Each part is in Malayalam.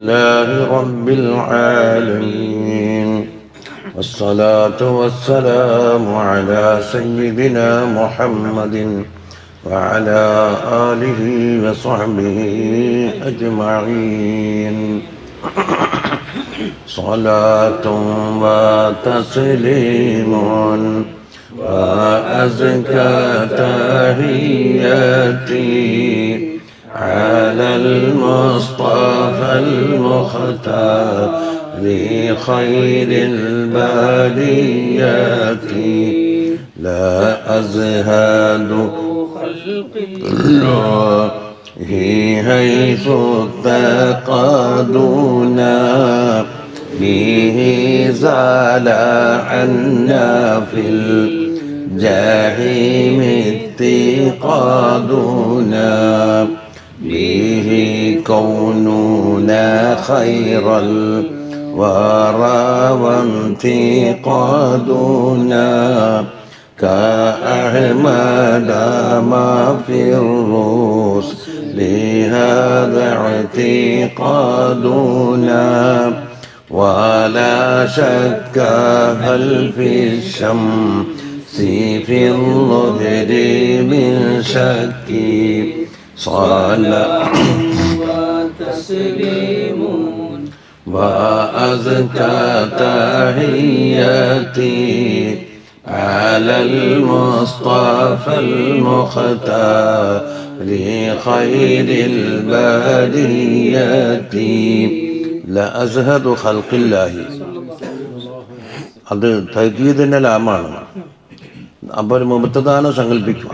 لله رب العالمين، والصلاة والسلام على سيدنا محمد وعلى آله وصحبه أجمعين. صلاة وتسليم وأزكى تحياتي على المصطفى المختار لخير البريات. لا أزهد خلق الله حيث اتقادنا به زال عنا في الجحيم اتقادنا، به كوننا خير الورى وانتقادنا كأحمد ما في الرسل هذا اعتقادنا. ولا شك هل في الشمس في الظهر من شك، صلاة وتسليم وأزكى تحياتي على المصطفى المختار لخير البريات. لأزهد خلق الله. അത് തഹ്ദീദിന്റെ ലാമാണ്. അപ്പോൾ ഒരു മുബത്തദാനെ സങ്കല്പിക്കുക.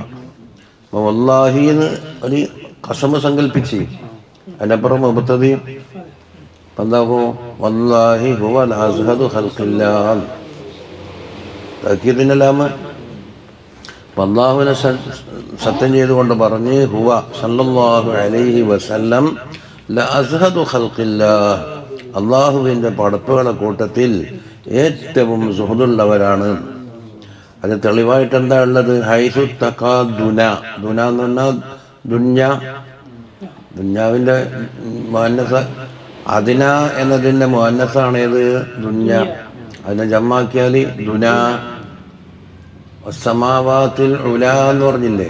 അപ്പോൾ വല്ലാഹി എന്ന് ഒരു കസമ സങ്കല്പിച്ച് അതിനപ്പുറം മുബത്തദി എന്താകും? വല്ലാഹി ഹുവ അസ്ഹദു ഖൽഖില്ലാഹ്. തഹ്ദീദിന്റെ ലാമ അല്ലാഹുവിനെ സത്യം ചെയ്തുകൊണ്ട് പറഞ്ഞ് ഹുവ സല്ലല്ലാഹു അലൈഹി വസല്ലം ലഅസ്ഹദു ഖൽഖില്ലാഹ്, അള്ളാഹുവിൻ്റെ പടപ്പുകളുടെ കൂട്ടത്തിൽ ഏറ്റവും സുഹൃദുള്ളവരാണ്. അത് തെളിവായിട്ട് എന്താ ഉള്ളത്? ഹൈസു തഖാദുന. ദുന എന്ന് പറഞ്ഞാൽ ദുന്യാവിൻ്റെ മുഅന്നസ. അതിന എന്നതിൻ്റെ മുഅന്നസാണ് ഏത്? ദുന്യ. അതിനെ ജമ്മാക്കിയാൽ ദുന. സമാവാത്തിൽ ഉല എന്ന് പറഞ്ഞില്ലേ?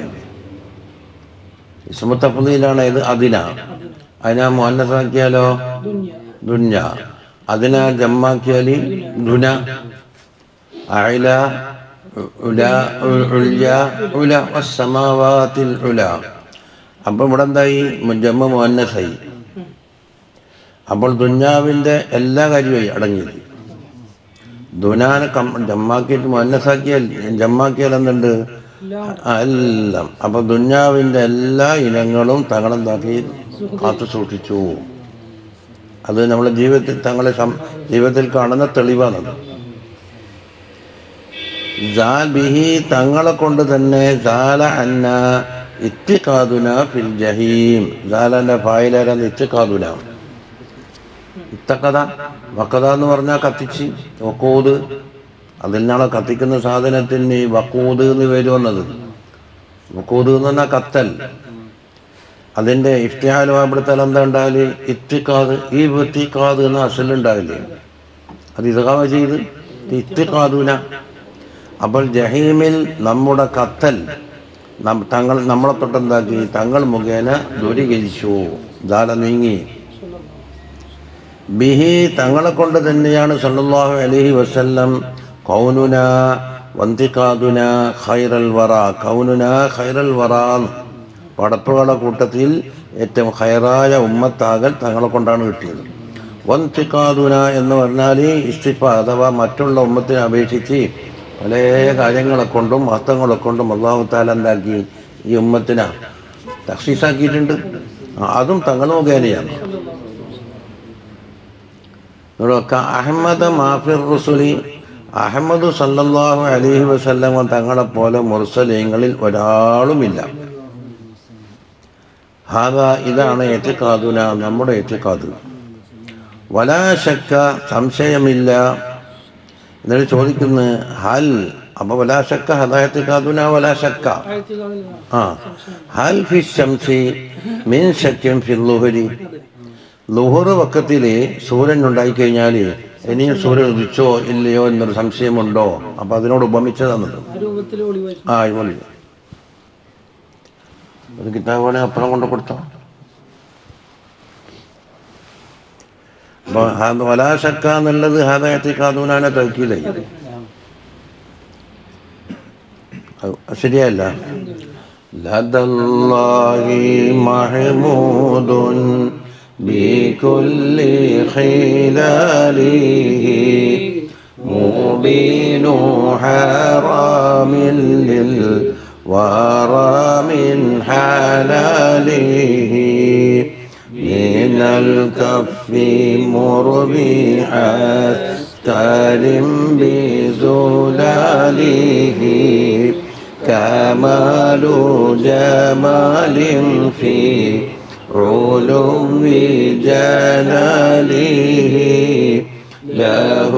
ഇസ്മു തഫ്ദീലാണ് ഇത്. അതിന. അതിനെ മുഅന്നസാക്കിയാലോ ദുന്യ. അതിനെ ജമ്മാക്കിയാൽ ദുന. അഅല ഉല ഉൽയ ഉല വസ്സമാവാത്തിൽ ഉല. അപ്പം ഇവിടെ എന്തായി? ജമ്മ മുഅന്നസായി. അപ്പോൾ ദുന്യാവിൻ്റെ എല്ലാ കാര്യവും അടങ്ങിയത്. ദുനാനെ ജമ്മാക്കിയിട്ട് ജമ്മാക്കിയാൽ എന്തുണ്ട്? എല്ലാം. അപ്പൊ ദുന്യാവിൻ്റെ എല്ലാ ഇനങ്ങളും തങ്ങളെന്താക്കി കാത്തു സൂക്ഷിച്ചു. അത് നമ്മളെ ജീവിതത്തിൽ ജീവിതത്തിൽ കാണുന്ന തെളിവാണത്. ബിഹി തങ്ങളെ കൊണ്ട് തന്നെ സാല അന്ന ഇത്തിഖാദുന ഫിൽ ജഹീം. സാലന്റെ ഫായിലാരാണ്? ഇത്തിഖാദുന. ഇത്തക്കഥ വക്കഥ എന്ന് പറഞ്ഞാൽ കത്തിച്ച്. വക്കൂത്, അതിൽ നിന്നാണ് കത്തിക്കുന്ന സാധനത്തിന് ഈ വക്കൂത് എന്ന് പേര് വന്നത്. വക്കൂത് എന്ന് പറഞ്ഞാൽ കത്തൽ. അതിൻ്റെ ഇഫ്തിഹാലുമാപ്പെടുത്താൽ എന്താ ഉണ്ടാവില്ല? ഇത്തിഖാദ്. ഈ ഇത്തിഖാദ് എന്ന അസലുണ്ടാവില്ലേ? അത് ഇതകാമ ചെയ്ത് ഇത്തിഖാദുന. അപ്പോൾ ജഹീമിൽ നമ്മുടെ കത്തൽ നമ്മളെ തൊട്ടെന്താക്കി? തങ്ങൾ മുഖേന ദൂരീകരിച്ചു. ദാല നീങ്ങി. ബിഹി തങ്ങളെ കൊണ്ട് തന്നെയാണ് സല്ലല്ലാഹു അലൈഹി വസല്ലം കൗനുന വന്തിഖാദുന ഖൈറൽ വറ. കൗനുന ഖൈറൽ വറ, പടപ്പുകളുടെ കൂട്ടത്തിൽ ഏറ്റവും ഖൈറായ ഉമ്മത്താകൽ തങ്ങളെ കൊണ്ടാണ് കിട്ടിയത്. വന്തിഖാദുന എന്ന് പറഞ്ഞാൽ ഇസ്തിഫ, അഥവാ മറ്റുള്ള ഉമ്മത്തിനെ അപേക്ഷിച്ച് പല കാര്യങ്ങളെ കൊണ്ടും മഹത്വങ്ങളെ കൊണ്ടും അല്ലാഹു തആല എന്താക്കി? ഈ ഉമ്മത്തിനെ തഖ്സീസാക്കിയിട്ടുണ്ട്. അതും തങ്ങൾ മുഖേനയാണ്. അഹമ്മദ് മാഫിർ റസൂലി, അഹമ്മദ് സല്ലല്ലാഹു അലൈഹി വസല്ലം തങ്ങളെ പോലെ മുർസലീങ്ങളിൽ ഒരാളുമില്ല. ഹാദാ, ഇതാണ് ഇഅ്തിഖാദുന, നമ്മുടെ ഇഅ്തിഖാദ്. വലാ ശക്ക, സംശയമില്ല. എന്നിട്ട് ചോദിക്കുന്നു ഹൽ, അപ്പോൾ വലാ ശക്ക ഹദായത്തിഖാദുന വലാ ശക്ക. ഹൽ ഫി ശംസി മിൻ ശക്കിൻ ഫിൽ ളുഹരി. ലുഹർ വക്കത്തിൽ സൂര്യൻ ഉണ്ടായിക്കഴിഞ്ഞാൽ ഇനിയും സൂര്യൻ ഉദിച്ചോ ഇല്ലയോ എന്നൊരു സംശയമുണ്ടോ? അപ്പം അതിനോട് ഉപമിച്ചതാണത്. ആ ഒളി ഒരു കിതാബാണ് അപ്പുറം കൊണ്ട് കൊടുത്തോ. അപ്പോൾ വലാശക്ക എന്നുള്ളത് ഹാദായത്തിക്കാതൂനാനെ തൗക്കീലായി. ശരിയല്ല. ലദല്ലാഹി മഹ്മൂദുൻ ബികുല്ലി ഖിലാലിഹി മുബീനു ഹറാമിൻ ലിൽ വറാമിൻ ഹലാലിഹി മിനൽ കഫി മുർബിഅത്ത് കലിം ബിസുലാലിഹി كمال جمال في علو جلاله له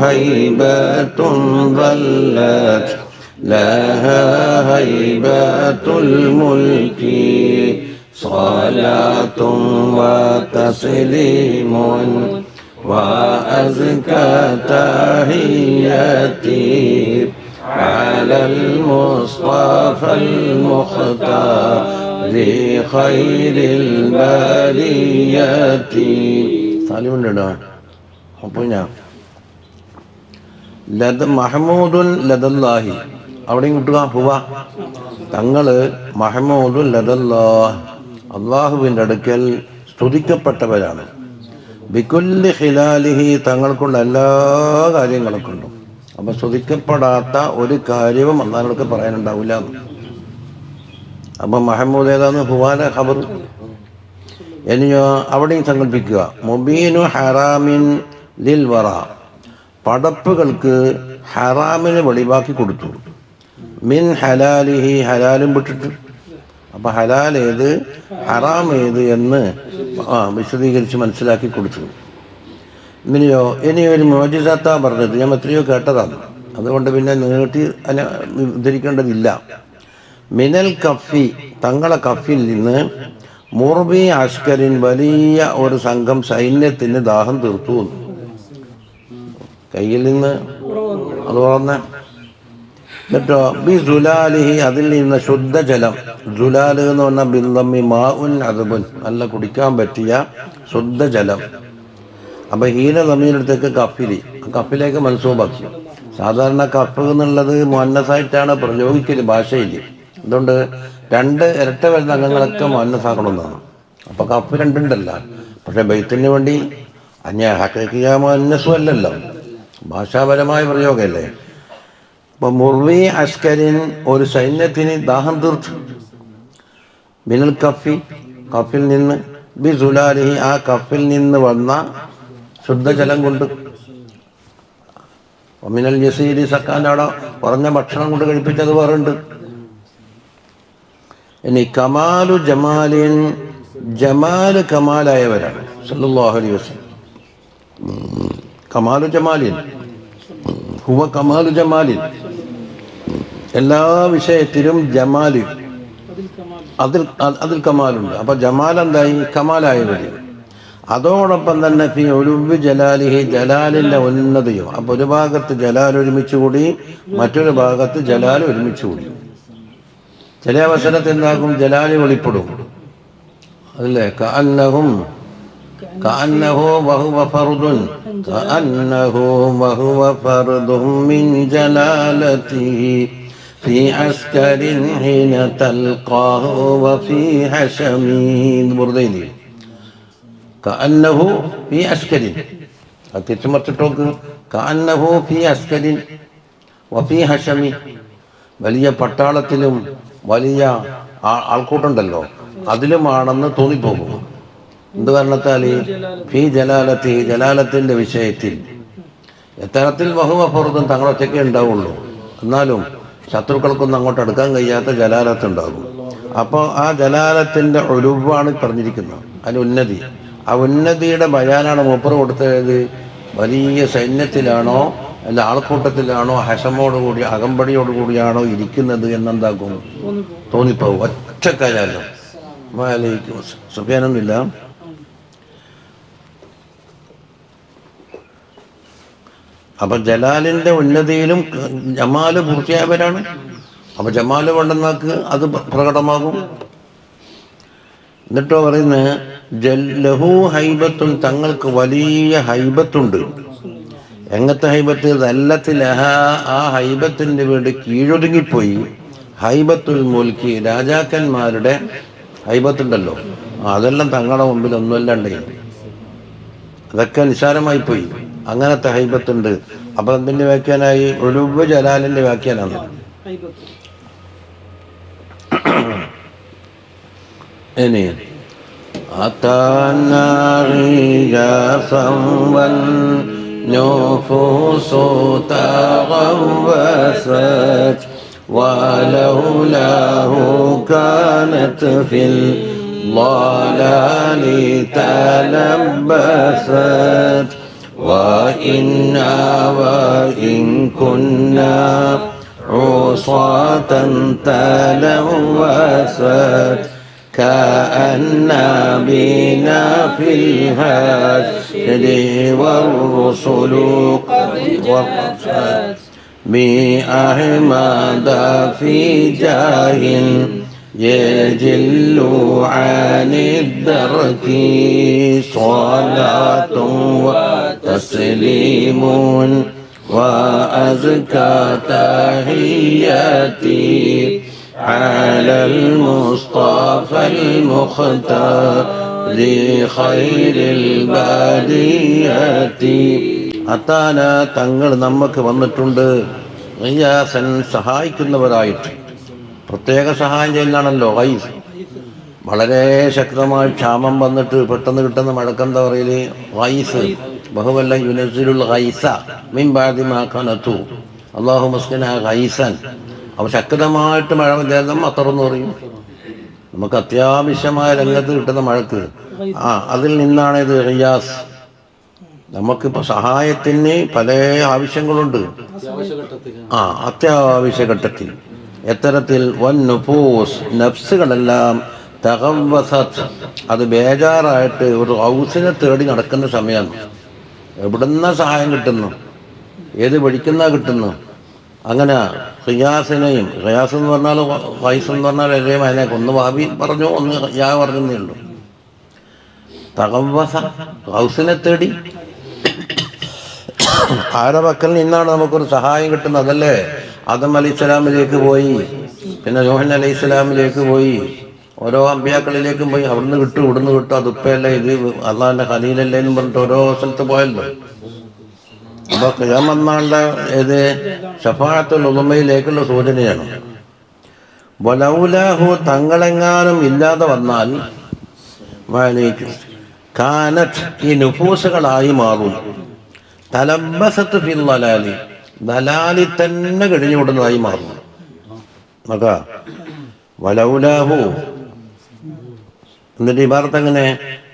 هيبة ظلت لها هيبة الملك صلاة وتسليم وأزكى تحياتي على المصطفى المختار لخير البريات. സാലിമുണ്ടോ? അപ്പോൾ ഞാൻ മഹ്മൂദുൻ ലദല്ലാഹി അവിടെയും കിട്ടുക ഹുവ തങ്ങള് മഹ്മൂദുൻ ലദല്ലാഹ് അള്ളാഹുവിൻ്റെ അടുക്കൽ സ്തുതിക്കപ്പെട്ടവരാണ്. ബികുല്ലി ഖിലാലിഹി തങ്ങൾക്കുള്ള എല്ലാ കാര്യങ്ങളും കൊണ്ടും. അപ്പം സ്തുതിക്കപ്പെടാത്ത ഒരു കാര്യവും അള്ളാഹിനോട് പറയാനുണ്ടാവില്ല. അപ്പം മഹമ്മൂദ് ഏതാന്ന് ഹുവാന ഖബർ. ഇനിയോ അവിടെയും സങ്കല്പിക്കുക മുബീനു ഹറാമിൻ ലിൽ വറ പടപ്പുകൾക്ക് ഹറാമിന് വെളിവാക്കി കൊടുത്തു. മിൻ ഹലാലിഹി ഹലാലും വിട്ടിട്ട്. അപ്പം ഹലാൽ ഏത് ഹറാം ഏത് എന്ന് വിശദീകരിച്ച് മനസ്സിലാക്കി കൊടുത്തു. ഇങ്ങനെയോ ഇനി ഒരു മോജിസാത്താ പറഞ്ഞത് ഞാൻ എത്രയോ കേട്ടതാണ്, അതുകൊണ്ട് പിന്നെ നീട്ടി അല്ല ഉദ്ധരിക്കേണ്ടതില്ല. മിനൽ കഫി തങ്ങളെ കഫിൽ നിന്ന് മുർബി അഷ്കരിൻ വലിയ ഒരു സംഘം സൈന്യത്തിന് ദാഹം തീർത്തു. കയ്യിൽ നിന്ന് അത് പറഞ്ഞ കേട്ടോ. ബി ജുലാലിഹി അതിൽ നിന്ന് ശുദ്ധജലം. ജുലാല് എന്ന് പറഞ്ഞാൽ ബില്ലമ്മി മാഉൻ അദബുൻ നല്ല കുടിക്കാൻ പറ്റിയ ശുദ്ധജലം. അപ്പൊ ഹീന തമീനടുത്തേക്ക് കഫിലേക്ക് മനസ്സൂബാക്കി. സാധാരണ കഫ് എന്നുള്ളത് മുഅന്നസായിട്ടാണ് പ്രയോഗിക്കല് ഭാഷയിൽ. അതുകൊണ്ട് രണ്ട് ഇരട്ട വരുന്ന അംഗങ്ങളൊക്കെ മുഅന്നസാക്കണമെന്നാണ്. അപ്പൊ കഫ് രണ്ടുണ്ടല്ല. പക്ഷെ ബൈത്തിന് വേണ്ടി ഹഖീഖിയ മുഅന്നസും അല്ലല്ലോ, ഭാഷാപരമായ പ്രയോഗമല്ലേ. അപ്പൊ മുർവി അസ്കരിൻ ഒരു സൈന്യത്തിന് ദാഹം തീർത്തു. ബിനൽ കഫി കഫിൽ നിന്ന് ബി സുലാലിഹി ആ കഫിൽ നിന്ന് വന്ന ശുദ്ധജലം കൊണ്ട്. ഒമിനൽ ജസീരി സക്കാൻ്റെ അവിടെ കുറഞ്ഞ ഭക്ഷണം കൊണ്ട് കഴിപ്പിച്ചത് വേറുണ്ട്. ഇനി കമാലു ജമാലിൻ ജമാല് കമാലായവരാണ് സല്ലല്ലാഹു അലൈഹി വസല്ലം. കമാലു ജമാലിൻ ഹുവ കമാലു ജമാലിൻ എല്ലാ വിഷയത്തിലും ജമാല് അതിൽ കമാലുണ്ട്. അപ്പൊ ജമാൽ എന്തായി കമാലായവര്. അതോടൊപ്പം തന്നെ ഫി ഉലുവ്വി ജലാലിഹി ജലാലിൻ്റെ ഉന്നതിയോ. അപ്പോൾ ഒരു ഭാഗത്ത് ജലാൽ ഒരുമിച്ച് കൂടി, മറ്റൊരു ഭാഗത്ത് ജലാൽ ഒരുമിച്ച് കൂടി. ചില അവസരത്തിൽ എന്താകും ജലാല് വെളിപ്പെടും, അതല്ലേ. കഅന്നഹു വഹുവ ഫർദുൻ കഅന്നഹു വഹുവ ഫർദുൻ മിൻ ജലാലതിഹി ഫി അസ്കരിൻ ഹീന തൽഖാഹു വഫി ഹശമീൻ ബുർദൈനി കഅന്നഹു ഫി അസ്കരിൻ. അത് തിരിച്ചുമറിച്ചിട്ടോക്ക്. കഅന്നഹു ഫി അസ്കരിൻ വഫി ഹശമി വലിയ പട്ടാളത്തിലും വലിയ ആൾക്കൂട്ടുണ്ടല്ലോ അതിലുമാണെന്ന് തോന്നിപ്പോകും. എന്ത് കാരണത്താൽ ഫി ജലാലത്തി ജലാലത്തിൻ്റെ വിഷയത്തിൽ എത്തരത്തിൽ വഹുവ ഫർദുൻ തങ്ങളൊറ്റയ്ക്കേ ഉണ്ടാവുള്ളൂ. എന്നാലും ശത്രുക്കൾക്കൊന്നും അങ്ങോട്ട് അടുക്കാൻ കഴിയാത്ത ജലാലത്ത് ഉണ്ടാകും. അപ്പോൾ ആ ജലാലത്തിൻ്റെ ഉലുവാണ് പറഞ്ഞിരിക്കുന്നത്, അതിന് ഉന്നതി. ആ ഉന്നതിയുടെ ബയാനാണ് മൂപ്പർ കൊടുത്തത്. വലിയ സൈന്യത്തിലാണോ അല്ല ആൾക്കൂട്ടത്തിലാണോ ഹശമോടുകൂടി അകമ്പടിയോടുകൂടിയാണോ ഇരിക്കുന്നത് എന്നെന്താക്കും തോന്നിപ്പോകും. ഒറ്റക്കാലം സുഫിയാനൊന്നുമില്ല. അപ്പൊ ജലാലിന്റെ ഉന്നതിയിലും ജമാല് പൂർത്തിയായവരാണ്. അപ്പൊ ജമാല് കൊണ്ടെന്നാക്ക് അത് പ്രകടമാകും. എന്നിട്ടോ പറയുന്നത് ലഹു ഹൈബത്തുൻ, തങ്ങൾക്ക് വലിയ ഹൈബത്തുണ്ട്. എങ്ങനത്തെ ഹൈബത്ത്? ദല്ലത്തിലഹ, ആ ഹൈബത്തിന്റെ വീട് കീഴൊതുങ്ങിപ്പോയി. ഹൈബത്തുൽ മുൽക്കി, രാജാക്കന്മാരുടെ ഹൈബത്തുണ്ടല്ലോ, അതെല്ലാം തങ്ങളുടെ മുമ്പിൽ ഒന്നുമല്ലാണ്ടേ, അതൊക്കെ നിസ്സാരമായി പോയി. അങ്ങനത്തെ ഹൈബത്തുണ്ട്. അപ്പൊ എന്തിന്റെ വ്യാഖ്യാനായി? ഉലുവ് ജലാലിന്റെ വ്യാഖ്യാനാണ്. ഇനി النفوس تغوست ولولاه كانت في الضلال تلبست وإنا وإن كنا عصاة تلوثت كأن بنا في الهجر والرسل قد وقفت بأحمد في جاه يجل عن الدرك صلاة وتسليم وأزكى تحياتي على المصطفى المختار خير البرية. അത്താന, തങ്ങൾ നമുക്ക് വന്നിട്ടുണ്ട് ഗിയാസൻ, സഹായിക്കുന്നവരായിട്ട്. പ്രത്യേക സഹായം ചെയ്യുന്നതാണല്ലോ ഗൈസ്. വളരെ ശക്തമായി ക്ഷാമം വന്നിട്ട് പെട്ടെന്ന് കിട്ടുന്ന മഴക്കെന്താ പറയല്? ഗൈസ്. ബഹുവല്ല യുനസിലുള്ള ഗൈസ മിൻ ബഅദി മാ ഖനതു അല്ലാഹു മുസ്കിന ഗൈസൻ. അപ്പോൾ ശക്തമായിട്ട് മഴ വന്നാൽ മത്തറെന്ന് പറയും. നമുക്ക് അത്യാവശ്യമായ രംഗത്ത് കിട്ടുന്ന മഴക്ക് അതിൽ നിന്നാണ് ഇത് ഗിയാസ്. നമുക്കിപ്പോൾ സഹായത്തിന് പല ആവശ്യങ്ങളുണ്ട്. അത്യാവശ്യ ഘട്ടത്തിൽ എത്തരത്തിൽ വന്നുഫൂസ്, നഫ്സുകളെല്ലാം തഗവ്വസത്, അത് ബേജാറായിട്ട് ഒരു ഔസിനെ തേടി നടക്കുന്ന സമയമാണ്. എവിടുന്ന സഹായം കിട്ടുന്നു, ഏത് വഴിക്കുന്ന കിട്ടുന്നു. അങ്ങനെ ഖിയാസിനെയും, ഖിയാസ് എന്ന് പറഞ്ഞാൽ വൈസ് എന്ന് പറഞ്ഞാൽ എല്ലാം അതിനേക്ക് ഒന്ന് ഭാവി പറഞ്ഞു, ഒന്ന് യാ പറഞ്ഞതേ ഉള്ളൂ. തഗവ്വസ, ഔസിനെ തേടി. ആരുടെ പക്കൽ നിന്നാണ് നമുക്കൊരു സഹായം കിട്ടുന്നത്? അതല്ലേ ആദം അലൈഹി സ്വലാമിലേക്ക് പോയി, പിന്നെ നൂഹ് അലൈഹി സ്വലാമിലേക്ക് പോയി, ഓരോ അമ്പിയാക്കളിലേക്കും പോയി. അവിടുന്ന് കിട്ടും, ഇവിടുന്ന് കിട്ടും. അതുപ്പയല്ലേ, ഇത് അള്ളാഹിന്റെ ഖലീലല്ലേ എന്ന് പറഞ്ഞിട്ട് ഓരോ സ്ഥലത്ത് പോയല്ലോ. അപ്പൊ ഖിയാമത്ത് നാളിന്റെ ഏത് ശഫാഅത്തുൽ ഉളമയിലേക്കുള്ള സൂചനയാണ്. വലൗലാഹു, തങ്ങളെങ്ങാനും ഇല്ലാതെ വന്നാൽ കാനത്ത്, ഈ നുഫൂസുകളായി മാറും. തലബസത്ത് ഫിൽ ദലാലി, ദലാലി തന്നെ കഴിഞ്ഞുവിടുന്നതായി മാറും. നോക്കാ, വലൗലാഹു എന്നിട്ട് ഇബാറത്ത് എങ്ങനെ?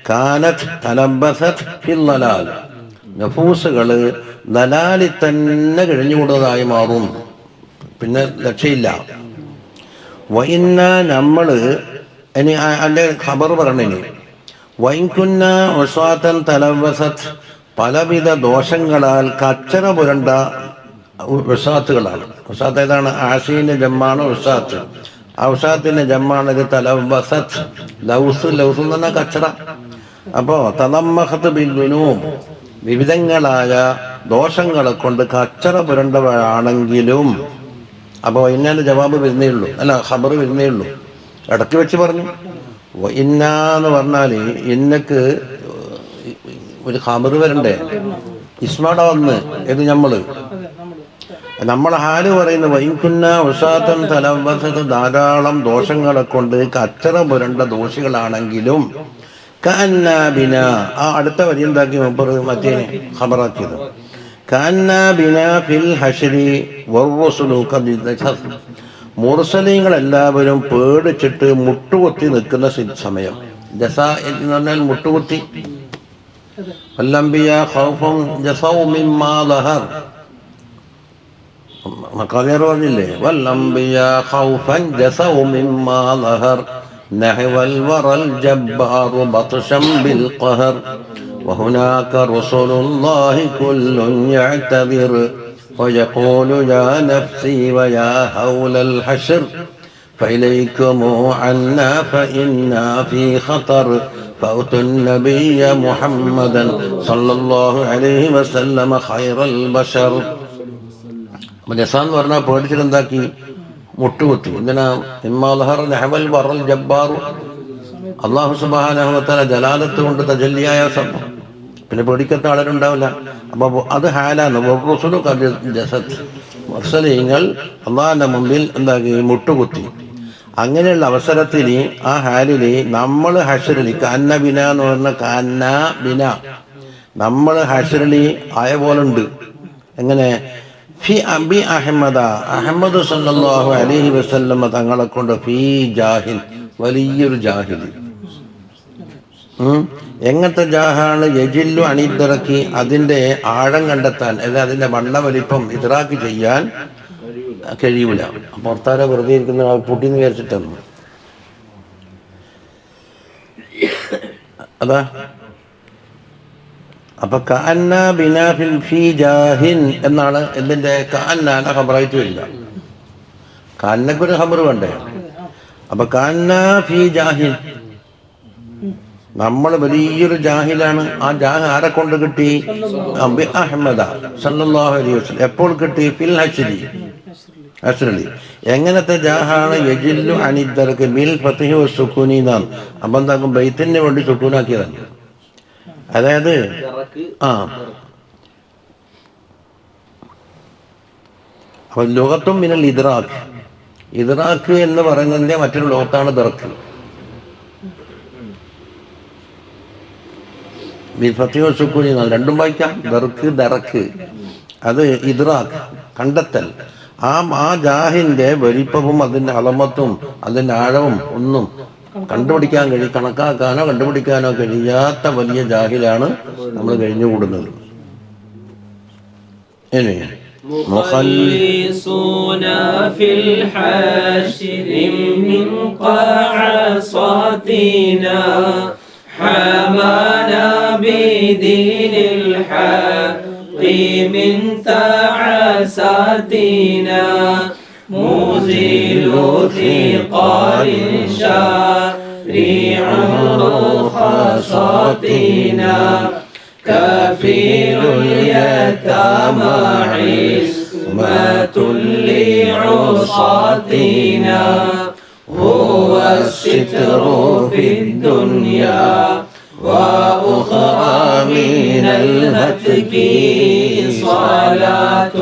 കാനത്ത് തലബസത്ത് ഫിൽ ദലാൽ, നഫൂസുകള് ദലാലി തന്നെ കഴിഞ്ഞുകൂടുന്നതായി മാറും, പിന്നെ രക്ഷയില്ല. വൈന്ന, നമ്മള് ഇനി അതിൻ്റെ ഖബർ പറഞ്ഞിനി. വൈകുന്ന ഉസ്വാത്തൻ തലവസത്ത്, പലവിധ ദോഷങ്ങളാൽ കച്ചറ പുരണ്ട ഉസാത്തുകളാണ്. ഉസാത്ത് ഏതാണ്? ആശീന്റെ ജമ്മാണ് ഉസാത്ത്. ആ ഉസാത്തിന്റെ ജമ്മാണ് ഇത് തലവസത്ത്. ലൗസ്, ലൗസ് എന്ന് പറഞ്ഞാൽ കച്ചറ. അപ്പോ തലമ്മഹത്ത് ബിൽ ദുനൂബ്, വിവിധങ്ങളായ ദോഷങ്ങളെ കൊണ്ട് കച്ചറ പുരണ്ടവരാണെങ്കിലും. അപ്പോൾ ഇന്നാൻ്റെ ജവാബ് വരുന്നേ ഉള്ളൂ, അല്ല ഖബർ വരുന്നേ ഉള്ളൂ. ഇടയ്ക്ക് വെച്ച് പറഞ്ഞു ഇന്നാന്ന് പറഞ്ഞാൽ ഇന്നക്ക് ഒരു ഖബർ വരണ്ടേ? ഇസ്മാട വന്ന് ഇത് നമ്മളെ ഹാല് പറയുന്നത് വൈകുന്ന ഉഷാത്തൻ തലവസത്ത്, ധാരാളം ദോഷങ്ങളെ കൊണ്ട് കച്ചറ പുരണ്ട ദോഷികളാണെങ്കിലും കാന്നാബിന, ആ അടുത്ത വരി എന്താക്കി മറ്റേ ഖബറാക്കിയത്? കാന്നാബിന ഫിൽ ഹശ്രി വറുസുലു ഖദിദ, മുർസലീങ്ങളെല്ലാവരും പേടിച്ചിട്ട് മുട്ടുകുത്തി നിൽക്കുന്ന സമയം. ജസ എന്ന് പറഞ്ഞാൽ മുട്ടുകുത്തി. വല്ലംബിയ ഖൗഫൻ ജസൗ മിമ്മാ ദഹർ, മക്കാദിർ പറഞ്ഞില്ലേ? വല്ലംബിയ ഖൗഫൻ ജസൗ മിമ്മാ ദഹർ നഹവൽ വറൽ ജബ്ബാറു ബത്ശം ബിൽ ഖഹർ وهناك رسل الله كل يعتذر ويقول يا نفسي ويا هول الحشر فإليكم عنا فإنا في خطر فأتوا النبي محمدا صلى الله عليه وسلم خير البشر. ജസാന്ന് പറഞ്ഞാൽ പേടിച്ചിട്ടെന്താക്കി? മുട്ടുകുത്തി. എന്തിനാ? ഇമ്മാഹർ നെഹവൽ വറൽ ജബ്ബാറു, അള്ളാഹു സുബ്ഹാനഹു വ തആല ജലാലത്ത് കൊണ്ട് തജല്ലിയായ സംഭവം. പിന്നെ പേടിക്കാത്ത ആളുണ്ടാവില്ല. അപ്പൊ അത് ഹാലാണ്. മുർസലീങ്ങൾ അള്ളാഹിന്റെ മുമ്പിൽ എന്താക്കി? മുട്ടുകുത്തി. അങ്ങനെയുള്ള അവസരത്തിൽ ആ ഹാലിൽ നമ്മൾ ഹഷറിൽ കാന്ന ബിന എന്ന് പറഞ്ഞ കാന്ന ബിന നമ്മൾ ഹഷറിൽ ആയ പോലുണ്ട്. എങ്ങനെ? ഫി അബി അഹമ്മദ് സല്ലല്ലാഹു അലൈഹി വസല്ലം തങ്ങളെ കൊണ്ട് ഫി ജാഹിൽ, വലിയൊരു ജാഹിൽ. എങ്ങനത്തെ ജാഹാണ്? യജില്ലു അണിദ്ദിറക്കി, അതിൻ്റെ ആഴം കണ്ടെത്താൻ, അതായത് അതിൻ്റെ വണ്ണ വലിപ്പം ഇദ്റാക്ക് ചെയ്യാൻ കഴിയൂല. പുറത്താരെ വെറുതെ ഇരിക്കുന്ന പൊട്ടിന്ന് വിചാരിച്ചിട്ടൊന്നും അതാ. അപ്പൊ കഅന്ന ബിനാ ഫി ജാഹിൻ എന്നാണ് എന്തിന്റെ കഅന്നാന ഖബറായിട്ട് വരില്ല. കഅന്നക്കൊരു ഖബർ വേണ്ടേ? അപ്പൊ കഅന്ന ഫി ജാഹിൻ, നമ്മൾ വലിയൊരു ജാഹിലാണ്. ആ ജാഹ് ആരെ കൊണ്ട് കിട്ടി? അബി അഹ്മദ സല്ലല്ലാഹു അലൈഹി വസല്ലം. എപ്പോൾ കിട്ടി? ഫിൽ ഹശ്രി, ഹശ്രി. എങ്ങനത്തെ ജാഹാണ്? യജില്ലു അനിദ്ദറക്ക് ബിൽ ഫത്ഹി വസ്സുകൂനി എന്നാണ്. അപ്പം എന്താക്കും? ബൈത്തിന് വേണ്ടി സുക്കൂനാക്കിയതാണ്. അതായത് അപ്പൊ ലോകത്തും മിനൽ ഇദ്റാഖ്, ഇദ്റാഖ് എന്ന് പറയുന്നതിന്റെ മറ്റൊരു ലോകത്താണ് ദറക്ക്. സുക്കൂനി രണ്ടും വായിക്കാം. ദർക്ക് ദറക്ക്, അത് ഇദ്റാഖ്, കണ്ടെത്തൽ. ആ ജാഹിന്റെ വലിപ്പവും അതിന്റെ അളമത്തും അതിന്റെ ആഴവും ഒന്നും കണ്ടുപിടിക്കാൻ കണക്കാക്കാനോ കണ്ടുപിടിക്കാനോ കഴിയാത്ത വലിയ ജാഹിലാണ് നമ്മൾ കഴിഞ്ഞുകൂടുന്നത്. ഇനി مخلصون في الحشر من قعصاتنا حمانا بدين الحق من تعساتنا مزيل ثقال شارع رخصاتنا كفيل اليتامى عصمة لعصاتنا هو الستر في الدنيا وأخرى من الهتك صلاة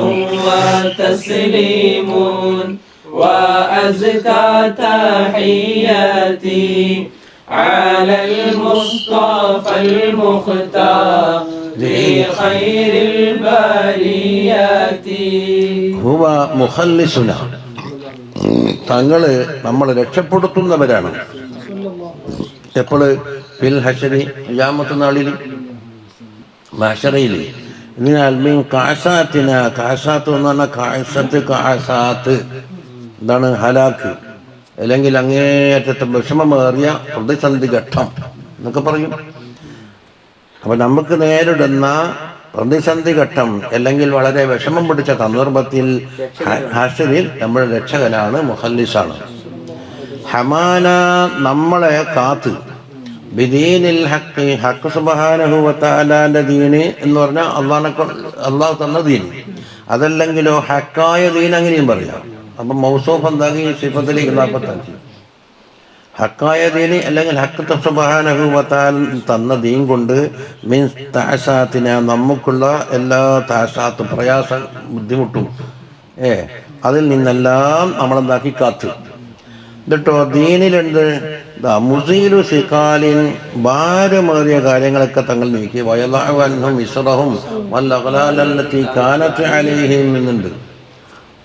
وتسليم وأزكى تحياتي على المصطفى المختار لخير البريات هو مخلصنا. തങ്ങള് നമ്മളെ രക്ഷപ്പെടുത്തുന്നവരാണ്. എപ്പോഴ്? ഫിൽ ഹശരി, ഖിയാമത്ത് നാളിൽ, മഹ്ശറയിൽ. ഇതിനാൽ മീൻ കാസാത്തിന, കാസാത്ത് എന്ന് പറഞ്ഞാൽ കാസത്ത്, കാസാത്ത് എന്താണ്? ഹലാക്ക്, അല്ലെങ്കിൽ അങ്ങേയറ്റത്തെ വിഷമമേറിയ പ്രതിസന്ധി ഘട്ടം എന്നൊക്കെ പറയും. അപ്പൊ നമുക്ക് നേരിടുന്ന പ്രതിസന്ധി ഘട്ടം അല്ലെങ്കിൽ വളരെ വിഷമം പിടിച്ച സന്ദർഭത്തിൽ ഹശറിൽ നമ്മുടെ രക്ഷകനാണ്, മുഖല്ലിസാണ്. ഹമാന, നമ്മളെ കാത്ത്, ബിദീനിൽ ഹഖ്, ഹഖ് സുബ്ഹാനഹു വ തആലാന്റെ ദീന് എന്ന് പറഞ്ഞാൽ അള്ളാഹു തന്ന ദീൻ. അതല്ലെങ്കിലോ ഹക്കായ ദീൻ, അങ്ങനെയും പറയാം. അപ്പം മൗസൂഫ് എന്താക്കി? സിഫത്തിലേക്ക് 45. ഹക്കായ ദീന് അല്ലെങ്കിൽ ഹക്ക് സുബ്ഹാനഹു വ തആല തന്ന ദീൻ കൊണ്ട് മീൻ തഅസാത്തിന, നമുക്കുള്ള എല്ലാ തഅസാത്തും, പ്രയാസ ബുദ്ധിമുട്ടും അതിൽ നിന്നെല്ലാം നമ്മളെന്താക്കി? കാത്ത്. എന്നിട്ടോ ദീനിലുണ്ട് മുസീലു സിഖാലിൻ, ഭാരമേറിയ കാര്യങ്ങളൊക്കെ തങ്ങൾ നീക്കി. വയദഉ അൻഹും ഇസ്റഹും വൽ അഗ്ലാലല്ലതി കാനത് അലൈഹിം എന്നുണ്ട്.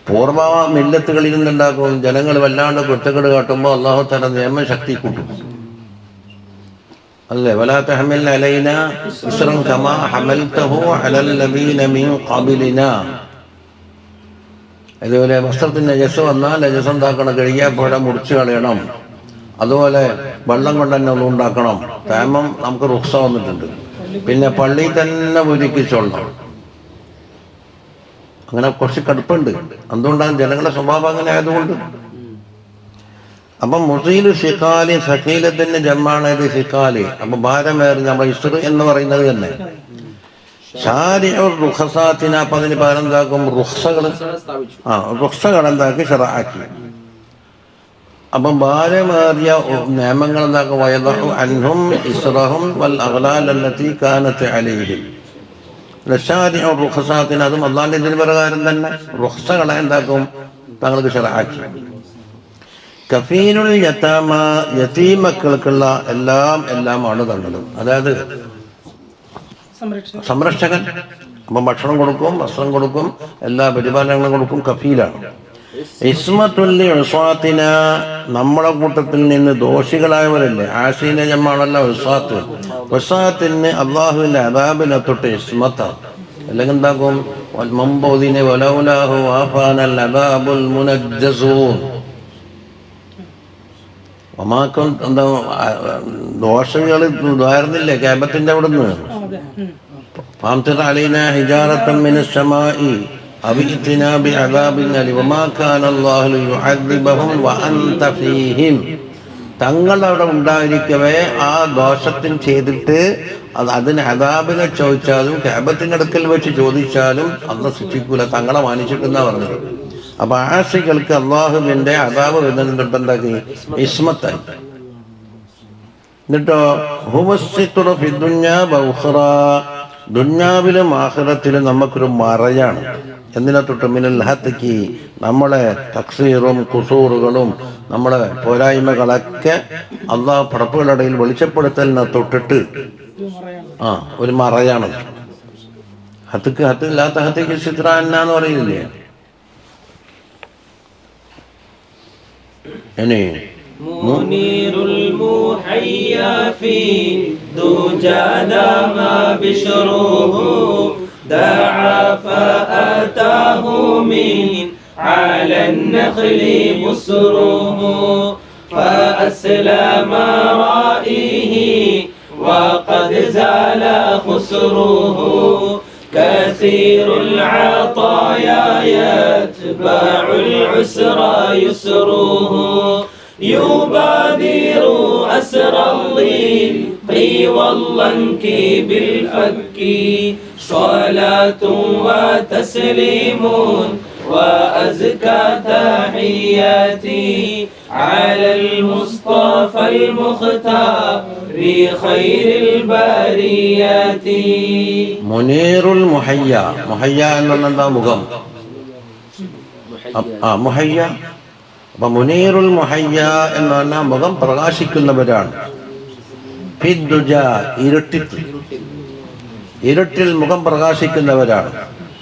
പൂർവ്വ മില്ലത്തുകളിൽ നിന്നുണ്ടാക്കും. ജനങ്ങൾ വല്ലാണ്ട് കുറ്റക്കേട് കാട്ടുമ്പോൾ അല്ലാഹു തആല നിയമ ശക്തി കൂട്ടും. അല്ലേ? വലാ തഹ്മിൽ അലൈനാ ഇസ്റൻ കമാ ഹമൽതഹു അലൽ ലദീന മിൻ ഖബലിനാ. ഇതുപോലെ വസ്ത്രത്തിന് നജസ് വന്നാൽ നജസ് എന്താക്കണം? കഴുകിയാൽ പോലെ മുറിച്ച് കളയണം. അതുപോലെ വെള്ളം കൊണ്ട് തന്നെ ഒന്നും ഉണ്ടാക്കണം. തേമം നമുക്ക് റുഖ്സ വന്നിട്ടുണ്ട്. പിന്നെ പള്ളി തന്നെ ഒരുക്കിച്ചോളണം. അങ്ങനെ കുറച്ച് കടുപ്പുണ്ട്. എന്തുകൊണ്ടാണ്? ജനങ്ങളുടെ സ്വഭാവം അങ്ങനെ ആയതുകൊണ്ട്. അപ്പം മുസീലു ഷിക്കാലി സക്കീലത്തിന് ജമ്മാണ് ഇത് ഷിക്കാലി. അപ്പൊ ഭാരമേറി നമ്മൾ ഇസ്ർ എന്ന് പറയുന്നത് തന്നെ റുഖസാത്തിന. അപ്പൊ അതിന് പകരം എന്താക്കും? റുഖ്സകൾ എന്താക്കി ഷറഅക്കി. അപ്പം ഭാരമേറിയ നിയമങ്ങൾ എന്താക്കും? വയദഉ അൻഹും ഇസ്റഹും വൽ അഗ്ലാൽ അല്ലതി കാനത് അലൈഹിം. ലശാരിഉ റുഖസാത്തിന, അതും അല്ലാഹുവിന്റെ ഇതിന് പ്രകാരം തന്നെ റുഖ്സകളെ എന്താക്കും? തങ്ങൾക്ക് ഷറഅക്കി. കഫീനുൽ യതാമ, യതീമക്കൾക്കുള്ള എല്ലാമാണ് തന്നത്. അതായത് സംരക്ഷകൻ. അപ്പം ഭക്ഷണം കൊടുക്കും, വസ്ത്രം കൊടുക്കും, എല്ലാ പരിപാലനങ്ങളും കൊടുക്കും. കഫീലാണ്. ഇസ്മത്തുൽ ഉസ്വാത്തിന, നമ്മളെ കൂട്ടത്തിൽ നിന്ന് ദോഷികളായവരല്ലേ. ആശീന ജമ്മാണല്ലോ ഉസ്വാത്ത്. ഉസ്വാത്തിന് അള്ളാഹുവിന്റെ അദാബിനെ തൊട്ട് ഇസ്മത്താണ്. അല്ലെങ്കിൽ എന്താക്കും? മംബൂദിനെ വലൗലാഹു ആഫാനൽ അദാബുൽ മുനജ്ജസൂൻ. ഒമാക്കും എന്താ ദോഷങ്ങൾ ഇതായിരുന്നില്ലേ കാബത്തിന്റെ അവിടെ നിന്ന്? ഫാംതിർ അലൈനാ ഹിജാറത്തൻ മിനസ് സമാഇ അബിഇതിനാ ബിഅദാബിൻ അലീം വമാ കാന അല്ലാഹു ലിയുഅദ്ദിബഹും വഅൻത ഫീഹിം. തങ്ങൾ അവിടെ ഉണ്ടായിരിക്കവേ ആ ദോഷത്തിന് ചെയ്തിട്ട് അതിന് അദാബിനെ ചോദിച്ചാലും കാബത്തിന്റെ അടുക്കൽ വെച്ച് ചോദിച്ചാലും അന്ന് ശിക്ഷിക്കൂല. തങ്ങളെ മാനിച്ചിട്ടെന്നാ പറഞ്ഞത്. അപ്പൊ ആശികൾക്ക് അള്ളാഹുവിന്റെ അദാബ് വരുന്നതിന് തൊട്ടെന്താക്കി? ഇസ്മത്തായി. എന്നിട്ടോ ഹുവസ്സിത്റു ഫിദ്ദുന്യാ വഉഖ്റാ, ദുന്യാവിലും ആഖിറത്തിലും നമുക്കൊരു മറയാണ്. എന്തിനെ തൊട്ട്? മിനൽ ഹത്കി, നമ്മളെ തക്സീറും കുസൂറുകളും നമ്മളെ പോരായ്മകളൊക്കെ അള്ളാഹ് പടപ്പുകളിടയിൽ വെളിച്ചപ്പെടുത്തലിനെ തൊട്ടിട്ട് ഒരു മറയാണ്. ഹത്തില്ലാത്ത ഹത്തിക്ക് സിത്ര എന്ന് പറയുന്നില്ലേ? ഇനി منير المحيا في دجى دام بشره دعا فأتاه من على النخل بسره فأسلم رائه وقد زال خسره كثير العطايا يتبع العسرى يسره يبادر أسرى الضيق واللنك بالفك صلاة وتسليم وأزكى تحياتي على المصطفى المختار خير البريات. منير المحيا. محيا എന്നുള്ളത് മുഖം. മുഹയ്യ. അപ്പൊ മുനീറുൽ മുഹയ്യ എന്ന് പറഞ്ഞാൽ മുഖം പ്രകാശിക്കുന്നവരാണ്. ഫിദ്ദുജ, ഇരുട്ടിൽ മുഖം പ്രകാശിക്കുന്നവരാണ്.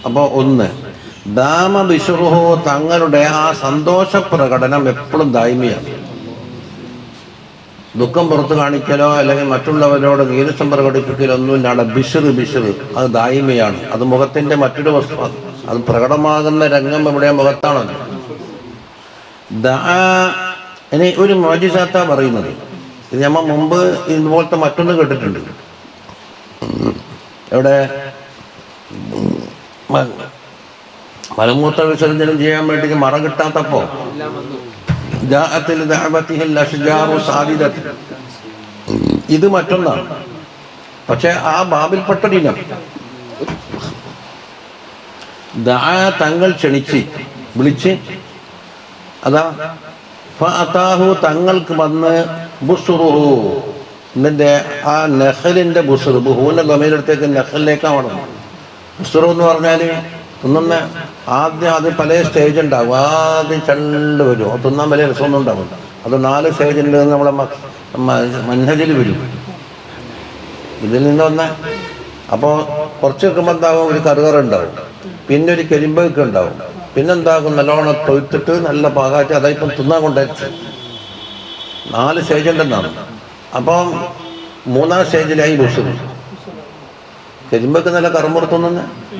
അപ്പൊ ഒന്ന് ദാമ ബിശ്റുഹു, തങ്ങളുടെ ആ സന്തോഷ പ്രകടനം എപ്പോഴും ദായിമിയാണ്. ദുഃഖം പുറത്ത് കാണിക്കലോ അല്ലെങ്കിൽ മറ്റുള്ളവരോട് നീരസം പ്രകടിപ്പിക്കലോ ഒന്നുമില്ലാതെ ബിശ്റ് അത് ദായിമയാണ്. അത് മുഖത്തിന്റെ മറ്റൊരു വസ്തു. അത് പ്രകടമാകുന്ന രംഗം ഇവിടെ മുഖത്താണല്ലോ. ഇനി ഒരു മോജിസാത്ത പറയുന്നത്, ഇത് നമ്മൾ മുമ്പ് ഇതുപോലത്തെ മറ്റൊന്ന് കേട്ടിട്ടുണ്ട്. എവിടെ? മലമൂത്ര വിസർജനം ചെയ്യാൻ വേണ്ടി മറ കിട്ടാത്തപ്പോ ഇത് മറ്റൊന്നാണ്. പക്ഷെ ആ ബാബിൽപ്പെട്ടൊരിനം തങ്ങൾ വിളിച്ച് അതാ ഫഅതാഹു, തങ്ങൾക്ക് വന്ന് ബുസ്റുഹു, ഇതിന്റെ ആ നഖലിന്റെ ബുസ്റ്, ബുഹൂന്റെ ഗമയിലടുത്തേക്ക് നഖലിലേക്കാണ്. ബുസ്റു എന്ന് പറഞ്ഞാല് തിന്നുന്ന ആദ്യം അത് പല സ്റ്റേജ് ഉണ്ടാവും. ആദ്യം ചണ്ട് വരും, തിന്നാൻ വലിയ രസമൊന്നും ഉണ്ടാവും. അത് 4 സ്റ്റേജിൽ നമ്മളെ മൻഹജിൽ വരും. ഇതിൽ നിന്ന് വന്ന അപ്പോൾ കുറച്ച് വെക്കുമ്പോൾ എന്താകും? ഒരു കറുകറുണ്ടാവും, പിന്നെ ഒരു കരിമ്പൊക്കെ ഉണ്ടാവും, പിന്നെന്താകും? നല്ലോണം തൊഴുത്തിട്ട് നല്ല പാകാച്ച് അതായിപ്പം തിന്നാൻ കൊണ്ടുവച്ച് 4 സ്റ്റേജ് ഉണ്ടെന്നാണ്. അപ്പം 3-ാം സ്റ്റേജിലായി ബുസ്റ്. കരിമ്പൊക്കെ നല്ല കറുമുറത്തൊന്നും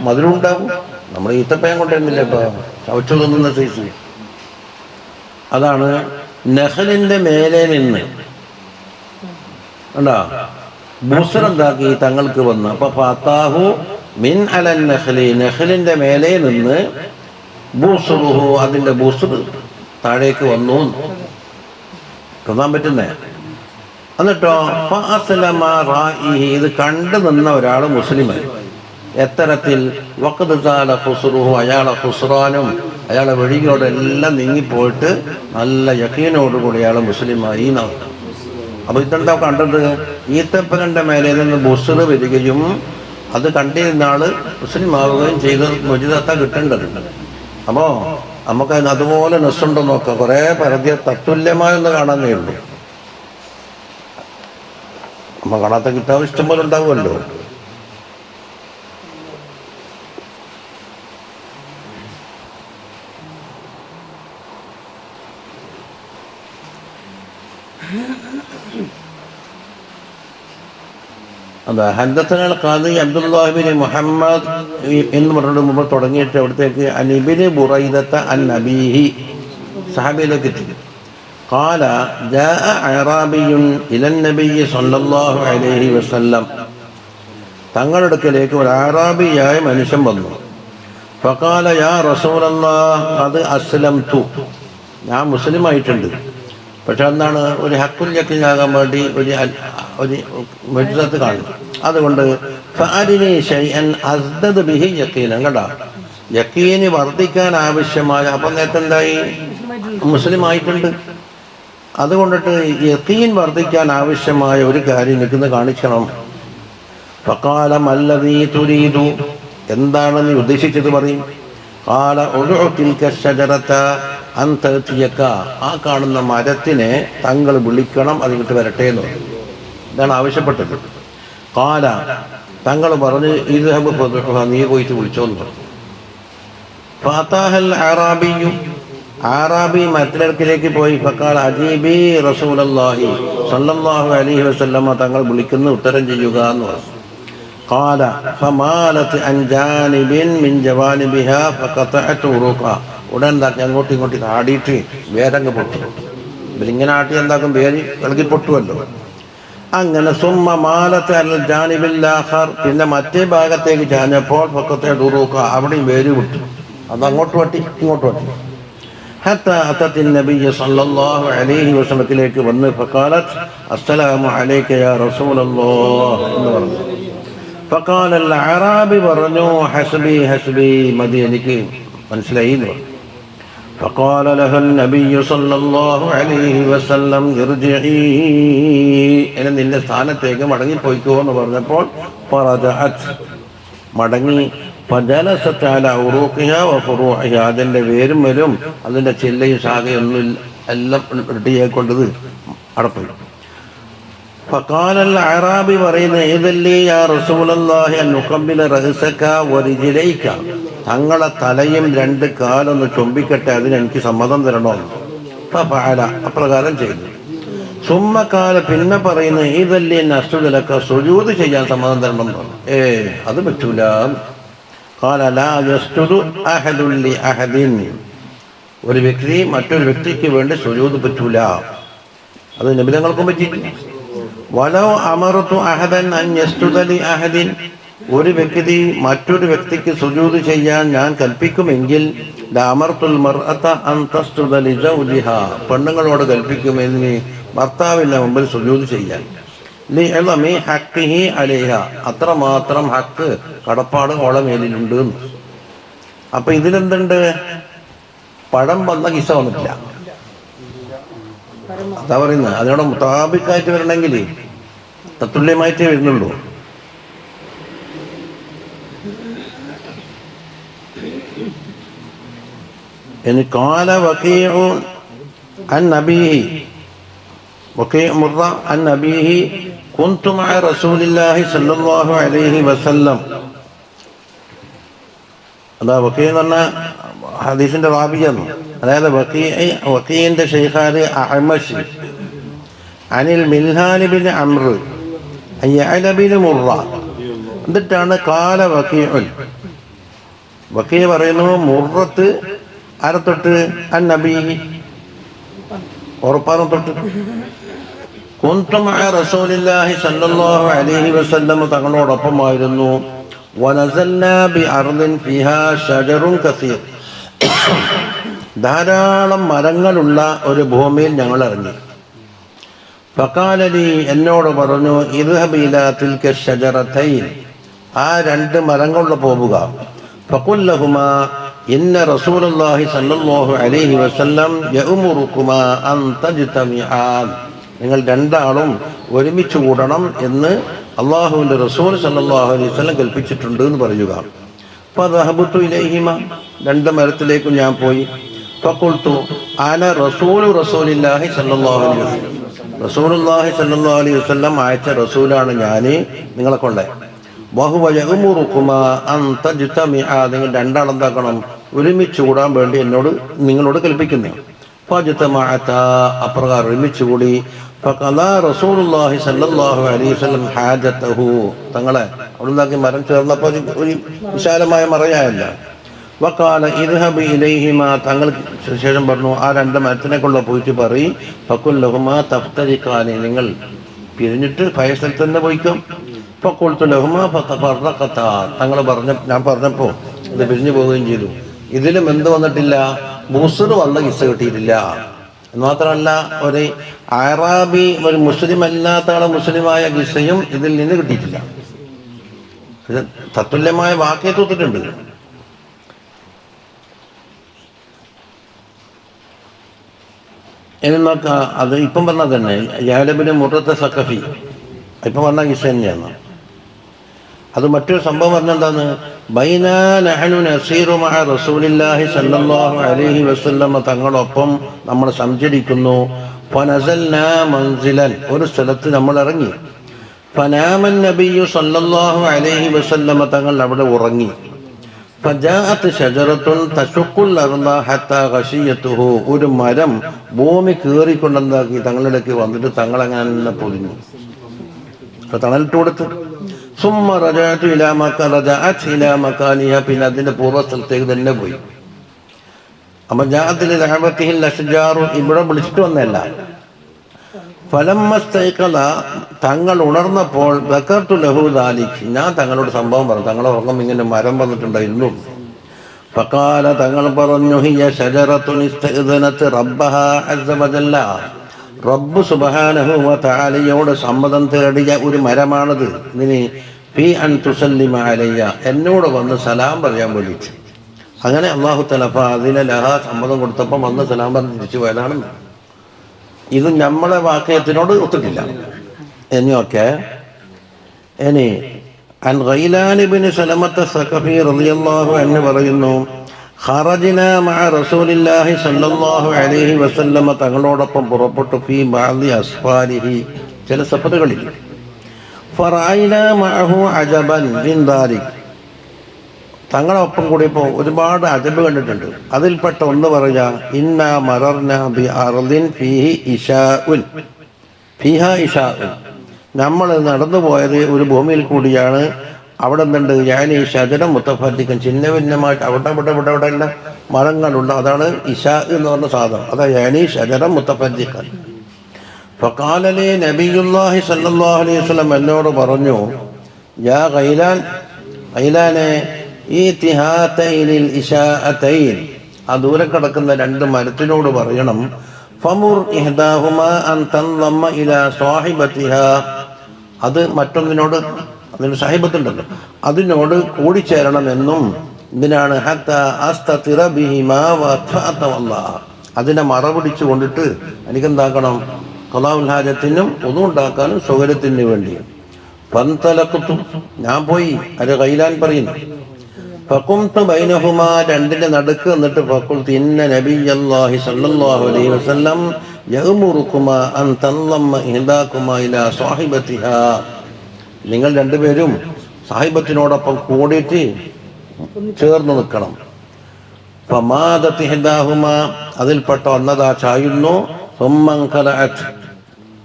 മധുരമുണ്ടാകും. നമ്മൾ ഈത്തപ്പയം കൊണ്ടുവരുന്നില്ല ഇപ്പൊ ചവച്ചു തിന്നുന്ന സൈസ്. അതാണ് നഖലിന്റെ മേലെ നിന്ന് കണ്ടാ ബുസ്റന്താക്കി തങ്ങൾക്ക് വന്നു. അപ്പൊ ഫാത്താഹു മിൻ അലൻ നഖ്ലി, നഖ്ലിന്റെ മേലെ നിന്ന് ബുസ്റുഹു, അതിന്റെ ബുസ്ർ താഴേക്ക് വന്നു. കാണാൻ പറ്റുന്നേ. എന്നിട്ടോ ഫഅസ്ലമ റായിഹി, ഇത് കണ്ടു നിന്ന ഒരാൾ മുസ്ലിമായി. എത്തരത്തിൽ വഖദ് സാല ഖുസ്റുഹു, അയാളെ ഖുസ്റാനും അയാളെ വെടികളോടെല്ലാം നീങ്ങിപ്പോയിട്ട് നല്ല യഖീനോടുകൂടി അയാൾ മുസ്ലിമായി എന്നാണ്. അപ്പൊ ഇതെന്താ കണ്ടത്? ഈത്തപ്പനന്റെ മേലെ നിന്ന് ബുസ്ർ വരികയും അത് കണ്ടിരുന്ന ആള് മുസ്ലിം ആവുകയും ചെയ്ത് മുജിദത്ത കിട്ടേണ്ടതുണ്ട്. അപ്പോ നമുക്ക് അതുപോലെ നെസ്സുണ്ടോ നോക്കാം. കുറെ പരതിയ തത്തുല്യമായൊന്ന് കാണാനേ ഉള്ളൂ. നമ്മൾ കാണാത്ത കിതാബ് ഇഷ്ടംപോലെ ഉണ്ടാവുമല്ലോ. അതാ ഹദ്ദസന ഖാദി അബ്ദുല്ലാഹി ബിൻ മുഹമ്മദ് എന്ന് പറഞ്ഞിട്ട് മുമ്പ് തുടങ്ങിയിട്ട് അവിടത്തേക്ക് അൻ ഇബ്നു ബുറൈദത അൻ നബീഹി, സഹാബിയിലേക്ക് എത്തി. ഖാല ജാഅ അഅറാബിയുൻ ഇലൻ നബിയ്യി സ്വല്ലല്ലാഹു അലൈഹി വസല്ലം, തങ്ങളുടെ അടുക്കലേക്ക് ഒരു അഅറാബിയായ മനുഷ്യൻ വന്നു. ഫഖാല യാ റസൂലല്ലാഹ് ഖദ് അസ്ലംതു, ഞാൻ മുസ്ലിമായിട്ടുണ്ട്. പക്ഷെ എന്താണ്, ഒരു ഹക്കുൽ യഖീനാകാൻ വേണ്ടി ഒരു മുഅ്ജിസത്ത് കാണും. അതുകൊണ്ട് ഫഅരിനി ശൈഅൻ അസ്ദദ് ബിഹി യഖീനൻ, കണ്ടാ യഖീന് വർദ്ധിക്കാൻ ആവശ്യമായ, അപ്പം നേരത്തെ എന്തായി, മുസ്ലിമായിട്ടുണ്ട്. അതുകൊണ്ടിട്ട് യഖീൻ വർദ്ധിക്കാൻ ആവശ്യമായ ഒരു കാര്യം എനിക്കൊന്ന് കാണിക്കണം. ഫഖാല മല്ലദീ തുരീദു, എന്താണ് നീ ഉദ്ദേശിച്ചത് പറയും. ഖാല ഉദ്ഉ തിൽക ശജറത അൻ തഅതിയക, ആ കാണുന്ന മരത്തിനെ തങ്ങൾ വിളിക്കണം, അതിട്ട് വരട്ടെ എന്ന് പറഞ്ഞു. ഇതാണ് ആവശ്യപ്പെട്ടത്. ഖാല, തങ്ങൾ പറഞ്ഞു ഇദ്ഹബ് ഫദ്ഉഹ, നീ പോയിട്ട് വിളിച്ചോന്ന് പറഞ്ഞു. ഫഅതാഹൽ അഅറാബിയു, അഅറാബി മറ്റൊരിടക്കിലേക്ക് പോയി. ഫഖാല അജീബി റസൂലല്ലാഹി സ്വല്ലല്ലാഹു അലൈഹി വസല്ലമ, തങ്ങൾ വിളിക്കുന്ന ഉത്തരം ചെയ്യുക എന്ന് പറഞ്ഞു. ഖാല ഫമാലത് അൻ ജാനിബിൻ മിൻ ജവാനിബിഹാ ഫഖതഅതു ഉറുഖ, ഉടൻ എന്താക്കി അങ്ങോട്ടും ഇങ്ങോട്ടും ആടിയിട്ട് വേരങ്ങ് പൊട്ടി. ഇവരിങ്ങനെ ആട്ടി എന്താക്കും, വേര് ഇളകി പൊട്ടുമല്ലോ. അങ്ങനെ സുമ്മ മാലത്ത് അൽ ജാനിബിൽ ആഖർ, പിന്നെ മറ്റേ ഭാഗത്തേക്ക് ചാഞ്ഞപ്പോൾ ഫഖതഅതു ഉറുഖ, അവിടെയും വേര് വിട്ടു. അത് അങ്ങോട്ട് വട്ടി ഇങ്ങോട്ട് വട്ടി. ഹത്താ അത്തത്തി നബിയ്യ സല്ലല്ലാഹു അലൈഹി വസല്ലമയിലേക്ക് വന്ന് ഫഖാലത് അസ്സലാമു അലൈക യാ റസൂലല്ലാഹ് എന്ന് പറഞ്ഞു. ഫഖാല അൽ അഅറാബി പറഞ്ഞു ഹസ്ബി ഹസ്ബി, മതി, എനിക്ക് മനസ്സിലായി എന്ന് പറഞ്ഞു. ഫഖാല ലഹു നബിയ്യു സല്ലല്ലാഹു അലൈഹി വസല്ലം ഇർജിഇ, എന്നെ നിന്റെ സ്ഥാനത്തേക്ക് മടങ്ങിപ്പോയിക്കോ എന്ന് പറഞ്ഞപ്പോൾ ഫറജഅത്, മടങ്ങി. ഫജലസത് അലാ ഉറൂഖിഹാ വഫുറൂഇഹാ, അതിൻ്റെ വേരും വരും അതിൻ്റെ ചില്ലയും ശാഖയൊന്നും എല്ലാം റെഡിയായിക്കൊണ്ടത് അടപ്പോയി. ഫഖാല അൽ അഅറാബി പറയുന്നത് ഇദല്ലി യാ റസൂലല്ലാഹി അൻ ഉഖബ്ബില റഅസക വരിജ്ലൈക, തങ്ങളെ തലയും രണ്ട് കാലൊന്ന് ചുംബിക്കട്ടെ, അതിനെനിക്ക് സമ്മതം തരണോ. ഫഫഅല, അപ്രകാരം ചെയ്തു. സുമ്മ ഖാല, പിന്നെ പറയുന്നത് ഇദല്ലി അസ്ജുദ ലക, സുജൂദ് ചെയ്യാൻ സമ്മതം തരണം എന്ന് പറഞ്ഞു. അത് പറ്റൂല. ഖാല ലാ യസ്ജുദു അഹദുൻ ലി അഹദിൻ, ഒരു വ്യക്തി മറ്റൊരു വ്യക്തിക്ക് വേണ്ടി സുജൂദ് പറ്റൂല. അത് നബി തങ്ങൾക്കും പറ്റിയിട്ടില്ല. വലൗ അമറതു അഹദൻ അൻ യസ്ജുദ ലി അഹദിൻ, ഒരു വ്യക്തി മറ്റൊരു വ്യക്തിക്ക് സുജൂദ് ചെയ്യാൻ ഞാൻ കൽപ്പിക്കുമെങ്കിൽ ലഅമർതുൽ മർഅത അൻ തസ്ജുദ ലി സൗജിഹാ, പെണ്ണുങ്ങളോട് കൽപ്പിക്കുമെന്ന് ഭർത്താവിൻ്റെ മുമ്പിൽ സുജൂദ് ചെയ്യാൻ. ലിഅളമി ഹഖ്ഖിഹി അലൈഹ, അത്രമാത്രം ഹക്ക് കടപ്പാട് ഓളെ മേലിലുണ്ട്. അപ്പൊ ഇതിലെന്തുണ്ട്, പഴം വന്ന കിസ്സ വന്നിട്ടില്ല. അതാ പറയുന്നത്. അതിനോട് മുതാബിക്കായിട്ട് വരണമെങ്കിൽ തത്തുല്യമായിട്ടേ വരുന്നുള്ളൂ. ഇനി ഖാല വഖീഉ അൻ നബീഹി, വഖീഉ മുർറ അൻ നബീഹി കുന്തു മഅ റസൂലില്ലാഹി സ്വല്ലല്ലാഹു അലൈഹി വസല്ലം. അതാ വഖീ എന്ന് പറഞ്ഞ ഹദീസിന്റെ റാബിയാണ്. അതായത് വഖീന്റെ ഷെയ്ഖാര് അഅ്മശ് അനിൽ മിൽഹാൻ ബിൻ അംർ അയ്യഅല ബിൻ മുർറ. എന്നിട്ടാണ് ഖാല വഖീഉൻ, വഖീ പറയുന്നു മുർറത്ത് ആരെ തൊട്ട്, അൻ നബി, ഉറപ്പാനം തൊട്ട്. കുന്തു മഅ റസൂലില്ലാഹി സ്വല്ലല്ലാഹു അലൈഹി വസല്ലം തങ്ങളോടൊപ്പമായിരുന്നു. വനസൽനാ ബിഅർദിൻ ഫിഹാ ഷജറുൻ കസീർ, ധാരാളം മരങ്ങളുള്ള ഒരു ഭൂമിയിൽ ഞങ്ങൾ ഇറങ്ങി. ഫഖാലലി, എന്നോട് പറഞ്ഞു, ഇദ്ഹബ് ഇലാ തിൽക ഷജറതൈൻ, ആ രണ്ട് മരങ്ങളുടെ പോവുക. ഫഖുൽ ലഹുമാ ഇന്ന റസൂലുള്ളാഹി സ്വല്ലല്ലാഹു അലൈഹി വസല്ലം യഅ്മുറുകുമാ അൻ തജ്തമിആൻ, നിങ്ങൾ രണ്ടാളും ഒരുമിച്ച് കൂടണം എന്ന് അള്ളാഹുവിൻ്റെ റസൂൽ സല്ലല്ലാഹു അലൈഹി വസല്ലം കൽപ്പിച്ചിട്ടുണ്ട് എന്ന് പറയുക. ഫദഹബതു ഇലൈഹിമ, രണ്ട് മരത്തിലേക്കും ഞാൻ പോയി. ഫഖുൽതു അന റസൂലു റസൂലില്ലാഹി സല്ലല്ലാഹു അലൈഹി വസല്ലം, റസൂലുള്ളാഹി സല്ലല്ലാഹു അലൈഹി വസല്ലം അയച്ച റസൂലാണ് ഞാൻ നിങ്ങളെ കൊണ്ടേ. വഹുവ യഅ്മുറുകുമാ അൻ തജ്തമിആ, നിങ്ങൾ രണ്ടാളെന്താക്കണം, ഒരുമിച്ച് കൂടാൻ വേണ്ടി നിങ്ങളോട് കൽപ്പിക്കുന്നു. ഫജ്തമഅതാ, അപ്രകാരം ഒരുമിച്ച് കൂടി. ഫഖദാ റസൂലുള്ളാഹി സ്വല്ലല്ലാഹു അലൈഹി വസല്ലം ഹാജതഹു, തങ്ങളെ അവിടുന്നാക്കി മരം ചേർന്നപ്പോൾ ഒരു വിശാലമായ മറയായല്ല. വഖാല ഇദ്ഹബ് ഇലൈഹിമാ, തങ്ങൾ ശേഷം പറഞ്ഞു, ആ രണ്ട് മരത്തിനെ കൊണ്ട് പോയിട്ട് പറയും. ഫഖുൽ ലഹുമാ തഫ്തരിഖാനി, നിങ്ങൾ പിരിഞ്ഞിട്ട് ഫയസൽ തന്നെ പോയിക്കും. ഫഖുൽതു ലഹുമാ ഫതഫറഖതാ, തങ്ങൾ ഞാൻ പറഞ്ഞപ്പോൾ ഇത് പിരിഞ്ഞു പോവുകയും ചെയ്തു. ഇതിലും എന്ത് വന്നിട്ടില്ല, ബുസ്ർ വന്ന കിസ്സ കിട്ടിയിട്ടില്ല. മാത്രമല്ല ഒരു അറാബി, ഒരു മുസ്ലിം അല്ലാത്ത ആളെ മുസ്ലിമായ കിസ്സയും ഇതിൽ നിന്ന് കിട്ടിയിട്ടില്ല. ഇത് തത്തുല്യമായ വാക്യെ തൂത്തിട്ടുണ്ട്. ഇനി നോക്കാം, അത് ഇപ്പം പറഞ്ഞത് തന്നെ യാലബിന് മുറത്തെ സഖഫി ഇപ്പം പറഞ്ഞ കിസ്സ തന്നെയാണ്. അത് മറ്റൊരു സംഭവം പറഞ്ഞെന്താണ്, ബൈനാ നഹ്നു നസീറു മഅ റസൂലില്ലാഹി സ്വല്ലല്ലാഹു അലൈഹി വസല്ലം, തങ്ങളൊപ്പം നമ്മൾ സഞ്ചരിക്കുന്നു. ഫനസൽനാ മൻസിലൻ, ഒരു സ്ഥലത്ത് നമ്മൾ ഇറങ്ങി. ഫനാമൻ നബിയ്യു സ്വല്ലല്ലാഹു അലൈഹി വസല്ലം, തങ്ങൾ അവിടെ ഉറങ്ങി. ഫജാഅത് ഷജറത്തുൻ തശുഖുൽ അർള ഹത്താ ഖശിയതുഹു, ഒരു മരം ഭൂമി കീറിക്കൊണ്ടെന്താക്കി തങ്ങളിലേക്ക് വന്നിട്ട് തങ്ങളങ്ങനെ പൊതിഞ്ഞു, തണലിട്ട് കൊടുത്തു. സുമ്മ റജഅതു ഇലാ മക്കാനിഹ, പിന്നെ അതിന്റെ പൂർവ്വസ്ഥലത്തേക്ക് തന്നെ പോയി. അപ്പൊ ജാഅത്തിൽ ലഅബത്തിഹിൽ അഷ്ജാറു, ഇവിടെ വിളിച്ചിട്ട് വന്നല്ല. ഫലമ്മസ്തൈഖല, തങ്ങൾ ഉണർന്നപ്പോൾ ദക്കർതു ലഹു ദാലിക്, ഞാൻ തങ്ങളോട് സംഭവം പറഞ്ഞു, തങ്ങളെ ഉറങ്ങും ഇങ്ങനെ മരം വന്നിട്ടുണ്ടായിരുന്നു. ഫഖാല, തങ്ങൾ പറഞ്ഞു, ഹിയ ഷജറത്തുൻ ഇസ്തഅ്ദനത് റബ്ബഹാ അസ്സ വജല്ല, റബ്ബ് സുബ്ഹാനഹു വ തആലയോട് സമ്മതം തേടിയ ഒരു മരമാണത്. ഇതിന് ഫീ അൻ തുസല്ലിമ അലയ്യ, എന്നോട് വന്ന് സലാം പറയാൻ വേണ്ടിയിട്ട്. അങ്ങനെ അല്ലാഹു തആല അതിനെ ലഹ സമ്മതം കൊടുത്തപ്പോൾ വന്ന് സലാം പറഞ്ഞ് തിരിച്ചു പോയതാണ്. ഇത് നമ്മളെ വാക്യത്തിനോട് ഒത്തിട്ടില്ല. ഇനിയൊക്കെ ഇനി അൻ ഗൈലാൻ ഇബ്നു സലമത്ത സഖഫി റളിയല്ലാഹു അൻഹു പറയുന്നു, ഖറജ്നാ മഅ റസൂലില്ലാഹി സ്വല്ലല്ലാഹു അലൈഹി വസല്ലം, തങ്ങളോടൊപ്പം പുറപ്പെട്ടു. ഫീ ബഅദി അസ്ഫാരിഹി, ചില സഫറുകളിൽ. ഫറഅയ്നാ മഅഹു അജബൻ മിൻ ദാലിക്, തങ്ങളൊപ്പം കൂടിയപ്പോൾ ഒരുപാട് അജബ് കണ്ടിട്ടുണ്ട്. അതിൽപ്പെട്ട ഒന്ന് പറയാ, ഇന്നാ മറർനാ ബി അർദിൻ ഫീഹി ഇശാഉൻ, ഫീഹാ ഇശാഉൻ, നമ്മൾ നടന്നു പോയത് ഒരു ഭൂമിയിൽ കൂടിയാണ്. അവിടെ എന്തുണ്ട്, ഞാൻ ഈ ഷജരം മുത്തഫദ്ദിഖൻ, ചിന്ന ഭിന്നമായിട്ട് അവിടെ എല്ലാം മരങ്ങളുണ്ട്. അതാണ് ഇശാ എന്ന് പറഞ്ഞ സാധനം. അതാ ഞാൻ ഈ ഷജരം മുത്തഫദ്ദിഖൻ. ഫഖാലലി നബിയുല്ലാഹി സ്വല്ലല്ലാഹു അലൈഹി വസല്ലം, എന്നോട് പറഞ്ഞു, യാ ഗൈലാൻ, ഗൈലാനെ, ഈതിഹാതൈനിൽ ഇശാഅതൈൻ, ആ ദൂരെ കിടക്കുന്ന രണ്ട് മരത്തിനോട് പറയണം, ഫമുർ ഇഹ്ദാഹുമാ അൻ തൻളമ്മ ഇലാ സാഹിബതിഹാ, അത് മറ്റൊന്നിനോട്, അതിന് സാഹിബത്തുണ്ടല്ലോ, അതിനോട് കൂടിച്ചേരണമെന്നും. ഇതിനാണ് ഹത്താ അസ്തതിറ ബിഹിമാ വഅത്ഫഅത വല്ലാഹ്, അതിനെ മറപിടിച്ചു കൊണ്ടിട്ട് എനിക്കെന്താക്കണം, ഖളാഉൽ ഹാജത്തിനും ഒന്നും ഉണ്ടാക്കാനും സൗകര്യത്തിന് വേണ്ടിയും. ഫന്തലഖ്തു, ഞാൻ പോയി. അത് ഗൈലാൻ പറയുന്നു. ഫഖുംതു ബൈനഹുമാ, രണ്ടിന്റെ നടുക്ക് എന്നിട്ട് ഫഖുൽതു ഇന്ന നബിയല്ലാഹി സ്വല്ലല്ലാഹു അലൈഹി വസല്ലം യഅ്മുറുകുമാ അൻ തൻളമ്മ ഇഹ്ദാകുമാ ഇലാ സാഹിബതിഹാ, നിങ്ങൾ രണ്ടുപേരും സാഹിബത്തിനോടൊപ്പം കൂടിയിട്ട് ചേർന്ന് നിൽക്കണം. ഫമാദത് ഇഹ്ദാഹുമാ, അതിൽപ്പെട്ട ഒന്നതാ ചായുന്നു. സുമ്മൻഖലഅത്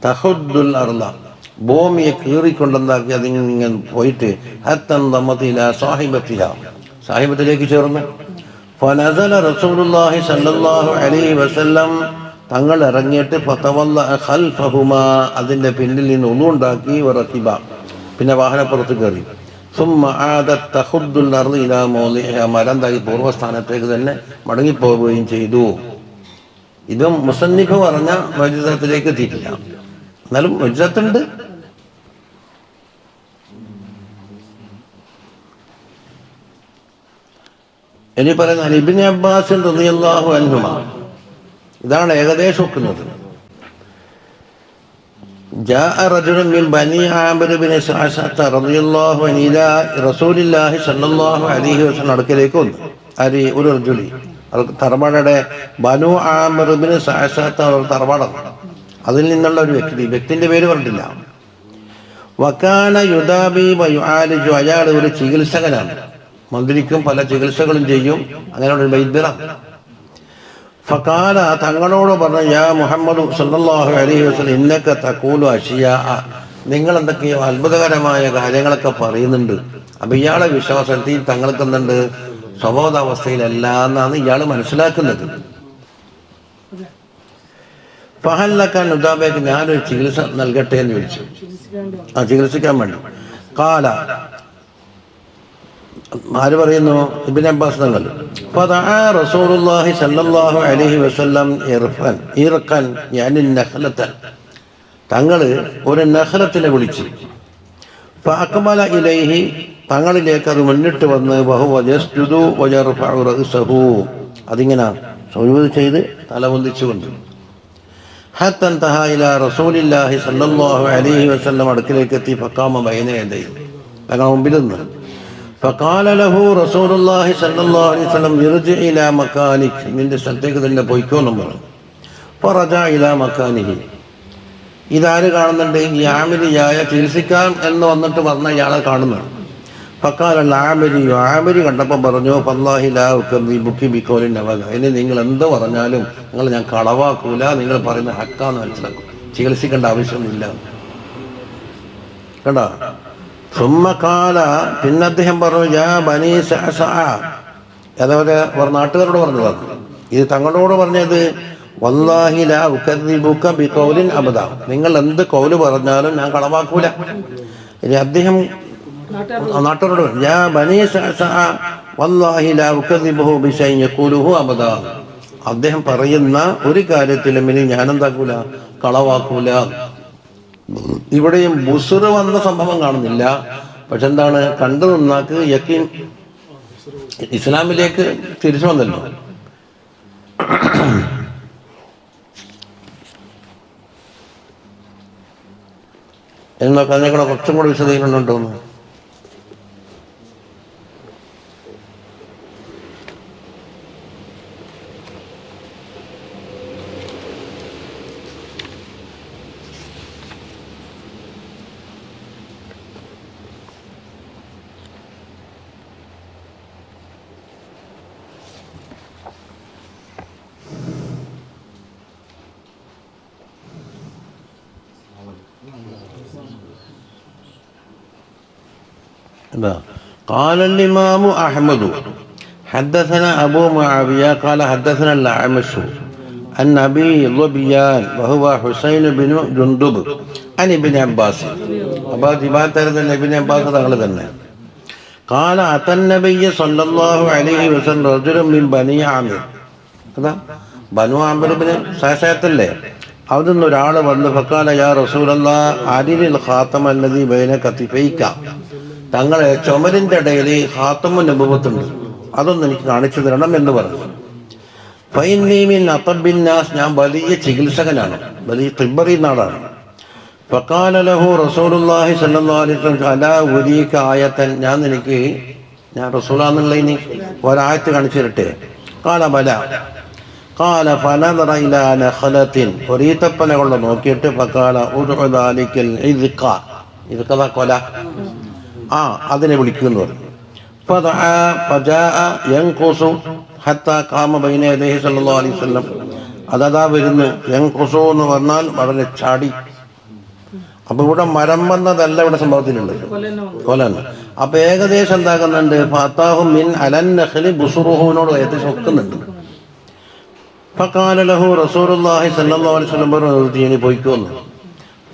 തഹുദ്ദുൽ അർള, ഭൂമിയെ കീറിക്കൊണ്ടെന്താക്കി അതിങ്ങനെ പോയിട്ട് ഹത്തൻളമത് ഇലാ സാഹിബതിഹാ, സാഹിബത്തിലേക്ക് ചേർന്ന്. ഫനസല റസൂലുള്ളാഹി സ്വല്ലല്ലാഹു അലൈഹി വസല്ലം, തങ്ങൾ ഇറങ്ങിയിട്ട് ഫതവല്ല ഖൽഫഹുമാ അതിൻ്റെ പിന്നിൽ നിന്ന് ഒന്നുണ്ടാക്കി വറക്കിബ പിന്നെ വാഹനപ്പുറത്ത് കയറി സുമ്മ ആദത്ത് തഖുദ്ദുൽ അർളി ഇലാ മൗളിഇഹാ മരം തായി പൂർവ്വസ്ഥാനത്തേക്ക് തന്നെ മടങ്ങിപ്പോവുകയും ചെയ്തു. ഇതും മുസന്നിഫ് പറഞ്ഞ മുഅ്ജിസത്തിലേക്ക് എത്തിയിട്ടില്ല, എന്നാലും മുഅ്ജിസത്തുണ്ട്. ഇനി പറയുന്ന ഇബ്നു അബ്ബാസ് റളിയല്ലാഹു അൻഹുമാ, ഇതാണ് ഏകദേശം ഒക്കുന്നത്. جاء رجل من بني عامر بن سعسة رضي الله عنه إلى رسول الله صلى الله عليه وسلم അടുക്കലേക്ക് വന്നു. ആര്? ഒരു റജുലി. തറവാടയുടെ ബനു ആമിർ ബിൻ സഅസത്ത തറവാടാണ്. അതിൽ നിന്നുള്ള ഒരു വ്യക്തിന്റെ പേര് പറഞ്ഞിട്ടില്ല. വകാന യുദാബി വയുആലിജു, അയാൾ ഒരു ചികിത്സകനാണ്, മന്ത്രിക്കും പല ചികിത്സകളും ചെയ്യും, അങ്ങനെ ഒരു വൈദ്യനാണ്. ഫഖാല തങ്ങളോട് പറഞ്ഞു, യാ മുഹമ്മദ് സല്ലല്ലാഹു അലൈഹി വസല്ലം ഇന്നക തഖൂലു അഷിയാ, നിങ്ങൾ എന്തൊക്കെയോ അത്ഭുതകരമായ കാര്യങ്ങളൊക്കെ പറയുന്നുണ്ട്. അപ്പൊ ഇയാളെ വിശ്വാസത്തിൽ തങ്ങൾക്ക് എന്തുണ്ട്, സ്വബോധാവസ്ഥയിലല്ല എന്നാണ് ഇയാൾ മനസ്സിലാക്കുന്നത്. ഫഹല്ലക്കാൻ ഉദാബേക്ക് ഞാനൊരു ചികിത്സ നൽകട്ടെ എന്ന് ചോദിച്ചു. ചികിത്സിക്കാൻ വേണ്ടി. കാല ആര് പറയുന്നു? ഇബ്നു അബ്ബാസ് തങ്ങൾ. ഫദഅ റസൂലുള്ളാഹി സ്വല്ലല്ലാഹു അലൈഹി വസല്ലം ഇർഖൻ യാനി നഖലത, തങ്ങൾ ഒരു നഖലത്തിനെ വിളിച്ചു. ഫഅഖബല ഇലൈഹി, തങ്ങളിലേക്ക് അത് മുന്നിട്ട് വന്ന് വഹുവ യസ്ജുദു വയർഫഉ റഅസഹു, അതിങ്ങനെ സുജൂദ് ചെയ്ത് തല പൊന്തിച്ചുകൊണ്ട് ഹത്ത ഇൻതഹ ഇലാ റസൂലില്ലാഹി സ്വല്ലല്ലാഹു അലൈഹി വസല്ലം അടുക്കലേക്ക് എത്തി. ഫഖാമ ബൈന യദൈഹി, തങ്ങൾ മുമ്പിൽ നിന്ന്. فقال له رسول الله صلى الله عليه وسلم ارجع الى مكانك, നിന്റെ സ്ഥലത്തേക്ക് തന്നെ പോയിക്കോ എന്ന് പറഞ്ഞു. فرجع الى مكانه. ഇതാര് കാണുന്നുണ്ട്? ഈ ആമിരിയായ ചികിത്സിക്കാൻ എന്ന് വന്നിട്ട് പറഞ്ഞ ഇയാളെ കാണുന്നതാണ്. فقال العامري, ആമിരി കണ്ടപ്പോൾ പറഞ്ഞു, فالله لا أكذبك بقول أبدا, ഇനി നിങ്ങൾ എന്ത് പറഞ്ഞാലും നിങ്ങൾ ഞാൻ കളവാക്കൂല, നിങ്ങൾ പറയുന്ന ഹക്കാന്ന് മനസ്സിലാക്കും, ചികിത്സിക്കേണ്ട ആവശ്യമൊന്നുമില്ല. കണ്ടോ? സുമ്മക്കാല, പിന്നെ അദ്ദേഹം പറഞ്ഞു, യാ ബനി സഅസഅ, അതവരെ നാട്ടുകാരോട് പറഞ്ഞതാണ്. ഇത് തങ്ങളോട് പറഞ്ഞത് വല്ലാഹി ലാ ഉകദ്ദിബുക ബിഖൗലിൻ അബദ, നിങ്ങൾ എന്ത് കൗല് പറഞ്ഞാലും ഞാൻ കളവാക്കൂല. ഇനി അദ്ദേഹം നാട്ടുകാരോട് യാ ബനി സഅസഅ വല്ലാഹി ലാ ഉകദ്ദിബുഹു ബിശൈഇൻ യഖൂലുഹു അബദ, അദ്ദേഹം പറയുന്ന ഒരു കാര്യത്തിലും ഇനി ഞാനെന്താക്കൂല, കളവാക്കൂല. ഇവിടെയും ബുസ്ർ വന്ന സംഭവം കാണുന്നില്ല. പക്ഷെ എന്താണ്, കണ്ടു നിന്നാക്ക് യക്കീൻ ഇസ്ലാമിലേക്ക് തിരിച്ചു വന്നല്ലോ. എന്നൊക്കെ അതിനേക്കൂടെ കുറച്ചും കൂടെ വിശദീകരണം ഉണ്ടോന്ന്. قال الإمام أحمد حدثنا أبو معاوية قال حدثنا الأعمش عن أبي ظبيان وهو حسين بن جندب عن ابن عباس. أبا جبات ابن عباس قال أتى النبي صلى الله عليه وسلم رجل من بني عامر, ബനു ആമിർ ബിൻ സഅസഅത്തല്ലേ, അവിടെ നിന്ന് ഒരാൾ വന്ന് ഫഖാല യാ റസൂലല്ലാഹ് അരിൽ ഖാതമ അല്ലദീ ബൈന കതിഫൈക, തങ്ങളെ ചുമരിൻ്റെ ഇടയിൽ ഖാതമുൻ നബുവത്തുണ്ട്, അതൊന്ന് എനിക്ക് കാണിച്ചു തരണം എന്ന് പറഞ്ഞു. ഫഇന്നീ മിൻ അതബ്ബിൻ നാസ്, ഞാൻ വലിയ ചികിത്സകനാണ്, വലിയ തിബ്ബറി നാടാണ്. ഫഖാല ലഹു റസൂലുള്ളാഹി സ്വല്ലല്ലാഹു അലൈഹി വസല്ലം അലാ ഉരീക ആയതൻ, ഞാൻ റസൂലാന്നുള്ളതിന് ഒരായത്ത് കാണിച്ചു തരട്ടെ. ഖാല ബല. ഖാല ഫനദറ ഇലാ നഖലത്തിൻ, ഒരീത്തപ്പന കൊണ്ട് നോക്കിയിട്ട് ഫഖാല ഉദ്ഉ ദാലികൽ ഇദ്ഖ, ഇദ്ഖ കൊല, അതിനെ വിളിക്കുന്നു പറഞ്ഞു. ഫജാഅ യൻഖുസു ഹത്താ ഖാമ ബൈന യദൈഹി സ്വല്ലല്ലാഹു അലൈഹി വസല്ലം, അതാ വരുന്നു. യൻഖുസു എന്ന് പറഞ്ഞാൽ വളരെ ചാടി. അപ്പൊ ഇവിടെ മരം വന്നതല്ല ഇവിടെ സംഭവത്തിലുള്ളത്, കൊലന്ന്. അപ്പൊ ഏകദേശം എന്താകുന്നുണ്ട്, ഫാത്താഹു മിൻ അലൻ നഖ്ലി ബുസുറുഹുവിനോട് ഏകദേശം ഒക്കുന്നുണ്ട്. ഫഖാല ലഹു റസൂലുള്ളാഹി സ്വല്ലല്ലാഹു അലൈഹി വസല്ലം പറഞ്ഞു, ഇനി പോയിക്കോന്നു.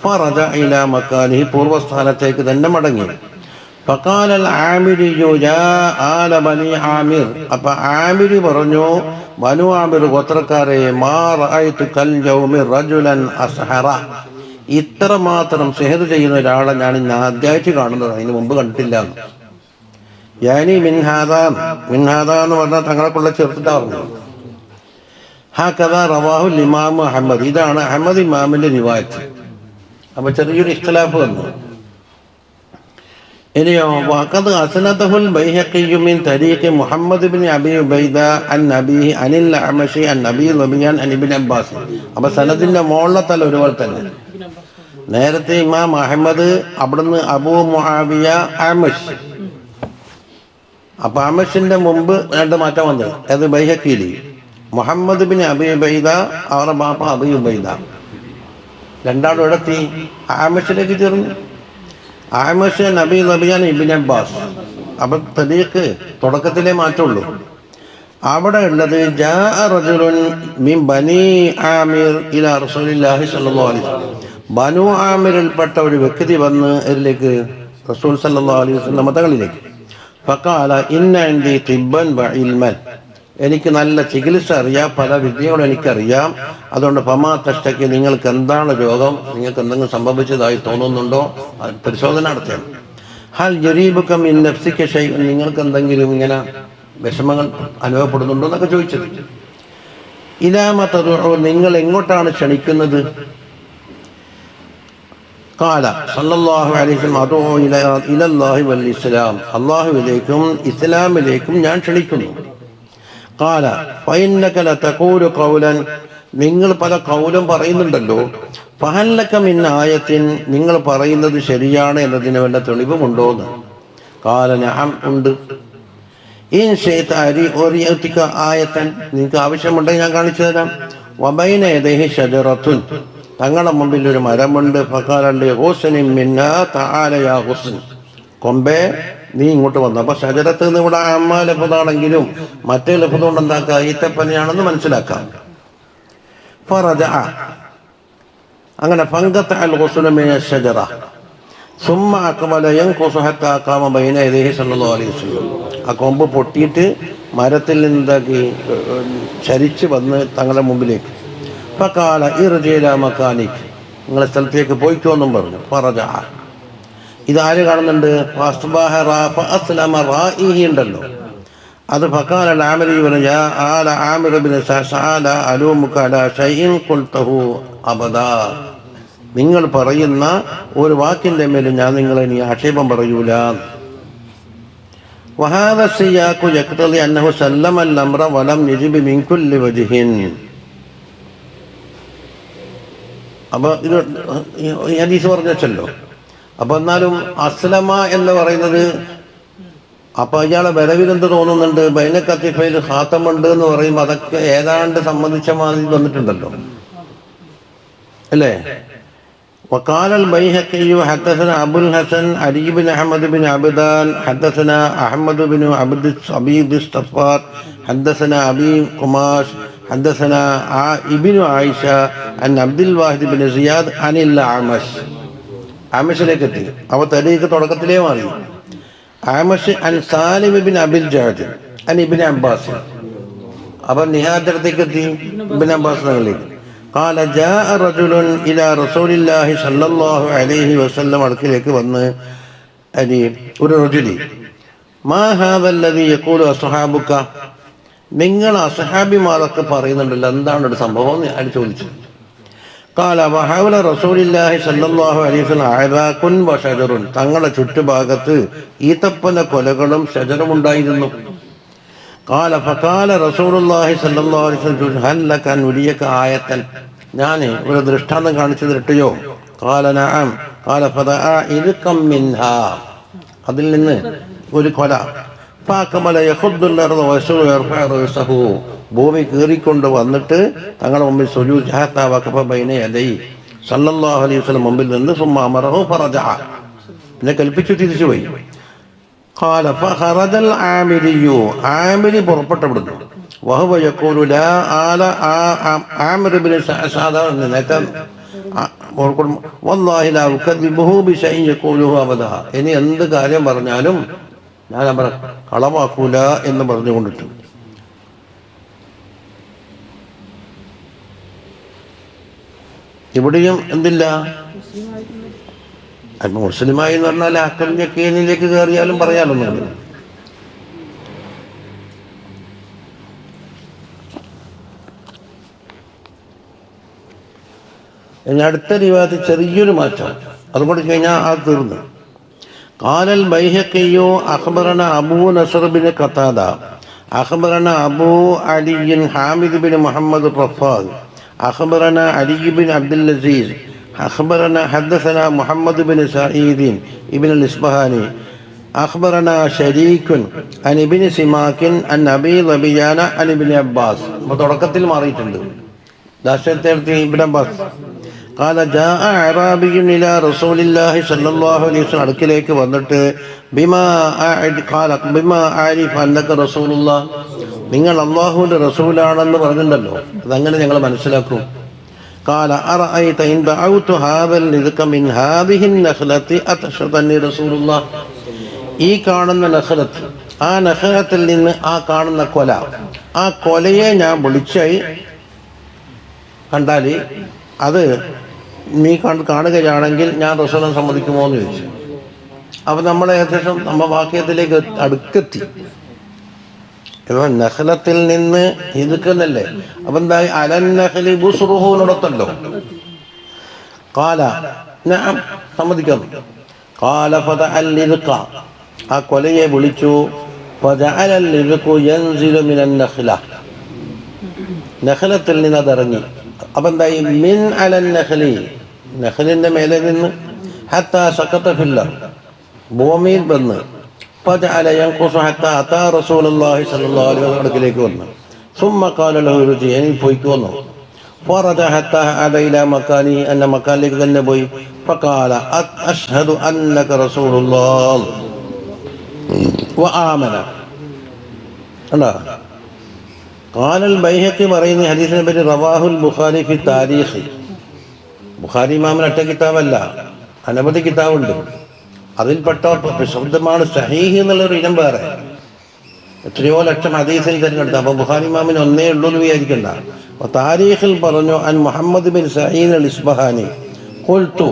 ഫറജ ഇലാ മക്കാനിഹി, പൂർവ്വസ്ഥാനത്തേക്ക് തന്നെ മടങ്ങി. ഫഖാലൽ ആമിരിയു യാ ആല ബനി ആമിർ, അപ്പൊ ആമിരി പറഞ്ഞു, ബനു ആമിർ ഗോത്രക്കാരെ, മാ റഅയ്തു കൽ യൗമി റജുലൻ അസ്ഹറ, ഇത്ര മാത്രം സിഹർ ചെയ്യുന്ന ഒരാളെ ഞാൻ ഇന്ന് ആദ്യമായിട്ട് കാണുന്നത്, അതിന് മുമ്പ് കണ്ടിട്ടില്ല. യാനി മിൻഹാദാ എന്ന് പറഞ്ഞാൽ തങ്ങളെക്കുള്ള ചേർത്തിട്ടാ പറഞ്ഞു. ഹാകദ റവാഹുൽ ഇമാം അഹമ്മദ്, ഇതാണ് അഹമ്മദ് ഇമാമിന്റെ റിവായത്ത്. അപ്പൊ ചെറിയൊരു ഇഖ്തിലാഫ് വന്നു. ഇനിയോ വഖദ് അസ്നദഹുൽ ബൈഹഖി മിൻ തരീഖി മുഹമ്മദ് ഇബ്നു അബി ഉബൈദ അൻ നബി അനിൽ അഅമശി അൻ നബി റബിയാൻ അൻ ഇബ്നു അബ്ബാസ്. അപ്പൊ സനദിന്റെ മോളത്തല്ല ഒരുപോലെ തന്നെ. നേരത്തെ ഇമാം അഹമ്മദ്, അവിടുന്ന് അബൂ മുആവിയ അഅമശ്. അപ്പൊ അഅമശിന്റെ മുമ്പ് രണ്ട് മാറ്റം വന്നത്, അത് ബൈഹഖിയിൽ മുഹമ്മദ് ബിൻ അബി ഉബൈദ, അവരുടെ ബാപ്പ അബി ഉബൈദ, രണ്ടാളും ഇടത്തി അഅമശിലേക്ക് ചേർന്നു. അഅമശ് നബി റബിയാൻ ഇബ്നു അബ്ബാസ്. അപ്പൊ തരീഖ് തുടക്കത്തിലേ മാറ്റമുള്ളൂ. അവിടെ ഉള്ളത് ജാഅ റജുലുൻ മിൻ ബനി ആമിർ ഇലാ റസൂലില്ലാഹി സ്വല്ലല്ലാഹു അലൈഹി വസല്ലം, ബനു ആമിറിൽപ്പെട്ട ഒരു വ്യക്തി വന്ന് ഇതിലേക്ക് റസൂൽ സല്ലല്ലാഹു അലൈഹി വസല്ലം തങ്ങളിലേക്ക്. ഫഖാല ഇന്ന ഇൻദി തിബ്ബൻ വഇൽമൻ, എനിക്ക് നല്ല ചികിത്സ അറിയാം, പല വിദ്യകളും എനിക്കറിയാം. അതുകൊണ്ട് ഫമാ തഷ്തക്കി, നിങ്ങൾക്ക് എന്താണ് രോഗം, നിങ്ങൾക്ക് എന്തെങ്കിലും സംഭവിച്ചതായി തോന്നുന്നുണ്ടോ, പരിശോധന നടത്തിയാണ്. ഹൽ യരീബുക മിൻ നഫ്സിക ഷൈഅൻ, നിങ്ങൾക്ക് എന്തെങ്കിലും ഇങ്ങനെ വിഷമങ്ങൾ അനുഭവപ്പെടുന്നുണ്ടോ എന്നൊക്കെ ചോദിച്ചത്. ഇലാമ തദഉ, നിങ്ങൾ എങ്ങോട്ടാണ് ക്ഷണിക്കുന്നത്? ഖാല സല്ലല്ലാഹു അലൈഹി വസല്ലം അദഉ ഇലല്ലാഹി വൽ ഇസ്ലാം, അല്ലാഹുവിലേക്കും ഇസ്ലാമിലേക്കും ഞാൻ ക്ഷണിക്കുന്നു. ഖാല ഫഇന്നക ലതഖൂലു ഖൗലൻ, നിങ്ങൾ പല ഖൗലും പറയുന്നുണ്ടല്ലോ. ഫഹല്ലക മിൻ ആയത്തിൻ, നിങ്ങൾ പറയുന്നത് ശരിയാണ് എന്നതിന് വല്ല തെളിവുമുണ്ടോന്ന്. ഖാല നഅം, ഉണ്ട്. ഇൻ ശൈത അരിഅതിക ആയത്തൻ, നിങ്ങൾക്ക് ആവശ്യമുണ്ടെങ്കിൽ ഞാൻ കാണിച്ചു തരാം. വബൈന യദൈഹി ഷജറത്തുൻ, തങ്ങളുടെ മുമ്പിൽ ഒരു മരമുണ്ട്. ഫഖാല ഹുസ്നിൻ മിന്നാ തആല യാ ഹുസ്ൻ, കൊമ്പേ നീ ഇങ്ങോട്ട് വന്നു. അപ്പൊ ഷജറത്ത് നിന്ന് ഇവിടെ അമ്മ ലഫ്ദാണെങ്കിലും മറ്റേ ലഫ്ദ് കൊണ്ട് എന്താക്കുക, ഈത്തപ്പനയാണെന്ന് മനസ്സിലാക്കാം. ഫറജഅ, അങ്ങനെ ഫങ്കത അൽ ഹുസ്ന മിന ഷജറ സുമ്മ അഖബല യൻഖുസു ഹത്താ ഖാമ ബൈന യദൈഹി സല്ലല്ലാഹു അലൈഹി വസല്ലം. ആ കൊമ്പ് പൊട്ടിയിട്ട് മരത്തിൽ നിന്നാക്കി ചരിച്ച് വന്ന് തങ്ങളുടെ മുമ്പിലേക്ക്. ഫഖാല ഇർജി ഇലാ മകാനിക്, നിങ്ങളെ സ്ഥലത്തേക്ക് പോയിക്കോ എന്നും പറഞ്ഞു. ഫറജഅ, ഇതാര് കാണുന്നുണ്ട്? ഉണ്ടല്ലോ അത്. ഫഖാല ആമിരി യാ ആല ആമിർ ഇബ്നു സഅല അലൂമുക അലാ ശൈഇൻ ഖുൽതഹു അബദാ, നിങ്ങൾ പറയുന്ന ഒരു വാക്കിന്റെ മേൽ ഞാൻ നിങ്ങളെ ഇനി ആക്ഷേപം പറയൂല. വഹാദ സിയാഖു യഖ്തദി അന്നഹു സല്ലമ അൽ അംറ വലം യജിബ് മിൻ കുല്ലി വജ്ഹിൻ. അപ്പൊ ഇത് ഈ ഹദീസ് പറഞ്ഞു വെച്ചല്ലോ. അപ്പൊ എന്നാലും അസ്ലമ എന്ന് പറയുന്നത്, അപ്പൊ ഇയാളെ വരവിലെന്ത് തോന്നുന്നുണ്ട്, ബൈന കത്തിഫയിൽ ഖാത്തമുണ്ട് എന്ന് പറയുമ്പോൾ അതൊക്കെ ഏതാണ്ട് സംബന്ധിച്ച മാതിരി വന്നിട്ടുണ്ടല്ലോ അല്ലേ. وقال البيهقي حدثنا أبو الحسن علي بن أحمد بن عبدان حدثنا أحمد بن عبيد الصفار حدثنا أبي قماش حدثنا ابن عائشة عن عبد الواحد بن زياد عن الأعمش. ആമശിലേക്ക് എത്തി. അവ തരീഖ് തുടക്കത്തിലേ മാറി. ആമശ് അൻ സാലിം ഇബ്നു അബിൽ ജഅദ് അൻ ഇബ്നു അബ്ബാസ്. അവ നിഹാദത്തേക്ക് എത്തി, ഇബ്നു അബ്ബാസ് തങ്ങളിലേക്ക്. ഖാല ജാഅ റജുലുൻ ഇലാ റസൂലില്ലാഹി സ്വല്ലല്ലാഹു അലൈഹി വസല്ലം, അടുക്കിലേക്ക് വന്ന് ഒരു റജുലി, മാ ഹാദല്ലദീ യഖൂലു അസ്ഹാബുക, നിങ്ങൾ അസ്ഹാബിമാരൊക്കെ പറയുന്നുണ്ടല്ലോ, എന്താണ് ഒരു സംഭവം എന്ന് അയാൾ ചോദിച്ചു. ഖാല വഹൗല റസൂലില്ലാഹി സ്വല്ലല്ലാഹു അലൈഹി വസല്ലം അഅദാകുൻ വശജറുൻ, തങ്ങളുടെ ചുറ്റുഭാഗത്ത് ഈത്തപ്പന കൊലകളും ഷജറും ഉണ്ടായിരുന്നു. ഖാല ഫഖാല റസൂലുള്ളാഹി സ്വല്ലല്ലാഹു അലൈഹി വസല്ലം ഹൽ ലക അൻ ഉരിയക ആയത്തൻ, ഞാൻ ഒരു ദൃഷ്ടാന്തം കാണിച്ചു തരട്ടെയോ? ഖാല നഅം. ഖാല ഫദഅ ഇൽകം മിൻഹാ, അതിൽ നിന്ന് ഒരു കൊല. ഫഅഖബല യഖുദ്ദുൽ അർദ വയസ്ഉ യർഫഉ റഅസഹു, ഭൂമി കീറിക്കൊണ്ട് വന്നിട്ട് തങ്ങളുടെ മുമ്പിൽ സുജൂദ് ഹത്താ വഖഫ ബൈന യദൈ സല്ലല്ലാഹു അലൈഹി വസല്ലം മുമ്പിൽ നിന്ന് സുമ്മ അമറഹു ഫറജഅ, പിന്നെ കൽപ്പിച്ചു തിരിച്ചുപോയി. ഖാല ഫഖറജൽ ആമിരിയു, ആമിരി പുറപ്പെട്ടു വിടുന്നു. വഹുവ യഖൂലു ലാ ആല ആമിർ ഇബ്നു സാദാൻ നേരത്തെ വല്ലാഹി ലാ ഉകദ്ദിബുഹു ബിശൈഇൻ യഖൂലുഹു അബദാ. ഇനി എന്ത് കാര്യം പറഞ്ഞാലും ഞാൻ അവരെ കളവാക്കൂല എന്ന് പറഞ്ഞുകൊണ്ടിട്ട് ഇവിടെയും എന്തില്ല, മുസ്ലിമായി എന്ന് പറഞ്ഞാൽ അക്കൽ യക്കീനിലേക്ക് കയറിയാലും പറയാലൊന്നുമില്ല. ഇനി അടുത്ത റിവായത്തിൽ ചെറിയൊരു മാറ്റം, അതുകൊണ്ട് കഴിഞ്ഞാൽ അത് തീർന്നു. قال البيهقي أخبرنا أبو نصر بن قتادة أخبرنا أبو علي حامد بن محمد الرفاض أخبرنا علي بن عبد العزيز أخبرنا حدثنا محمد بن سعيد ابن الإصبهاني أخبرنا شريك عن ابن سماك عن أبي ظبيان عن ابن عباس. തുടക്കത്തിൽ മാറിയിട്ടുണ്ട്, ابن عباس قال جاء أعرابي إلى رسول الله صلى الله عليه وسلم അടുക്കലേക്ക് വന്നിട്ട് بما أعرف أنك رسول الله, നിങ്ങൾ അല്ലാഹുവിന്റെ റസൂലാണെന്ന് പറഞ്ഞിട്ടുണ്ടല്ലോ, അതങ്ങനെ ഞങ്ങൾ മനസ്സിലാക്കും. قال أرأيت إن دعوت هذا الرزق من هذه النخلة أتشهد أني رسول الله. ഈ കാണുന്ന നഖലത്ത്, ആ നഖലത്തിൽ നിന്ന് ആ കാണുന്ന കൊല, ആ കൊലയെ ഞാൻ വിളിച്ചായി കണ്ടാൽ അത് നീ കാണുകയാണെങ്കിൽ ഞാൻ റസൂലിനെ സമ്മതിക്കുമോ എന്ന് ചോദിച്ചു. അപ്പം നമ്മൾ ഏകദേശം നമ്മൾ വാക്യത്തിലേക്ക് അടുക്കെത്തി. ഇപ്പം നഖലത്തിൽ നിന്ന് ഇതുക്കുന്നല്ലേ, അപ്പം എന്തായി അലന്നഖലി ബുസ്റുഹൂനോടൊത്തല്ലോ. കാല ഞാൻ സമ്മതിക്കാം. കാല ഫദഅൽ ലിദ്ഖ, ആ കൊലയെ വിളിച്ചു. ഫദഅൽ ലിദ്ഖു യൻസിലു മിനൻ നഖല, നഖലത്തിൽ നിന്ന് അതിറങ്ങി. അപ്പം എന്തായി മിൻ അലൻ നഖലി, നഖലിൻ്റെ മേലെ നിന്ന് ഹത്താ സഖത ഫിൽ അർദ്, ഭൂമിയിൽ വന്ന് ഫജഅല യൻഖുസു ഹത്താ അതാ റസൂലുള്ളാഹി സ്വല്ലല്ലാഹു അലൈഹി വസല്ലം അടുക്കലേക്ക് വന്നു. സുമ്മ ഖാല ലഹു റുജി, എനിക്ക് പോയിക്കോ വന്നു. ഫറജ ഹത്താ അദ ഇലാ മക്കാനി, എന്ന മക്കാനിലേക്ക് തന്നെ പോയി. ഫഖാല അഷ്ഹദു അന്നക റസൂലുള്ളാഹ് വആമന. അല്ലാ ഖാലൽ ബൈഹഖി പറയുന്ന ഹദീസിനെ പറ്റി റവാഹുൽ ബുഖാരി ഫി താരീഖ്. ബുഖാരി ഇമാമിന് ഒറ്റ കിതാബല്ല, അനവധി കിതാബുണ്ട്. അതിൽപ്പെട്ട ശബ്ദമാണ് സഹീഹ് എന്നുള്ളൊരു ഇനം വേറെ. എത്രയോ ലക്ഷം ഹദീസിൽ തിരഞ്ഞെടുത്ത. അപ്പോൾ ബുഖാരി ഇമാമിന് ഒന്നേ ഉള്ളൂ എന്ന് വിചാരിക്കണ്ട. അപ്പോൾ താരീഖിൽ പറഞ്ഞു അൻ മുഹമ്മദ് ബിൻ സഈദ് അൽ ഇസ്ബഹാനി ഖുൽതു.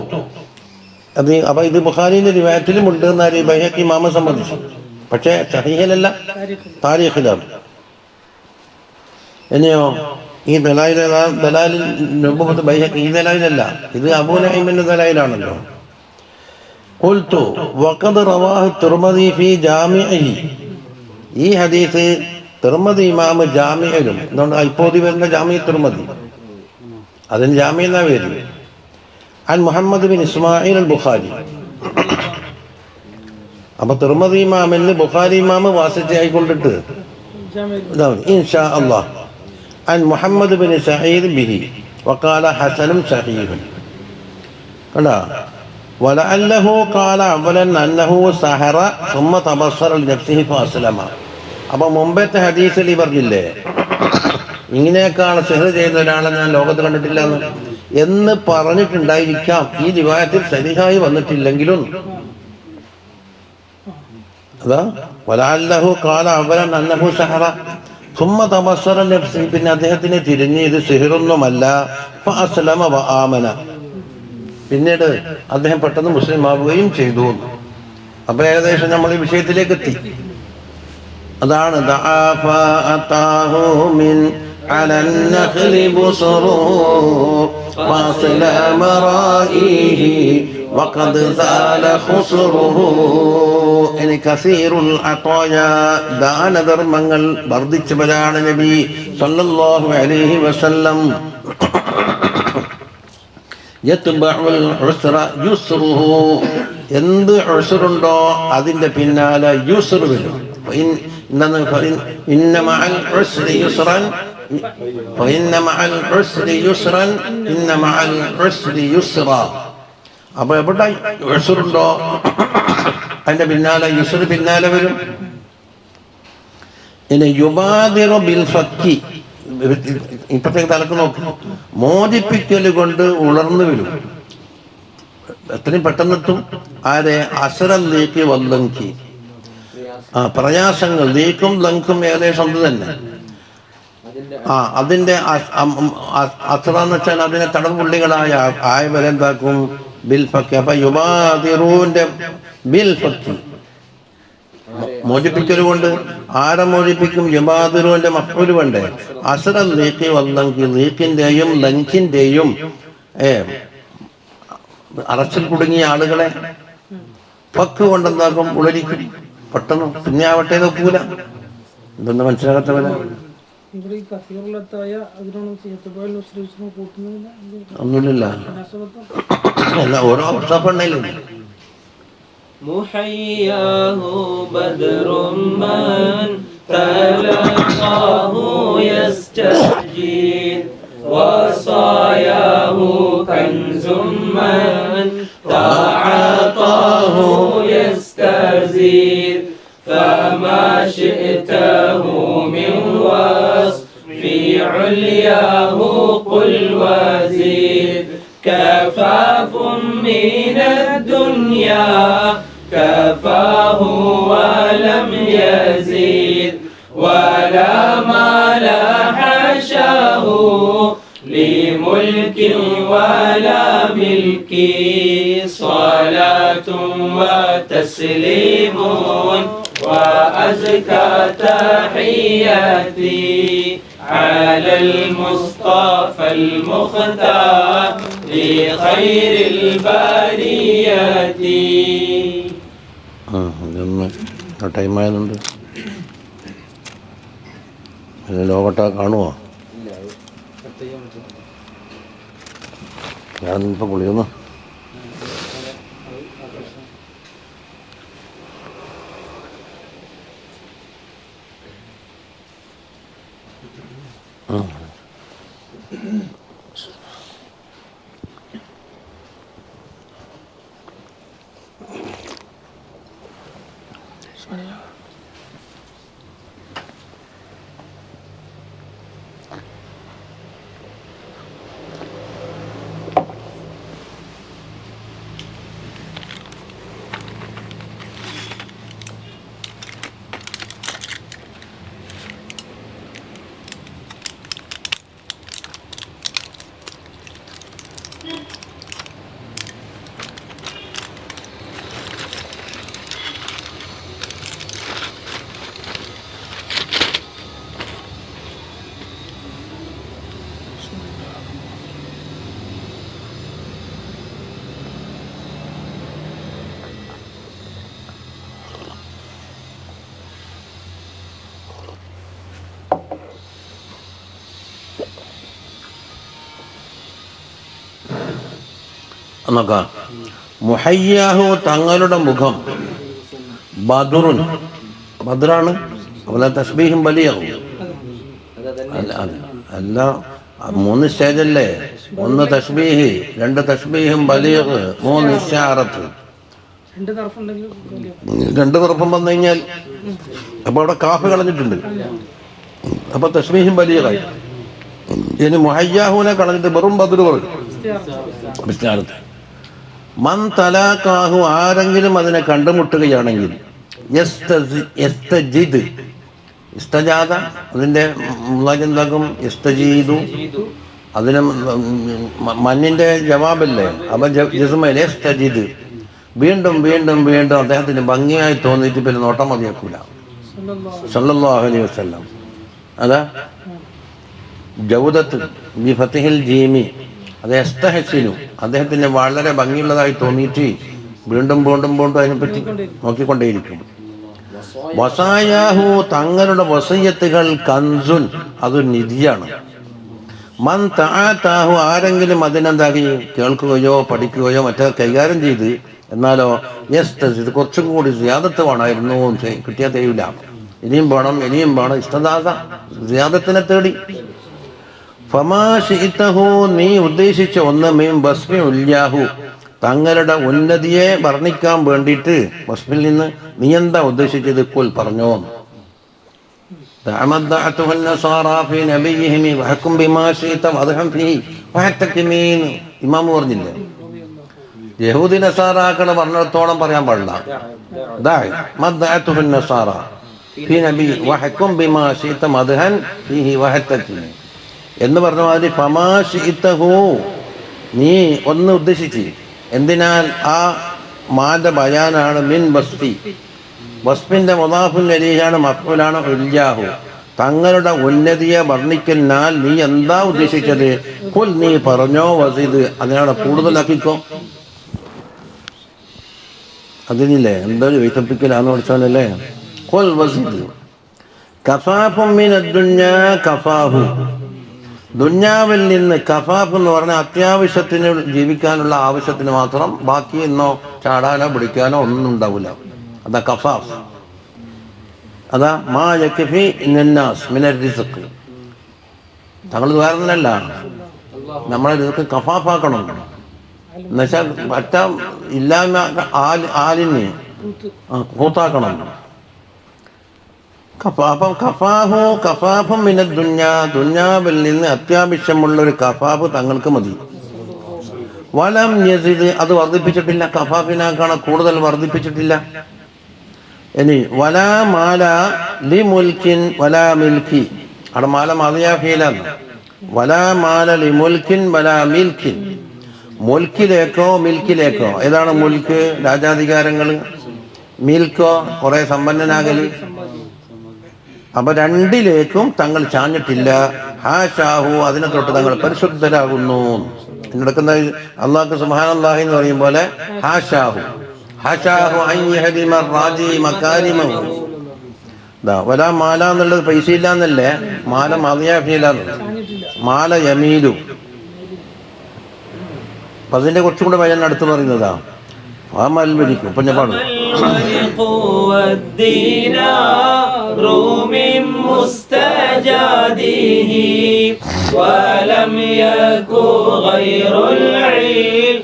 അത് അപ്പോൾ ഇത് ബുഖാരിൻ്റെ റിവായത്തിലും ഉണ്ട് എന്നാണ് ബൈഹഖി ഇമാമ സംബന്ധിച്ചു. പക്ഷേ സഹീഹിലല്ല, താരീഖിലാണ്. ഇനിയോ ഈ ദലാലിൽ നുബുവത്ത് ബൈഹഖി ഈ ദലാലിലല്ല, ഇത് അബൂ നഈമിന്റെ ദലാലിലാണല്ലോ. ഖുൽതു വഖദ് റവാഹു തിർമിദി ഫീ ജാമിഇഹി, ഈ ഹദീസ് തിർമിദി ഇമാം ജാമിഇലും, അതുകൊണ്ട് ഇപ്പോൾ വരുന്ന ജാമി തിർമിദി, അതിന് ജാമി എന്നാ പേര്. അൻ മുഹമ്മദ് ബിൻ ഇസ്മായിൽ അൽ ബുഖാരി. അപ്പൊ തിർമിദി ഇമാമിന് ബുഖാരി ഇമാം വാസിച്ചയായിക്കൊണ്ടിട്ട് ഇൻഷാ അല്ലാഹ് عن محمد بن سعيد به وقال حسن صحيح. ولعله قال اولا انه سحر ثم تبصر لنفسه فاسلم. അപ്പോൾ മുമ്പത്തെ ഹദീസിൽ ഈ പറഞ്ഞില്ലേ ഇങ്ങനെയൊക്കെയാണ് സിഹർ ചെയ്യുന്ന ഒരാളെ ഞാൻ ലോകത്ത് കണ്ടിട്ടില്ല എന്ന് പറഞ്ഞിട്ടുണ്ടായിരിക്കാം. ഈ റിവായത്തിൽ സഹിഹായി വന്നിട്ടില്ലെങ്കിലും അതാ വലഅല്ലഹു ഖാല അവലൻ അന്നഹു സഹറ സുമ്മ തബസ്സറ നഫ്സി, പിന്നെ അദ്ദേഹത്തിന് തിരിഞ്ഞ് ഇത് സിഹിറൊന്നുമല്ല. ഫഅസ്ലമ വആമന, പിന്നീട് അദ്ദേഹം പെട്ടെന്ന് മുസ്ലിം ആവുകയും ചെയ്തു. അപ്പൊ ഏകദേശം നമ്മൾ ഈ വിഷയത്തിലേക്ക് എത്തി. അതാണ് وقد زال خسره. ഇനി കസീറുൽ അതായ, ദാനധർമ്മങ്ങൾ വർദ്ധിച്ചവരാണ് നബി സല്ലല്ലാഹു അലൈഹി വസല്ലം. യത്ബഉൽ ഉസ്റ യുസ്റുഹു, എന്ത് ഉസ്റുണ്ടോ അതിന്റെ പിന്നാലെ യുസ്ർ വരും. ഇന്ന മഅൽ ഉസ്രി യുസ്റൻ ഫഇന്ന മഅൽ ഉസ്രി യുസ്റൻ ഇന്ന മഅൽ ഉസ്രി യുസ്റ. അപ്പൊ എവിടെ യുസ്റുണ്ടോ അതിന്റെ പിന്നാലെ യുസ്ർ പിന്നാലെ വരും. ഇനി യുബാദിറു ബിൽ ഫക്കി, ഇപ്പത്തേക്ക് തലക്ക് നോക്കും, മോചിപ്പിക്കൽ കൊണ്ട് ഉണർന്നു വരും, എത്രയും പെട്ടെന്നെത്തും. ആരെ? അസറൽ ലീക്ക് വല്ലങ്കി, പ്രയാസങ്ങൾ. ലീക്കും ലങ്കും ഏകദേശം അത് തന്നെ. അതിന്റെ അസറ എന്ന് വെച്ചാൽ അതിനെ തടവുപുള്ളികളായ ആയവരെ എന്താക്കും? ബിൽ ഫക്കി. അപ്പൊ യുബാദിറുവിന്റെ ബിൽ ഫക്കി, മോചിപ്പിക്കൽ കൊണ്ട്. ആരെ മോചിപ്പിക്കും? യുബാദിറുവിന്റെ മഫ്ഊൽ വേണ്ടേ? അസറൽ ലീക്ക് വല്ലങ്കി, ലീക്കിന്റെയും ലങ്കിന്റെയും അറച്ചിൽ കുടുങ്ങിയ ആളുകളെ ഫക്ക് കൊണ്ടെന്താക്കും? ഉളരിക്കും പെട്ടെന്ന്. പിന്നെ ആവട്ടെ നോക്കൂല. ഇതൊന്നും മനസ്സിലാകാത്തവരെ ഒന്നുമില്ല. അല്ല, ഓരോ അവസ്ഥപ്പണ്ണയിലും محياه بدر من تلقاه يستجيد وصاياه كنز من تعاطاه يستزيد فما شئته من وصف في علياه قل وزيد كفاف من الدنيا كفاه ولم يزيد ولا مال حشاه لملك ولا ملك صلاة وتسليم وأزكى تحياتي على المصطفى المختار لخير البريات. ടൈമായതുകൊണ്ട് ലോകട്ട കാണുമോ? ഞാനിപ്പോൾ കുളിയൊന്നു. നോക്കാം. മുഹയ്യാഹു, തങ്ങളുടെ മുഖം, ബദറുൻ, ബദറാണ്. അതുപോലെ തസ്ബീഹും ബലിയാകും. അല്ല, 3 സ്റ്റേജല്ലേ? 1 തസ്ബീഹ്, 2 തസ്ബീഹും ബലീഗ്, 3 ഇശാറത്ത്. 2 തർഫം വന്നു കഴിഞ്ഞാൽ അപ്പൊ അവിടെ കാഫ് കളഞ്ഞിട്ടുണ്ട്. അപ്പൊ തസ്ബീഹും ബലീഗായി. ഇനി മുഹയ്യാഹുവിനെ കളഞ്ഞിട്ട് വെറും ബദർ പറയും. മൻ തലാഖാഹു, ആരെങ്കിലും അതിനെ കണ്ടുമുട്ടുകയാണെങ്കിൽ, യസ്തജിദ്, ഇസ്തജാദ, അതിന്റെ എന്താക്കും? യസ്തജീദു. അതിന് മന്നിന്റെ ജവാബല്ലേ? അപ്പൊ ജസ്മയിലെ യസ്തജിദ്, വീണ്ടും വീണ്ടും വീണ്ടും അദ്ദേഹത്തിന് ഭംഗിയായി തോന്നിയിട്ട് പിന്നെ നോട്ടം മതിയാക്കൂല. സല്ലല്ലാഹു അലൈഹി വസല്ലം. അതാ ജൗദത്ത് ബി ഫത്ഹിൽ ജീമി, അത് യസ്തഹസിനു, അദ്ദേഹത്തിന് വളരെ ഭംഗിയുള്ളതായി തോന്നിയിട്ട് വീണ്ടും വീണ്ടും വീണ്ടും അതിനെപ്പറ്റി നോക്കിക്കൊണ്ടേയിരിക്കും. വസായാഹു, തങ്ങളുടെ വസയ്യത്തുകൾ, കൻസുൻ, അതൊരു നിധിയാണ്. മൻ തആതാഹു, ആരെങ്കിലും അതിനെന്താക്കി കേൾക്കുകയോ പഠിക്കുകയോ മറ്റേ കൈകാര്യം ചെയ്ത്, എന്നാലോ യസ്തസിദ്, കുറച്ചും കൂടി സിയാദത്ത് വേണമായിരുന്നു, കിട്ടിയാൽ തേയില്ല, ഇനിയും വേണം ഇനിയും വേണം, ഇഷ്ടദാത സിയാദത്തിനെ തേടി. ഫമാശിതഹു, നീ ഉദ്ദേശിച്ച ഒന്ന്, മീൻ ബസ്മി ഉല്യാഹു, തങ്ങളുടെ ഉന്നതിയെ വർണ്ണിക്കാൻ വേണ്ടിയിട്ട് വസ്മിൽ നിന്ന് നീ എന്താ ഉദ്ദേശിച്ചത്? കുൽ, പറഞ്ഞോ. دعته النصارى في نبيهم وحكم بما شئت واضحا فيه وحتكمين ഇമാം പറഞ്ഞില്ലേ യഹൂദി നസാറാക്കളെ പറഞ്ഞിടത്തോളം പറയാൻ പാടില്ല. മദ്ദഅതുഹു النصارى في نبي وحكم بما شئت مدحا فيه وحتكمين എന്ന് പറഞ്ഞ മാതിരി ഫമാ ശിഇതഹു നീ ഒന്ന് ഉദ്ദേശിച്ച്. എന്തിനാൽ ആ മാന്റെ ബയാനാണ് മിൻ വസ്ഫി, വസ്ഫിന്റെ മുദാഫുൽ ഇലൈഹിയാണ്, മഫ്ഊലാണ് ഉൽജാഹു. തങ്ങളുടെ ഉന്നതിയെ വർണ്ണിക്കലിനാൽ നീ എന്താ ഉദ്ദേശിച്ചത്? ഖുൽ നീ പറഞ്ഞോ, വസിദ് അതിനാണ് കൂടുതലാക്കിക്കോ. അതിനില്ലേ എന്താ ചോദിക്കപ്പിക്കലാന്ന് പഠിച്ചാലല്ലേ. ഖുൽ വസിദ് കഫാഫും മിനദ് ദുനിയാ കഫാഹു, ദുന്യാവിൽ നിന്ന് കഫാഫ് എന്ന് പറഞ്ഞാൽ അത്യാവശ്യത്തിന് ജീവിക്കാനുള്ള ആവശ്യത്തിന് മാത്രം, ബാക്കി എന്നോ ചാടാനോ പിടിക്കാനോ ഒന്നും ഉണ്ടാവില്ല. അതാ കഫാഫ്. അതാ മാ യക്ഫി ഇന്നന്നാസ് മിനർ റിസ്ഖ്. തങ്ങൾ വേറൊന്നല്ല, നമ്മളെ റിസ്ഖ് കഫാഫാക്കണം. എന്നുവെച്ചാൽ പറ്റ ഇല്ലായ്മ ആലിന് കൂത്താക്കണം. അപ്പം കഫാഫും മിനദ് ദുന്യാ, ദുന്യാവിൽ നിന്ന് അത്യാവശ്യമുള്ള ഒരു കഫാഫ് തങ്ങൾക്ക് മതി. വലം യസിദ് അത് വർദ്ധിപ്പിച്ചിട്ടില്ല, കഫാഫിനാക്കാണ് കൂടുതൽ വർദ്ധിപ്പിച്ചിട്ടില്ല. ഇനി വലാ മാല ലി മുൽക്കിൻ വലാ മിൽക്കി, അവിടെ മാല മതിയാഫീലാണ്. വലാ മാല ലി മുൽക്കിൻ വലാ മിൽക്കിൻ, മുൽക്കിലേക്കോ മിൽക്കിലേക്കോ. ഏതാണ് മുൽക്ക്? രാജാധികാരങ്ങൾ. മിൽക്കോ കുറെ സമ്പന്നനാകല്. അപ്പൊ രണ്ടിലേക്കും തങ്ങൾ ചാഞ്ഞിട്ടില്ല. ഹാഷാഹു അതിനെ തൊട്ട് തങ്ങൾ പരിശുദ്ധരാകുന്നു. നടക്കുന്ന അള്ളാഹു സുബ്ഹാനല്ലാഹി എന്ന് പറയും പോലെ ഹാഷാഹു ഹാഷാഹു അയ്യഹദിമ റാജി മകാരിമഹു. വലാ മാല എന്നുള്ളത് പൈസ ഇല്ല എന്നല്ലേ, മാല മതിയാഫിയില്ലാന്ന്, മാല യമീലു. അപ്പൊ അതിന്റെ കുറച്ചും കൂടെ വചനം അടുത്ത് പറയുന്നതാ. ഫമൽവരിക്കും ഇപ്പൊ ഞാൻ പാടും. من مستجاده ولم يكن غير العلم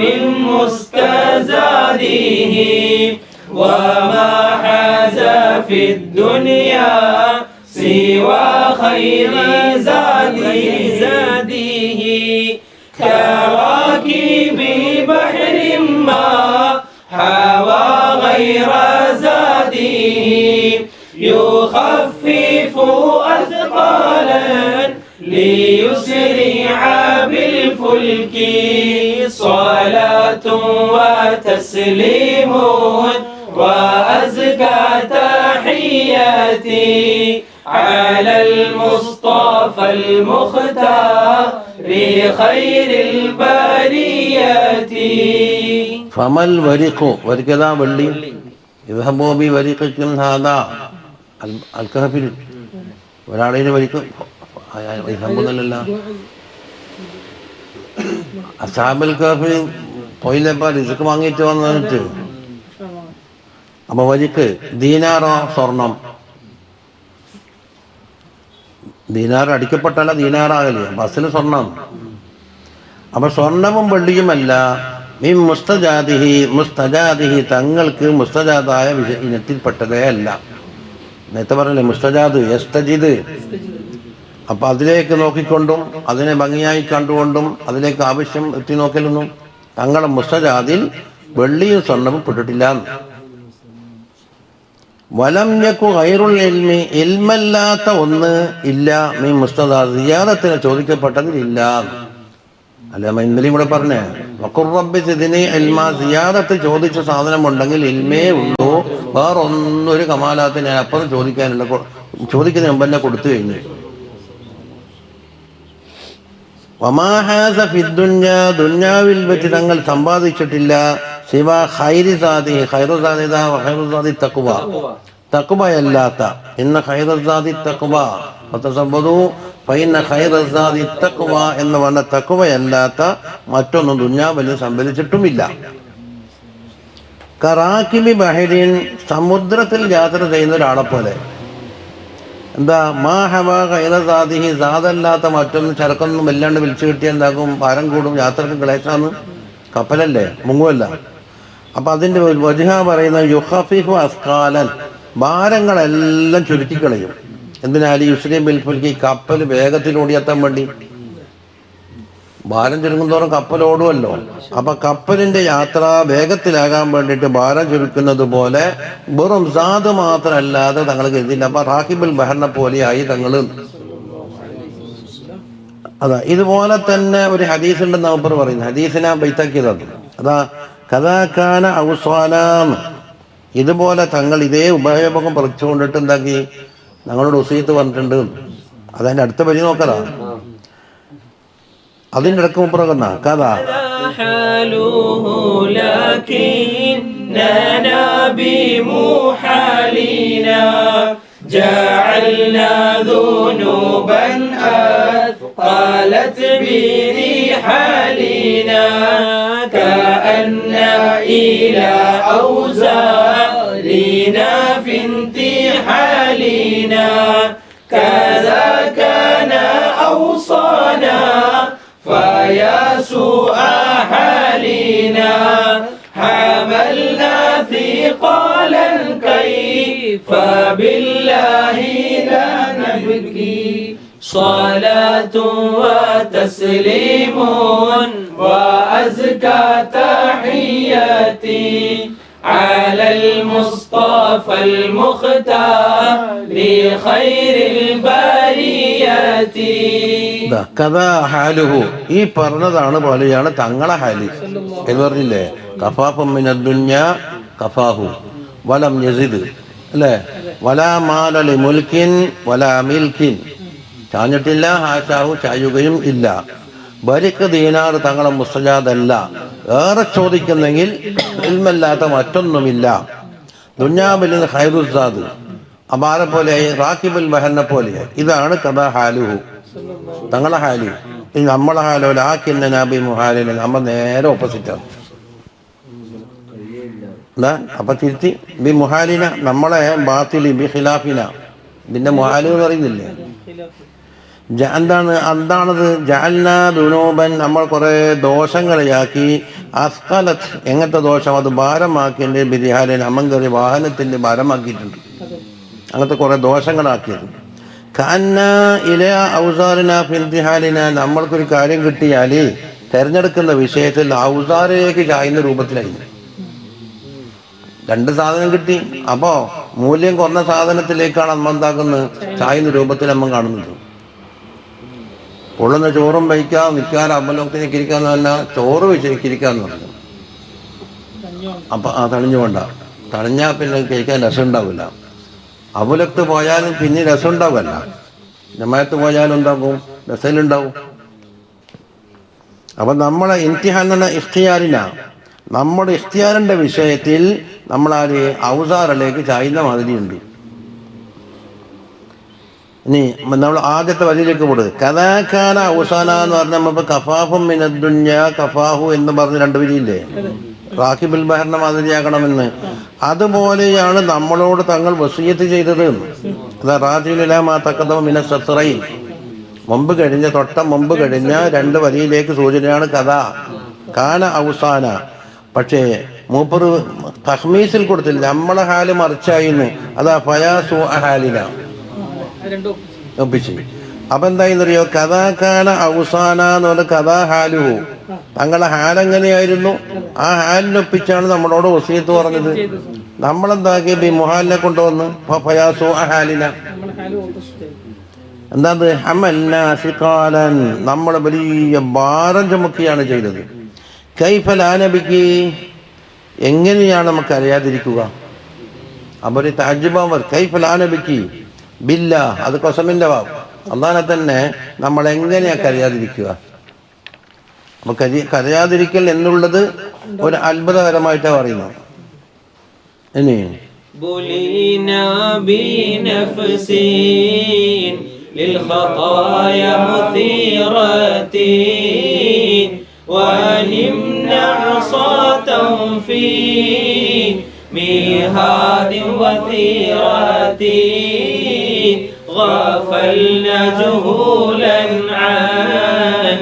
من مستزاده وما حاز في الدنيا سوى خير زاده كراكب بحر ما حوى غير زاده يخفف أثقالا ليسرع بالفلك صلاة وتسليم وأزكى تحياتي على المصطفى المختار خير البريات. ഫമൽ വരിഖു, വരിക്കതാ വെള്ളി. ഇദ്ഹബൂ ബി വരിഖിക്കും ഹാദാ അൽ കഹഫിൽ. ഒരാളെ വരിക്കും ഇദ്ഹബൂന്നല്ല, അസ്ഹാബുൽ കഹഫിൽ പോയില്ലപ്പോ റിസ്ക് വാങ്ങിയിട്ട് വന്നിട്ട്. അപ്പൊ വരിക്ക് ദീനാറോ സ്വർണം. ദീനാർ അടിക്കപ്പെട്ടല്ല ദീനാറാകല്, ബസ്സിൽ സ്വർണം. അപ്പൊ സ്വർണവും വെള്ളിയുമല്ല. മിൻ മുസ്തജാദിഹി, മുസ്തജാദിഹി തങ്ങൾക്ക് മുസ്തജാദായ ഇനത്തിൽപ്പെട്ടതേ അല്ല. നേരത്തെ പറഞ്ഞില്ലേ മുസ്തജാദ് യസ്തജിദ്. അപ്പൊ അതിലേക്ക് നോക്കിക്കൊണ്ടും അതിനെ ഭംഗിയായി കണ്ടുകൊണ്ടും അതിലേക്ക് ആവശ്യം എത്തി നോക്കലൊന്നും തങ്ങളുടെ മുസ്തജാദിൽ വെള്ളിയും സ്വർണവും പെട്ടിട്ടില്ല. വലം യകു ഗൈറുൽ ഇൽമി, ഇൽമല്ലാത്ത ഒന്ന് ഇല്ല. മിൻ മുസ്തജാദ് സിയാദത്തിന് ചോദിക്കപ്പെട്ടതിലില്ല. അല്ല ഇന്നലെയും കൂടെ പറഞ്ഞേ വഖുർ റബ്ബി സിദ്നി ഇൽമ, സിയാദത്ത് ചോദിച്ച സാധനം ഉണ്ടെങ്കിൽ ഇൽമേ ഉള്ളൂ, വേറൊന്നും ഒരു കമാലാത്തിന് അപ്പുറം ചോദിക്കാനുള്ള, ചോദിക്കുന്നതിന് മുമ്പ് തന്നെ കൊടുത്തു കഴിഞ്ഞു. വമാ ഹാസ ഫിദ്ദുന്യാ, ദുന്യാവിൽ വെച്ച് തങ്ങൾ സമ്പാദിച്ചിട്ടില്ല. ശിവ ഖൈരി സാദി, ഖൈറു സാദിദ ഖൈറു സാദി തഖ്വ, തഖ്വയല്ലാത്ത. ഇന്ന ഖൈറു സാദി തഖ്വ ഫതസബ്ബദു ഫൈന ഖൈറു സാദി തഖ്വ എന്ന് പറഞ്ഞ തഖ്വയല്ലാത്ത മറ്റൊന്നും ദുന്യാവിൽ സംഭരിച്ചിട്ടുമില്ല. കറാക്കിബി ബഹരിൻ, സമുദ്രത്തിൽ യാത്ര ചെയ്യുന്ന ഒരാളെ പോലെ. എന്താ മാ ഹവ ഖൈറ സാദിഹി, സാദല്ലാത്ത മറ്റൊന്നും ചരക്കൊന്നും വല്ലാണ്ട് വിളിച്ചു കിട്ടിയാൽ എന്താക്കും? ഭാരം കൂടും, യാത്രക്ക് ക്ലേശാന്ന്. കപ്പലല്ലേ, മുങ്ങുമല്ല. അപ്പൊ അതിന്റെ വജ്ഹ പറയുന്ന യുഖഫിഫു അസ്കാലൻ, ഭാരങ്ങളെല്ലാം ചുരുക്കിക്കളയും. എന്തിനാല് യുസ്രീം ബിൽ ഫുൽക്കി, കപ്പൽ വേഗത്തിൽ ഓടിയെത്താൻ വേണ്ടി. ഭാരം ചുരുങ്ങുന്തോറും കപ്പൽ ഓടുമല്ലോ. അപ്പൊ കപ്പലിന്റെ യാത്ര വേഗത്തിലാകാൻ വേണ്ടിയിട്ട് ഭാരം ചുരുക്കുന്നത് പോലെ വെറും സാധു മാത്രമല്ലാതെ തങ്ങൾ കരുതില്ല. അപ്പൊ റാഹിബുൽ ബഹറിനെ പോലെയായി തങ്ങൾ. അതാ ഇതുപോലെ തന്നെ ഒരു ഹദീസ് ഉണ്ടെന്ന് അവർ പറയുന്നത്. ഹദീസിനാ ബൈത്താക്കിയതാണ്. അതാ കഥാകാന ഔസ്വാലാം. ഇതുപോലെ തങ്ങൾ ഇതേ ഉപയോഗം പറിച്ചുകൊണ്ടിട്ട് എന്താക്കി ഞങ്ങളോട് ഉസീത്ത് പറഞ്ഞിട്ടുണ്ട്. അതതിന്റെ അടുത്ത വരി നോക്കലാ. അതിൻ്റെ ഇടക്ക് മുപ്പറക്കുന്ന കഥ جعلنا ذنوبا أثقلت برحالنا كأن إلى أوزارنا في انتحالنا كذا كان أوصانا فيا سوء حالنا حملنا ثقالا كيف بالله لا نبكي صلاة وتسليم وأزكى تحياتي على المصطفى المختار لخير البريات. കഥാ ഹാലുഹു, ഈ പറഞ്ഞതാണ് പോലെയാണ് തങ്ങളെ ഹാല് എന്ന് പറഞ്ഞില്ലേ. കഫാഫും മിനദ് ദുനിയ കഫാഹു വലം യസിദ് അല്ലേ. വലാ മാലി മുൽക്കിൻ വലാ മിൽക്കിൻ, ചാഞ്ഞിട്ടില്ല, ഹാശാഹു ചായുകയും ഇല്ല. ബരിക്ക് ദീനാർ തങ്ങളെ മുസ്തജാദല്ല. ഏറെ ചോദിക്കുന്നെങ്കിൽ ഇൽമല്ലാത്ത മറ്റൊന്നുമില്ല. ദുന്യാബിൽ ഖൈറുസാദ്, അബാരെ പോലെ റാക്കിബുൽ ബഹറിനെ പോലെ. ഇതാണ് കഥാ ഹാലുഹു, തങ്ങളെ ഹാലി. നമ്മളെ ഹാലോ ലാക്കിന്ന നബി മുഹാലിന് നമ്മൾ നേരെ ഓപ്പോസിറ്റാണ്. എന്താ അപ്പൊ തിരുത്തി ബി മുഹാലിന, നമ്മളെ ബാത്തിലി ബി ഖിലാഫിന. ഇതിന്റെ മുഹാലി എന്ന് പറയുന്നില്ലേ. എന്താണത്? ജഅൽനാ ദുനൂബൻ, നമ്മൾ കുറെ ദോഷങ്ങളെയാക്കി. അസ്കലത്ത്, എങ്ങനത്തെ ദോഷം? അത് ഭാരമാക്കിൻ്റെ ബിരിഹാലിന്, അമ്മങ്കറി വാഹനത്തിന്റെ ഭാരമാക്കിയിട്ടുണ്ട്. അങ്ങനത്തെ കുറെ ദോഷങ്ങളാക്കിയത്. കന്ന ഇല ഔസാറിന ഫിൻതിഹാലിന, നമ്മൾക്കൊരു കാര്യം കിട്ടിയാൽ തിരഞ്ഞെടുക്കുന്ന വിഷയത്തിൽ ഔസാറിലേക്ക് ചായുന്ന രൂപത്തിലായി. രണ്ട് സാധനം കിട്ടി, അപ്പോ മൂല്യം കുറഞ്ഞ സാധനത്തിലേക്കാണ് അമ്മ എന്താക്കുന്നത്? ചായുന്ന രൂപത്തിൽ അമ്മ കാണുന്നത്. പൊള്ളുന്ന ചോറും വയ്ക്കാം, നിൽക്കാൻ അമ്പലത്തിന് കിരിക്കാന്ന് പറഞ്ഞാൽ ചോറ് വെച്ച് കിരിക്കാന്ന് പറഞ്ഞു. അപ്പൊ തണിഞ്ഞു വേണ്ട, തണിഞ്ഞാൽ പിന്നെ കഴിക്കാൻ രസം ഉണ്ടാവില്ല. അബുലത്ത് പോയാലും പിന്നെ രസം ഉണ്ടാവുമല്ല. ജമാഅത്ത് പോയാലും ഉണ്ടാകും, രസലുണ്ടാവും. അപ്പൊ നമ്മളെ ഇംതിഹാൻ എന്ന ഇഖ്തിയാറിന, നമ്മുടെ ഇഖ്തിയാറിന്റെ വിഷയത്തിൽ നമ്മളാര് ഔസാറിലേക്ക് ചായുന്ന മാതിരിയുണ്ട്. ഇനി നമ്മൾ ആദ്യത്തെ വരിയിലേക്ക് പോടുക. കഥാഖാന ഔസാന എന്ന് പറഞ്ഞാൽ നമ്മളിപ്പോ കഫാഫും മിനദ് ദുനിയ കഫാഹു എന്ന് പറഞ്ഞ് രണ്ട് വരിയില്ലേ, റാക്കിബുൽ ബഹറിനെ മാതിരിയാക്കണമെന്ന്. അതുപോലെയാണ് നമ്മളോട് തങ്ങൾ വസിയത്ത് ചെയ്തത്. അതാ റാജിലുലാമാ തഖദ്ദമ മിന സത്രൈൻ, മുമ്പ് കഴിഞ്ഞ മുമ്പ് കഴിഞ്ഞ രണ്ട് വരിയിലേക്ക് സൂചനയാണ് കഥ കാന ഔസാന. പക്ഷേ മൂപ്പറ് തഹ്മീസിൽ കൊടുത്തില്ല, നമ്മളെ ഹാല് മറിച്ചായിന്ന്. അതാ ഫയാസു ഹാലിന ഒപ്പിച്ച്. അപ്പൊ എന്തായെന്നറിയോ? കഥാകാന ഔസാന എന്ന് പറഞ്ഞ കഥാ ഹാലു, തങ്ങളുടെ ഹാലെങ്ങനെയായിരുന്നു ആ ഹാലിനൊപ്പിച്ചാണ് നമ്മളോട് വസിയത്ത് പറഞ്ഞത്. നമ്മളെന്താക്കി ബി മുഹാലിനെ കൊണ്ടുവന്ന് ഫയാസു ഹാലിന. എന്താത്? ഹമൽനാസിഖാലൻ, നമ്മൾ വലിയ ഭാരം ചുമക്കുകയാണ് ചെയ്തത്. കൈഫ ലാ നബിക്ക്, എങ്ങനെയാണ് നമുക്ക് അറിയാതിരിക്കുക? അപ്പൊ ഒരു തഅജ്ജുബ്, കൈഫ ലാ നബിക്ക് ബില്ല, അത് കൊസമിന്റെ വാവ്. അള്ളാനെ തന്നെ നമ്മൾ എങ്ങനെയാ കരയാതിരിക്കുക? അപ്പൊ കരയാതിരിക്കൽ എന്നുള്ളത് ഒരു അത്ഭുതകരമായിട്ടാ പറയുന്നത്. ഇനി ونمنع صوتا في ميهاد وثيرات غفلنا جهولا عن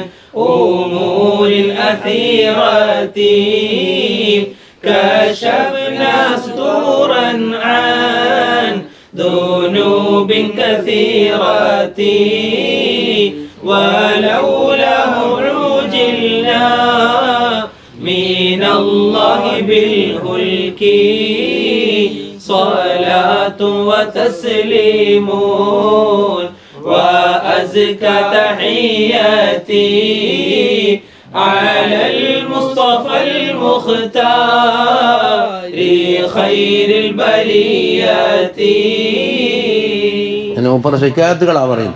أمور أثيرات كشفنا ستورا عن ذنوب كثيرة ولولاه عجلنا من الله بالهلك صلاة وتسليم وأزكى تحياتي على المصطفى المختار خير البريات. മൂപ്പർ ശിക്കായത്തുകളാ പറയും.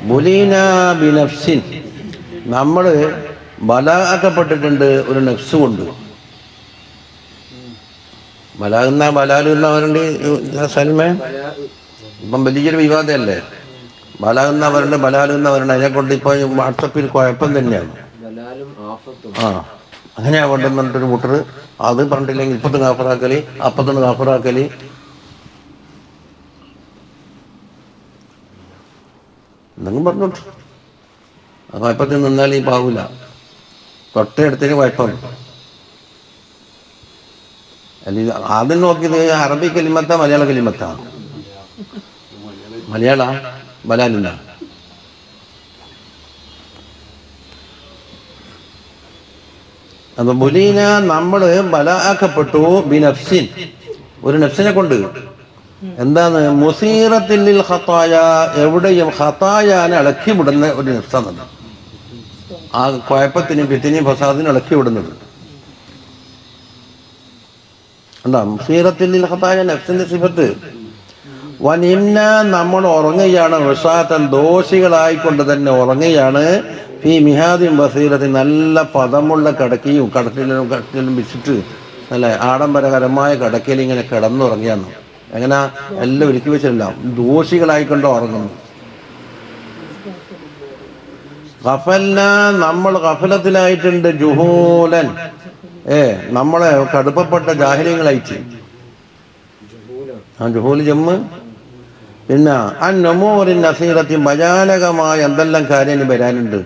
ബുലീന ബിനഫ്സിൻ, നമ്മൾ ബലാക്കപ്പെട്ടിട്ടുണ്ട് ഒരു നഫ്സ് കൊണ്ട്. ബലാലുന്നവരുണ്ട് സൽമേ, ഇപ്പം വലിയൊരു വിവാദമല്ലേ. ബലാലുന്നവരുണ്ട്, അതിനെ കൊണ്ട് ഇപ്പോൾ വാട്സപ്പിൽ കുഴപ്പം തന്നെയാണ്. ആ അങ്ങനെയാ കൊണ്ടെന്ന് പറഞ്ഞിട്ടൊരു കൂട്ടർ അത് പറഞ്ഞിട്ടില്ലെങ്കിൽ ഇപ്പത്തും കാഫറാക്കല് അപ്പത്തും കാഫറാക്കല്. എന്തെങ്കിലും പറഞ്ഞോട്ട് ആ കുഴപ്പത്തിൽ നിന്നാൽ ഈ പാവൂല. തൊട്ടടുത്തിന് കുഴപ്പം അല്ല. ആദ്യം നോക്കിയത് അറബി കലിമത്താ മലയാള കലിമത്താ? മലയാള ബലാലില്ല. അപ്പൊ ബുലീന നമ്മള് ബലാക്കപ്പെട്ടു ബിനഫ്സിൻ, ഒരു നഫ്സിനെ കൊണ്ട്. എന്താണ്? മുസീറത്തിൽ ഖത്തായ, എവിടെയും ഖത്തായാനെ ഇളക്കി വിടുന്ന ഒരു നഫ്സാണ്. ആ കുഴപ്പത്തിനും ഫിത്തിനെയും ഫസാദിനും ഇളക്കി വിടുന്നത്. എന്താ മുസീറത്തിൽ ഖത്തായ നഫ്സിന്റെ സിഫത്ത്. വനിന്ന, നമ്മൾ ഉറങ്ങുകയാണ്. വിഷാത്തൻ, ദോഷികളായിക്കൊണ്ട് തന്നെ ഉറങ്ങുകയാണ്. ഈ മിഹാദിൻ ബസീറത്തിൽ, നല്ല പദമുള്ള കടക്കയും കടത്തിലും വെച്ചിട്ട് നല്ല ആഡംബരകരമായ കടക്കയിൽ ഇങ്ങനെ കിടന്നുറങ്ങിയാണ്. എങ്ങനെ? എല്ലാം ഒരുക്കി വെച്ചിട്ടില്ല, ദോഷികളായിക്കൊണ്ട് ഉറങ്ങുന്നു. ഗഫൽന, നമ്മൾ ഗഫലത്തിലായിട്ടുണ്ട്. ജുഹൂലൻ, നമ്മളെ കടുപ്പപ്പെട്ട ജാഹിലിയങ്ങളായിട്ട്. ആ ജുഹൂൽ ജമ്മ്. പിന്നെ അന്നമൂറിൻ നസീറത്തിൽ, ഭയാനകമായ എന്തെല്ലാം കാര്യം വരാനുണ്ട്.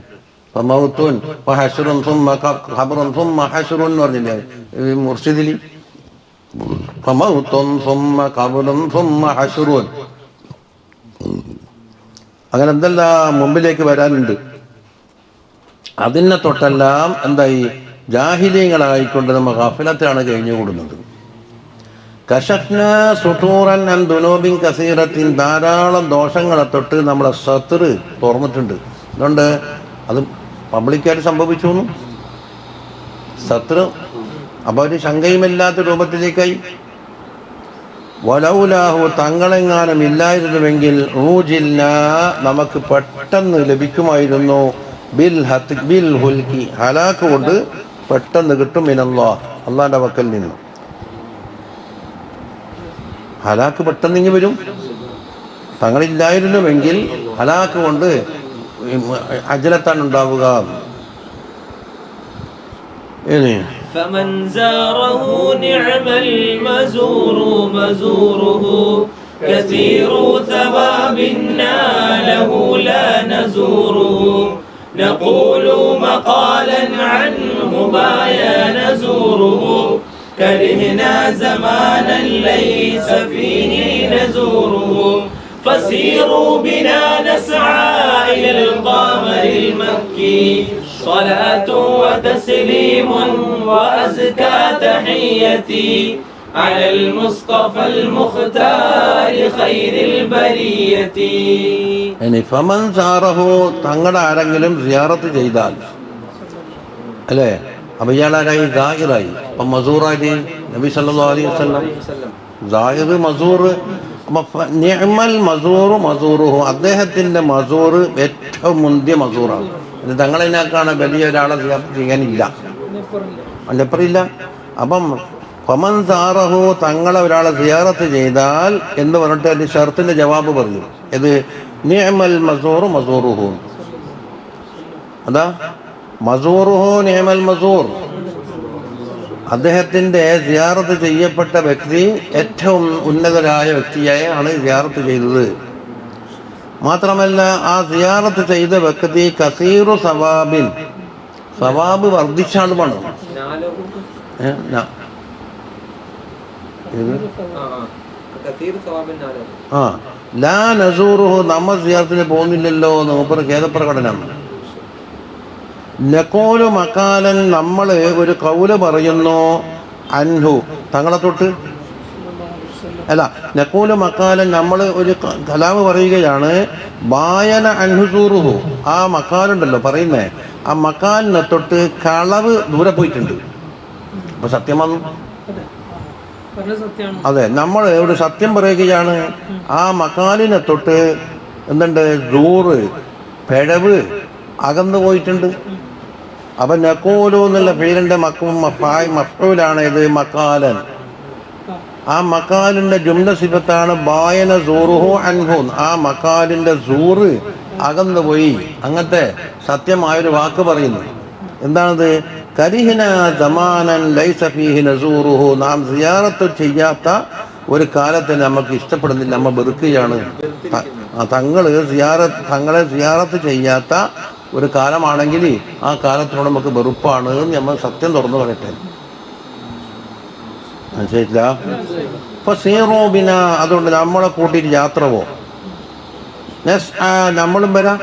ഫമൗത്തുൻ ഫഹശ്റുൻ സുമ്മ ഖബ്റുൻ സുമ്മ ഹശ്റുൻ എന്ന് പറഞ്ഞില്ലേ മുർഷിദിലി. ഫമൗത്തുൻ സുമ്മ ഖബ്റുൻ സുമ്മ ഹശ്റുൻ, അങ്ങനെ എന്തെല്ലാം മുമ്പിലേക്ക് വരാനുണ്ട്. അതിനെ തൊട്ടെല്ലാം എന്തായി? ജാഹിലിയങ്ങളായിക്കൊണ്ട് നമ്മൾ ഗഫലത്താണ് കഴിഞ്ഞുകൂടുന്നത്. കശഫ്ന സുതൂറൻ അൻ ദുനൂബിൻ കസീറത്തിൻ, ധാരാളം ദോഷങ്ങളെ തൊട്ട് നമ്മളെ സത്ർ തുറന്നിട്ടുണ്ട്. അതുകൊണ്ട് അത് പബ്ലിക്കായിട്ട് സംഭവിച്ചു സത്ർ. അപ്പോൾ ഒരു ശങ്കയുമില്ലാത്ത രൂപത്തിലേക്കായി. വലൗലാഹു, തങ്ങളെങ്ങാനും ഇല്ലായിരുന്നുവെങ്കിൽ ഊജിൽന, നമുക്ക് പെട്ടെന്ന് ലഭിക്കുമായിരുന്നു. ബിൽ ഹുൽക്കി, ഹലാക്ക് കൊണ്ട് പെട്ടെന്ന് കിട്ടും. മിനല്ലാഹ്, അള്ളാന്റെ വക്കൽ നിന്ന് ഹലാക്ക് പെട്ടെന്ന് ഇങ്ങ് വരും. തങ്ങളില്ലായിരുന്നുവെങ്കിൽ ഹലാക്ക് കൊണ്ട് അജലത്താണ് ഉണ്ടാവുക. ഇനി فمن زاره نعم المزور مزوره كثير ثواب ناله لا نزوره نقول مقالا عنه بايا نزوره كرهنا زمانا ليس فيه نزوره فسيروا بنا نسعى إلى القمر المكي صلاة وتسليم وأزكى تحيتي على المصطفى المختار خير البرية. ഇനി ഫമൻ സാറഹു, തങ്ങളുടെ ആരെങ്കിലും സിയാറത്ത് ചെയ്താൽ, അല്ലേ? അപ്പൊ ഇയാളാരായി? സാഹിറായി. അപ്പൊ മസൂറായി നബി സല്ലല്ലാഹു അലൈഹി വസല്ലം. സാഹിർ മസൂർ. നിഅമൽ മസൂറു മസൂറുഹു, അദ്ദേഹത്തിന്റെ മസൂർ ഏറ്റവും മുന്തിയ മസൂറാണ്. ഇത് തങ്ങളതിനേക്കാണ് വലിയ ഒരാളെ സിയാറത്ത് ചെയ്യാനില്ല, അല്ലപ്പറിയില്ല. അപ്പം ഫമൻ സാറഹു, തങ്ങളെ ഒരാളെ സിയാറത്ത് ചെയ്താൽ എന്ന് പറഞ്ഞിട്ട് അതിന്റെ ഷർത്തിന്റെ ജവാബ് പറഞ്ഞു. ഇത് നിഅമൽ മസൂറു മസൂറുഹു. അതാ മസൂറുഹു നിഅമൽ മസൂർ. അദ്ദേഹത്തിന്റെ സിയാറത്ത് ചെയ്യപ്പെട്ട വ്യക്തി ഏറ്റവും ഉന്നതരായ വ്യക്തിയെയാണ് സിയാറത്ത് ചെയ്തത്. മാത്രമല്ല ആ സിയാറത്ത് ചെയ്ത വ്യക്തി കസീറു സവാബിൻ, സവാബ് വർദ്ധിച്ചാണ് പണം. ആ ലാ നസൂറുഹു നമ്മ സിയാറത്തിന് പോകുന്നില്ലല്ലോ എന്ന് മൂപ്പർ ഖേദപ്രകടനം. നഖൂലു മക്കാലൻ നമ്മൾ ഒരു കൗല് പറയുന്നു അൻഹു തങ്ങളെ തൊട്ട് അല്ല നഖൂലു മക്കാലൻ നമ്മൾ ഒരു കലാമ് പറയുകയാണ് ബായന അൻഹുസൂറുഹു ആ മക്കാലുണ്ടല്ലോ പറയുന്നേ ആ മക്കാലിനെ തൊട്ട് കളവ് ദൂരെ പോയിട്ടുണ്ട്. അപ്പൊ സത്യം വന്നു. അതെ നമ്മൾ ഒരു സത്യം പറയുകയാണ് ആ മക്കാലിനെ തൊട്ട് എന്തുണ്ട് ദൂറ് പിഴവ് അകന്നു പോയിട്ടുണ്ട്. അപ്പൊ നഖൂലു എന്നുള്ള പേരിന്റെ മഫ്ഊലാണ് ഇത് മക്കാലൻ. ആ മക്കാലിന്റെ ജുംല സിഫത്താണ് ബായന സൂറുഹു അൻഹു ആ മക്കാലിന്റെ സൂറ് അകന്നു പോയി. അങ്ങനത്തെ സത്യമായൊരു വാക്ക് പറയുന്നു. എന്താണത്? കരിഹിന സമാനൻ ലൈസ ഫീഹി നസൂറുഹു നാം സിയാറത്ത് ചെയ്യാത്ത ഒരു കാലത്തെ നമുക്ക് ഇഷ്ടപ്പെടുന്നില്ല, നമ്മൾ വെറുക്കുകയാണ്. തങ്ങളെ സിയാറത്ത് ചെയ്യാത്ത ഒരു കാലമാണെങ്കിൽ ആ കാലത്തിനോട് നമുക്ക് വെറുപ്പാണ് നമ്മൾ സത്യം തുറന്നു പറയട്ടെ. മനസ്സിലായില്ല? ഇപ്പൊ സീറോബിന അതുകൊണ്ട് നമ്മളെ കൂട്ടിയിട്ട് യാത്ര പോവും. നമ്മളും വരാം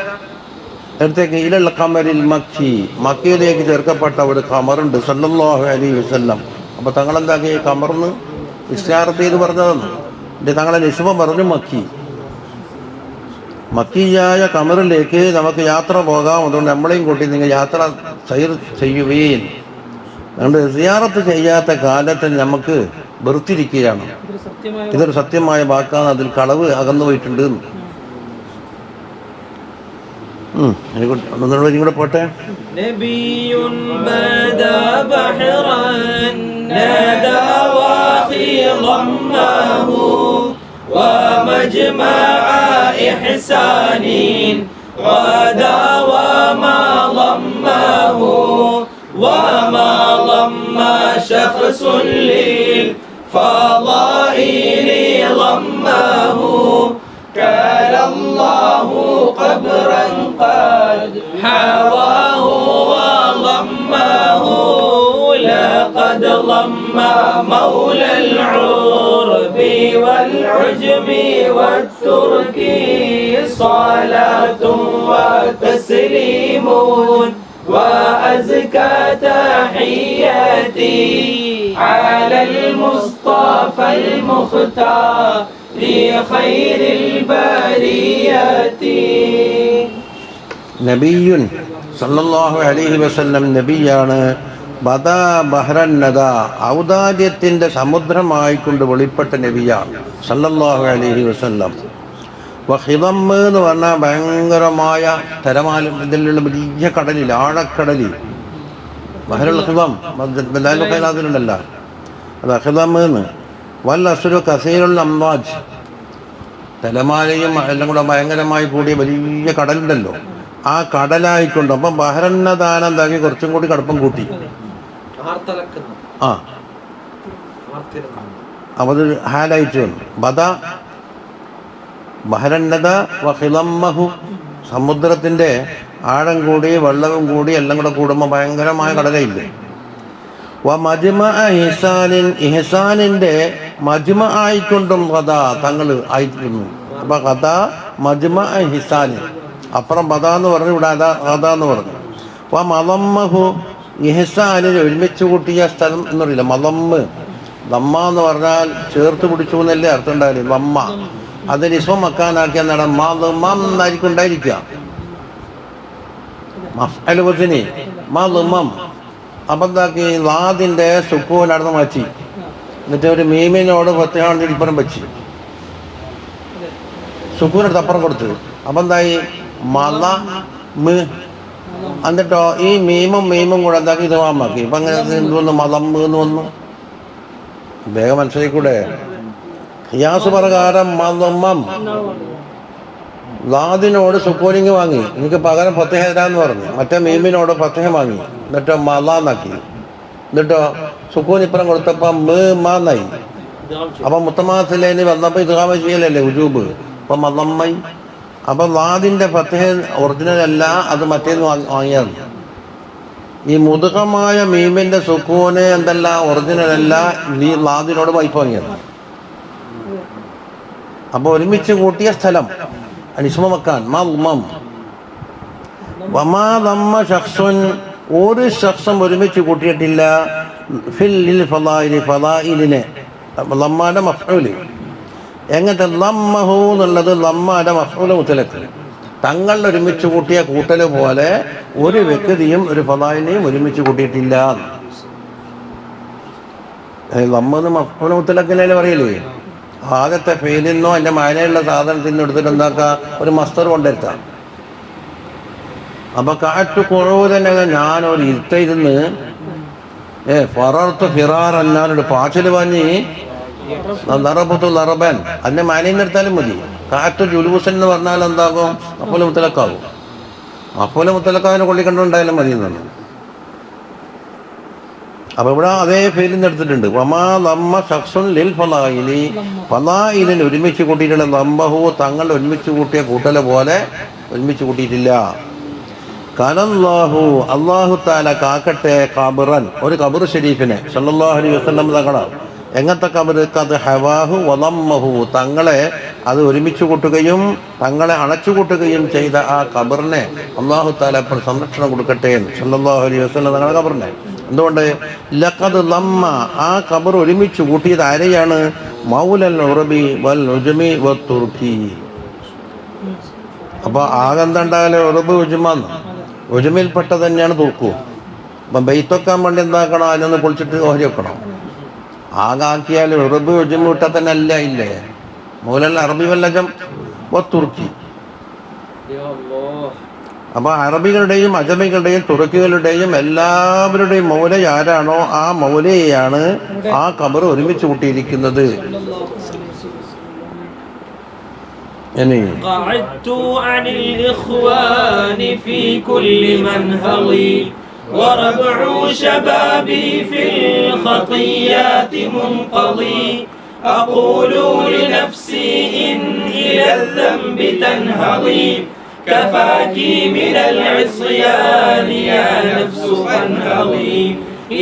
അടുത്തേക്ക് ഇലൽ ഖമരിൽ മക്കി മക്കയിലേക്ക് ചേർക്കപ്പെട്ട ഒരു ഖമറുണ്ട് സല്ലല്ലാഹു അലൈഹി വസല്ലം. അപ്പൊ തങ്ങളെന്താക്കി ഖമറിന്ന് ഇസ്തിആറത്ത് ചെയ്ത് പറഞ്ഞതെന്ന് തങ്ങളെ നിസ്ബ പറഞ്ഞു മക്കിയായ ഖമറിലേക്ക് നമുക്ക് യാത്ര പോകാം. അതുകൊണ്ട് നമ്മളെയും കൂട്ടി നിങ്ങൾ യാത്ര ചെയ്യുകയും അതുകൊണ്ട് സിയാറത്ത് ചെയ്യാത്ത കാലത്ത് നമുക്ക് വെറുത്തിരിക്കുകയാണ്. ഇതൊരു സത്യമായ വാക്കാണ്, അതിൽ കളവ് അകന്നു പോയിട്ടുണ്ട്. ഒന്നുകൂടെ കൂടെ പോട്ടെ. നബിയുൻ ബദാ ബഹ്റൻ നദാ വഖിളമ്മഹു ومجمع إحسان غدا وما ضمه وما ضم شخص للفضائل ضمه كان الله قبرا قد حواه وضمه لقد ضم مولى العرب والعجم والترك صلاة وتسليم وأزكى تحياتي على المصطفى المختار لخير البريات. നബിയുൻ സല്ലല്ലാഹു അലൈഹി വസല്ലം നബിയാണ്. ബദാ ബഹ്റൻ നദാ ഔദാര്യത്തിൻ്റെ സമുദ്രമായിക്കൊണ്ട് വെളിപ്പെട്ട നബിയാണ് സല്ലല്ലാഹു അലൈഹി വസല്ലം. ഹിദമ്മ് എന്ന് പറഞ്ഞാൽ ഭയങ്കരമായ തിരമാലും ഇതിലുള്ള വലിയ കടലിൽ ആഴക്കടലിൽ ബഹ്റുൽ ഹിദം അതിലുണ്ടല്ലോ അത് ഹിദമ്മ് എന്ന്. വൽ അസ്രു കസീറുൽ അംവാജ് തിരമാലയും എല്ലാം കൂടെ ഭയങ്കരമായി കൂടിയ വലിയ കടലുണ്ടല്ലോ ആ കടലായിക്കൊണ്ട്. അപ്പം ബഹ്റന്നദാനം എന്താക്കി കുറച്ചും കൂടി കടുപ്പം കൂട്ടി. അത് ഹാലായിട്ട് വന്നു. ബദ ബഹ്റന്നദ വഖിളമ്മഹു സമുദ്രത്തിൻ്റെ ആഴം കൂടി വെള്ളവും കൂടി എല്ലാം കൂടെ കൂടുമ്പോൾ ഭയങ്കരമായ കടലയില്ലേ. മജ്മഅ ഇഹ്സാനിൻ ഇഹ്സാനിൻ്റെ മജ്മഅ ആയിക്കൊണ്ടും കഥ തങ്ങൾ ആയിരുന്നു. അപ്പം കഥ മജ്മഅ ഇഹ്സാനിൻ അപ്പുറം ബദ എന്ന് പറഞ്ഞു, ഇവിടെ കഥ എന്ന് പറഞ്ഞു. മളമ്മഹു ഇഹ്സാനിൽ ഒരുമിച്ച് കൂട്ടിയ സ്ഥലം എന്ന് പറയില്ല മളമ്മ്. ദമ്മ എന്ന് പറഞ്ഞാൽ ചേർത്ത് പിടിച്ചു എന്നല്ലേ അർത്ഥം ഉണ്ടാവില്ല. ദമ്മ അതിന് ഇസ്മ മക്കാനാക്കിയ നടൻ മാന്നായിരിക്കും ഉണ്ടായിരിക്കുക. മഫ്അൽ വസ്നി മളമ്മം. അപ്പം എന്താക്കി ലാദിൻ്റെ സുക്കൂൻ നടന്ന് മാറ്റി, എന്നിട്ട് ഒരു മീമിനോട് പ്രത്യേകം ഇപ്പുറം വെച്ച് സുക്കൂനെടുത്ത് അപ്പുറം കൊടുത്ത്. അപ്പം എന്തായി മല മ്. എന്നിട്ടോ ഈ മീമും കൂടെ എന്താക്കി ഇത് വാമാക്കി. ഇപ്പം അങ്ങനെ എന്തുവന്നു മലമ്മ് എന്ന് വന്നു. വേഗം മനസ്സിലാക്കൂടെ? ഖിയാസ് പ്രകാരം മലമ്മം ലാദിനോട് സുക്കൂനിങ് വാങ്ങി, എനിക്ക് പകരം ഫത്തഹ തരാന്ന് പറഞ്ഞു. മറ്റേ മീമിനോട് ഫത്തഹ വാങ്ങി, എന്നിട്ടോ മലാന്നാക്കി. എന്നിട്ടോ സുക്കൂൻ ഇപ്പുറം കൊടുത്തപ്പോൾ മാന്നായി. അപ്പം മുത്തമാസിലേന് വന്നപ്പോൾ ഇദ്ഗാമ ചെയ്യലല്ലേ ഉജൂബ്. അപ്പം മലമ്മൈ. അപ്പം ലാദിൻ്റെ ഫത്തഹ ഒറിജിനൽ അല്ല, അത് മറ്റേന്ന് വാങ്ങിയത്. ഈ മുതുകമായ മീമിൻ്റെ സുക്കൂന് എന്തല്ല ഒറിജിനൽ അല്ല, ഈ ലാദിനോട് വൈഫ് വാങ്ങിയത്. അപ്പോൾ ഒരുമിച്ച് കൂട്ടിയ സ്ഥലം ഇസ്മു മക്കാൻ മദ്മം. വമാ ദമ്മ ശഖ്സുൻ, ഒരു ശഖ്സും ഒരുമിച്ച് കൂട്ടിയിട്ടില്ല ഫിൽ ഫളായിലി, ഫളായിലിനെ ലമ്മാന്റെ മഫ്ഊൽ. എങ്ങനത്തെ ലമ്മഹു എന്നുള്ളത് ലമ്മാന്റെ മഫ്ഊൽ മുത്തലക്ക്. തങ്ങൾ ഒരുമിച്ച് കൂട്ടിയ കൂട്ടൽ പോലെ ഒരു വ്യക്തിയും ഒരു ഫളായിലിനെയും ഒരുമിച്ച് കൂട്ടിയിട്ടില്ല. ലമ്മെന്ന് മഫ്ഊൽ മുത്തലക്കിനെ പറയല്ലേ. ആദ്യത്തെ ഫെയിലിന്നോ അതിൻ്റെ മാനയുള്ള സാധനത്തിന്ന് എടുത്തിട്ട് എന്താക്കുക, ഒരു മസ്തർ കൊണ്ടെടുത്താം. അപ്പൊ കാറ്റു കുറവ് തന്നെ ഞാനൊരു ഇരുത്തിരുന്ന് ഫറർത്ത് ഫിറാർ എന്നാലൊരു പാച്ചിൽ പറഞ്ഞ് നറബത്തു നറബൻ അതിന്റെ മാനയിൽ നിർത്താലും മതി. കാറ്റു ജുലൂസൻ എന്ന് പറഞ്ഞാൽ എന്താകും, അപ്പോലെ മുത്തലക്കാകും. അപ്പോലെ മുത്തലക്കാവിനെ കൊള്ളിക്കണ്ടുണ്ടായാലും മതി എന്നാണ്. അപ്പൊ ഇവിടെ അതേ ഫെയിലിന്ന് എടുത്തിട്ടുണ്ട്. വമാ ലമ്മ ശഖ്സുൻ ലിൽ ഫളായിലി, ഫളായിലിന് ഒരുമിച്ച് കൂട്ടിയിട്ടുള്ള ലംബഹു തങ്ങൾ ഒരുമിച്ച് കൂട്ടിയ കൂട്ടല പോലെ ഒരുമിച്ച് കൂട്ടിയിട്ടില്ല. കലല്ലാഹു, അല്ലാഹു തആല കാക്കട്ടെ, ഖബറൻ ഒരു ഖബർ ഷരീഫിനെ സല്ലല്ലാഹു അലൈഹി വസല്ലം തങ്ങളാണ്. എങ്ങനത്തെ ഖബർ? ഖദ് ഹവാഹു വലമ്മഹു, തങ്ങളെ അത് ഒരുമിച്ച് കൂട്ടുകയും തങ്ങളെ അണച്ചു കൂട്ടുകയും ചെയ്ത ആ ഖബറിനെ അല്ലാഹു തആല ഇപ്പോൾ സംരക്ഷണം കൊടുക്കട്ടെ സല്ലല്ലാഹു അലൈഹി വസല്ലം തങ്ങളുടെ ഖബറിനെ. എന്തുകൊണ്ട്? ലഖദ് ലമ്മ, ആ ഖബർ ഒരുമിച്ച് കൂട്ടിയത് ആരെയാണ്? മൗലൽ ഉറബി വൽ ഉജ്മി വത്തുർക്കി. അപ്പൊ ആകെന്തുണ്ടായാലും ഉറബ് ഉജ്മാന്ന്, ഉജ്മിൽപ്പെട്ട തന്നെയാണ് തുർക്കു. അപ്പം ബെയ്ത്തൊക്കാൻ വേണ്ടി എന്താക്കണം, അതിനൊന്ന് പൊളിച്ചിട്ട് ഓഹരി വെക്കണം. ആകാക്കിയാൽ ഉറബ് ഉജ്മി വിട്ടാൽ തന്നെ അല്ല ഇല്ലേ. മൗലൽ അറബി വല്ലജം തുർക്കി. അപ്പൊ അറബികളുടെയും അജമികളുടെയും തുർക്കികളുടെയും എല്ലാവരുടെയും മൗല ആരാണോ ആ മൗലയെയാണ് ആ ഖബർ ഒരുമിച്ച് കൂട്ടിയിരിക്കുന്നത്. قعدت عن الإخوان في كل منهضي وربع شبابي في الخطيات منقضي أقول لنفسي إن إلى الذنب تنهضي كفاك من العصيان يا نفس فانهضي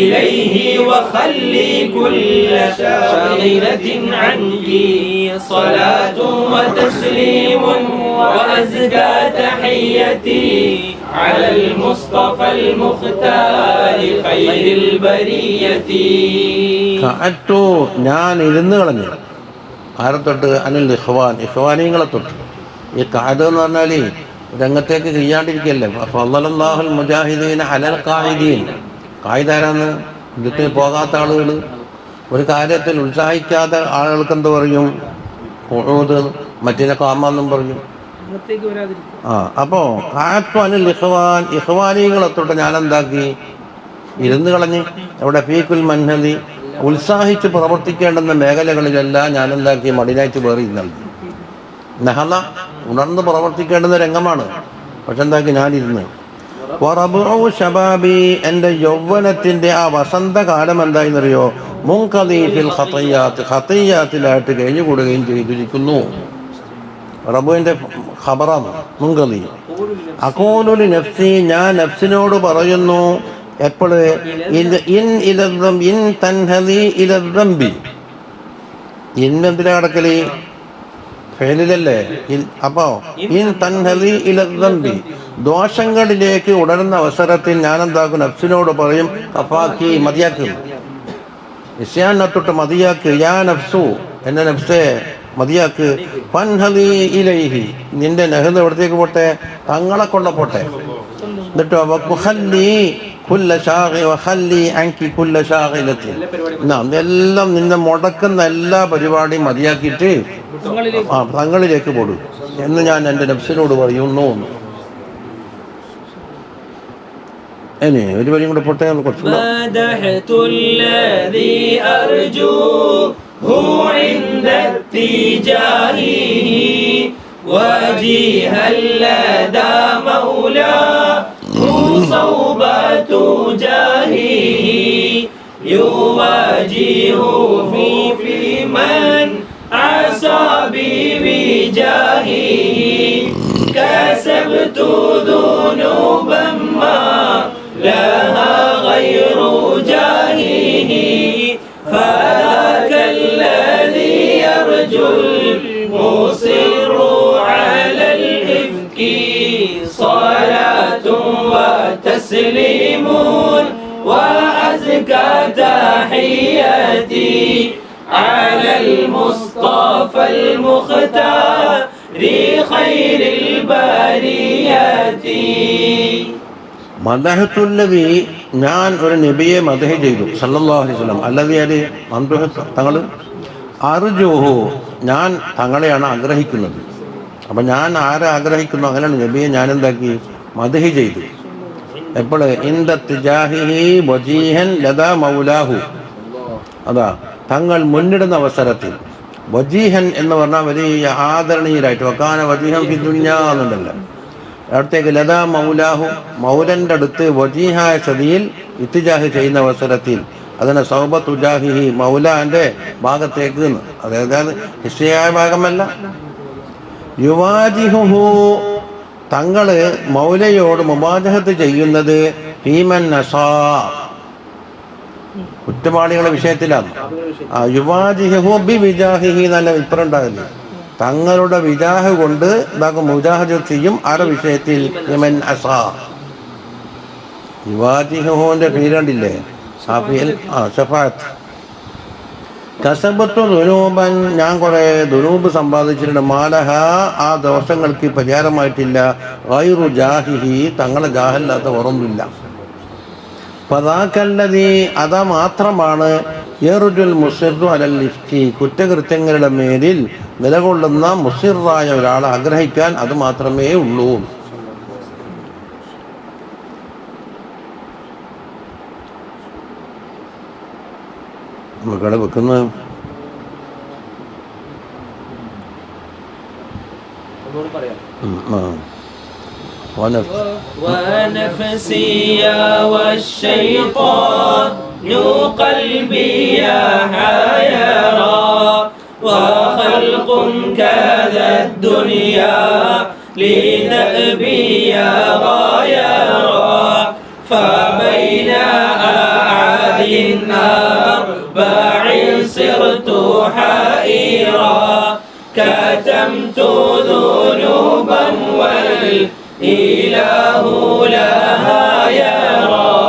إليه وخلي كل شاغلة عنك صلاة وتسليم وأزكى تحيتي على المصطفى المختار خير البرية. ഞാൻ ഇരുന്ന് കളഞ്ഞു. ആരെ തൊട്ട്? അനിൽ ഇഖ്വാൻ, ഇഖ്വാനികളെ തൊട്ട്. ഈ ഖഅദ് എന്ന് പറഞ്ഞാൽ രംഗത്തേക്ക് ചെയ്യാണ്ടിരിക്കല്ലേ. ഫളല്ലാഹുൽ മുജാഹിദീന അലൽ ഖായിദീൻ. ഖായിദാരാന്ന്? യുദ്ധത്തിന് പോകാത്ത ആളുകൾ, ഒരു കാര്യത്തിൽ ഉത്സാഹിക്കാത്ത ആളുകൾക്ക് എന്ത് പറയും? ഖുഊദ്, മറ്റേ ഖാമെന്നും പറയും. അപ്പോൾ ഖഅദു അനിൽ ഇഖ്വാൻ, ഇഖ്വാനികളെ തൊട്ട് ഞാൻ എന്താക്കി? ഇരുന്ന് കളഞ്ഞ്. അവിടെ ഫീക്കുൽ മൻഹദി, ഉത്സാഹിച്ച് പ്രവർത്തിക്കേണ്ടുന്ന മേഖലകളിലെല്ലാം ഞാൻ എന്താക്കി? മടിനായിട്ട് വേറി നൽകി. നഹല, ഉണർന്ന് പ്രവർത്തിക്കേണ്ടുന്ന രംഗമാണ്. പക്ഷെ എന്താക്കി? ഞാനിരുന്ന്. വറബഉ ശബാബി, എൻ്റെ യൗവനത്തിൻ്റെ ആ വസന്തകാലം എന്തായെന്നറിയോ? മുൻഖദി ഫിൽ ഖതിയാത്ത്, ഖതിയാത്തിലായിട്ട് കഴിഞ്ഞുകൂടുകയും ചെയ്തിരിക്കുന്നു. റബ്ബിൻ്റെ ഖബറാണ് മുൻഖദി. അഖൂലു ലിനഫ്സി, ഞാൻ നഫ്സിനോട് പറയുന്നു എപ്പോൾ? ഇൻ തൻഹദി ഇല ദംബി. ഇന്നെന്തിനാ കിടക്കല്? ഫെയിലല്ലേ? അപ്പോ ഇൻ തൻഹദി ഇല ദംബി, ദോഷങ്ങളിലേക്ക് ഉടരുന്ന അവസരത്തിൽ ഞാൻ എന്താക്കും? നഫ്സിനോട് പറയും കഫാക്കി, മതിയാക്കും. ഇസ്യാനത്തൊട്ട് മതിയാക്ക്. യാ നഫ്സു, എന്റെ നഫ്സേ മതിയാക്ക്. ഫൻഹദി ഇലൈഹി, നിന്റെ നഹദ് എവിടത്തേക്ക് പോട്ടെ? തങ്ങളെ കൊണ്ട പോട്ടെ. എന്നിട്ടോ എല്ലാം നിന്നെ മുടക്കുന്ന എല്ലാ പരിപാടിയും മതിയാക്കിയിട്ട് തങ്ങളിലേക്ക് പോടും എന്ന് ഞാൻ എൻ്റെ നഫ്സിനോട് പറയുന്നു. ഇനി ഒരു വരിയും കൂടെ പൊട്ടേ. وجيها لدى مولاه صوبة جاهه يواجه في من عصى بجاهه كسبت ذنوبا ما لها غير جاهه فذاك الذي يرجو تسليمون وأزكى تحياتي على المصطفى المختار خير البريات. മദഹത്തുല്ലദി, ഞാൻ ഒരു നബിയെ മദഹ് ചെയ്തു സല്ലല്ലാഹു അലൈഹി വസല്ലം. അല്ലദി അലി മംദൂഹ്, തങ്ങൾ അർജൂഹു, ഞാൻ തങ്ങളെയാണ് ആഗ്രഹിക്കുന്നത്. അപ്പം ഞാൻ ആരെ ആഗ്രഹിക്കുന്നു അങ്ങനെയാണ് നബിയെ ഞാൻ എന്താക്കി മദഹ് ചെയ്തു. എപ്പോൾ ഇന്ദത്തിജാഹിഹി വജീഹൻ ലദാ മൗലാഹു, അതാ തങ്ങൾ മുന്നിടുന്ന അവസരത്തിൽ. വജീഹൻ എന്ന് പറഞ്ഞാൽ വലിയ ആദരണീയരായിട്ട് വക്കാന വജീഹൻ ഫി ദുനിയാ എന്നുണ്ടല്ലോ. അടുത്തേക്ക് ലദാ മൗലാഹു, മൗലൻ്റെ അടുത്ത് വജീഹായ സ്ഥിതിയിൽ ഇത്തിജാഹ് ചെയ്യുന്ന അവസരത്തിൽ അതിനെ സൗബത്തുജാഹിഹി, മൗലാന്റെ ഭാഗത്തേക്ക്, അതായത് ഹിസ്യായ ഭാഗമല്ല. യുവാജിഹുഹു, തങ്ങള് മൗലയോട് മുബാജഹത്ത് ചെയ്യുന്നത് ഫീമൻ നസാ, കുറ്റവാളികളുടെ വിഷയത്തിലാണ്. യുവാജിഹു ബി വിജാഹിഹി നല്ല ഇപ്പറം ഉണ്ടാകില്ല. തങ്ങളുടെ വിജാഹ് കൊണ്ട് ഇതാക്കും മുജാഹദത്ത് ചെയ്യും ആരുടെ വിഷയത്തിൽ. യമൻ അസാ, യുവാജിഹുവിന്റെ പേരുണ്ടില്ലേ സാഫിയൽ ഷഫാത്ത്. കസബത്തു ദുനൂബൻ, ഞാൻ കുറെ ദുനൂബ് സമ്പാദിച്ചിട്ടുണ്ട്. മാലഹ, ആ ദോഷങ്ങൾക്ക് പരിഹാരമായിട്ടില്ല. ഗൈറു ജാഹിഹി, തങ്ങളെ ജാഹല്ലാത്ത ഓർമ്മയില്ല. ഫദാകല്ലദീ, അതാ മാത്രമാണ് യർജുൽ മുസിറു അലൽ ഇഫ്കി, കുറ്റകൃത്യങ്ങളുടെ മേലിൽ നിലകൊള്ളുന്ന മുസിറായ ഒരാളെ ആഗ്രഹിക്കാൻ അത് മാത്രമേ ഉള്ളൂ. നമുക്കവിടെ വെക്കുന്ന ونفسي والشيطان قلبي يا حيرا وخلق كذا الدنيا لنأبي يا غيرا فبين أعاد النار باعي صرت حائرا كتمت ذنوبا والإله لها يرى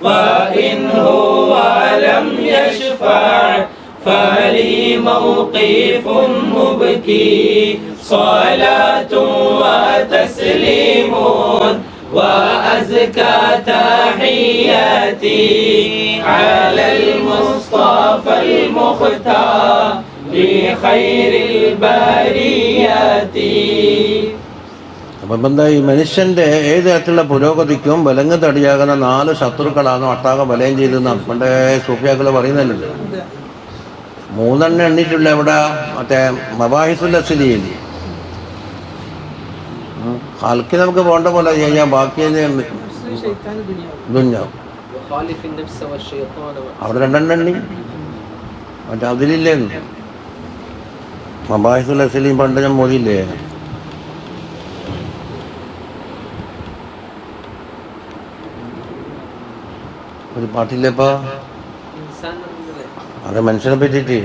وإن هو لم يشفع فلي موقف مبكي صلاة وتسليم وأزكى تحياتي على المصطفى المختار خير البريات. അപ്പം എന്താ, ഈ മനുഷ്യന്റെ ഏത് തരത്തിലുള്ള പുരോഗതിക്കും വിലങ്ങ് തടിയാകുന്ന 4 ശത്രുക്കളാണ് ഒട്ടാകെ വലയം ചെയ്തെന്ന് പണ്ടേ സൂഫിയാക്കൾ പറയുന്നല്ലോ. 3 എണ്ണിട്ടുള്ള എവിടെ, മറ്റേ മബാഹിസുൽ അസ്ലിയിൽ ഹൽക്കി നമുക്ക് പോകേണ്ട പോലെ ചെയ്യാം. ബാക്കി ദുന്യാവ് അവിടെ 2 എണ്ണി, മറ്റേ അതിലില്ലേ മബാഹിസുൽ അസ്ലിയും പണ്ട് ഞാൻ മോദിയില്ലേ. ഒരു പാട്ടില്ലേപ്പാ, അത് മനുഷ്യനെ പറ്റിയിട്ട്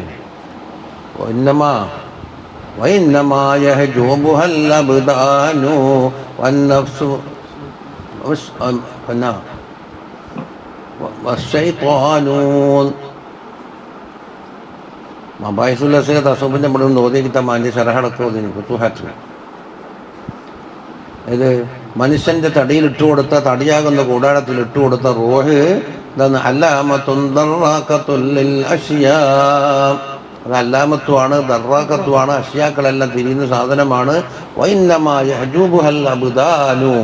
മബാഹിസുല്ലസിലെ തസൂബിൻ്റെ നമ്മുടെ ഓതി കിട്ടാൻ ശരഹടക്ക് ഓതിന് കുത്തുഹാറ്റ്. ഇത് മനുഷ്യന്റെ തടിയിൽ ഇട്ടുകൊടുത്ത, തടിയാകുന്ന കൂടാരത്തിൽ ഇട്ടുകൊടുത്ത റൂഹ് ഇതാണ്. അല്ലാമത്തുൽ അഷ്യാ, അത് അല്ലാമത്തുമാണ്, ദർറാഖത്തുമാണ്, അഷ്യാക്കളെല്ലാം തിരിയുന്ന സാധനമാണ്. വൈന്നമായ ഹജൂബുഹൽ അബുദാനു,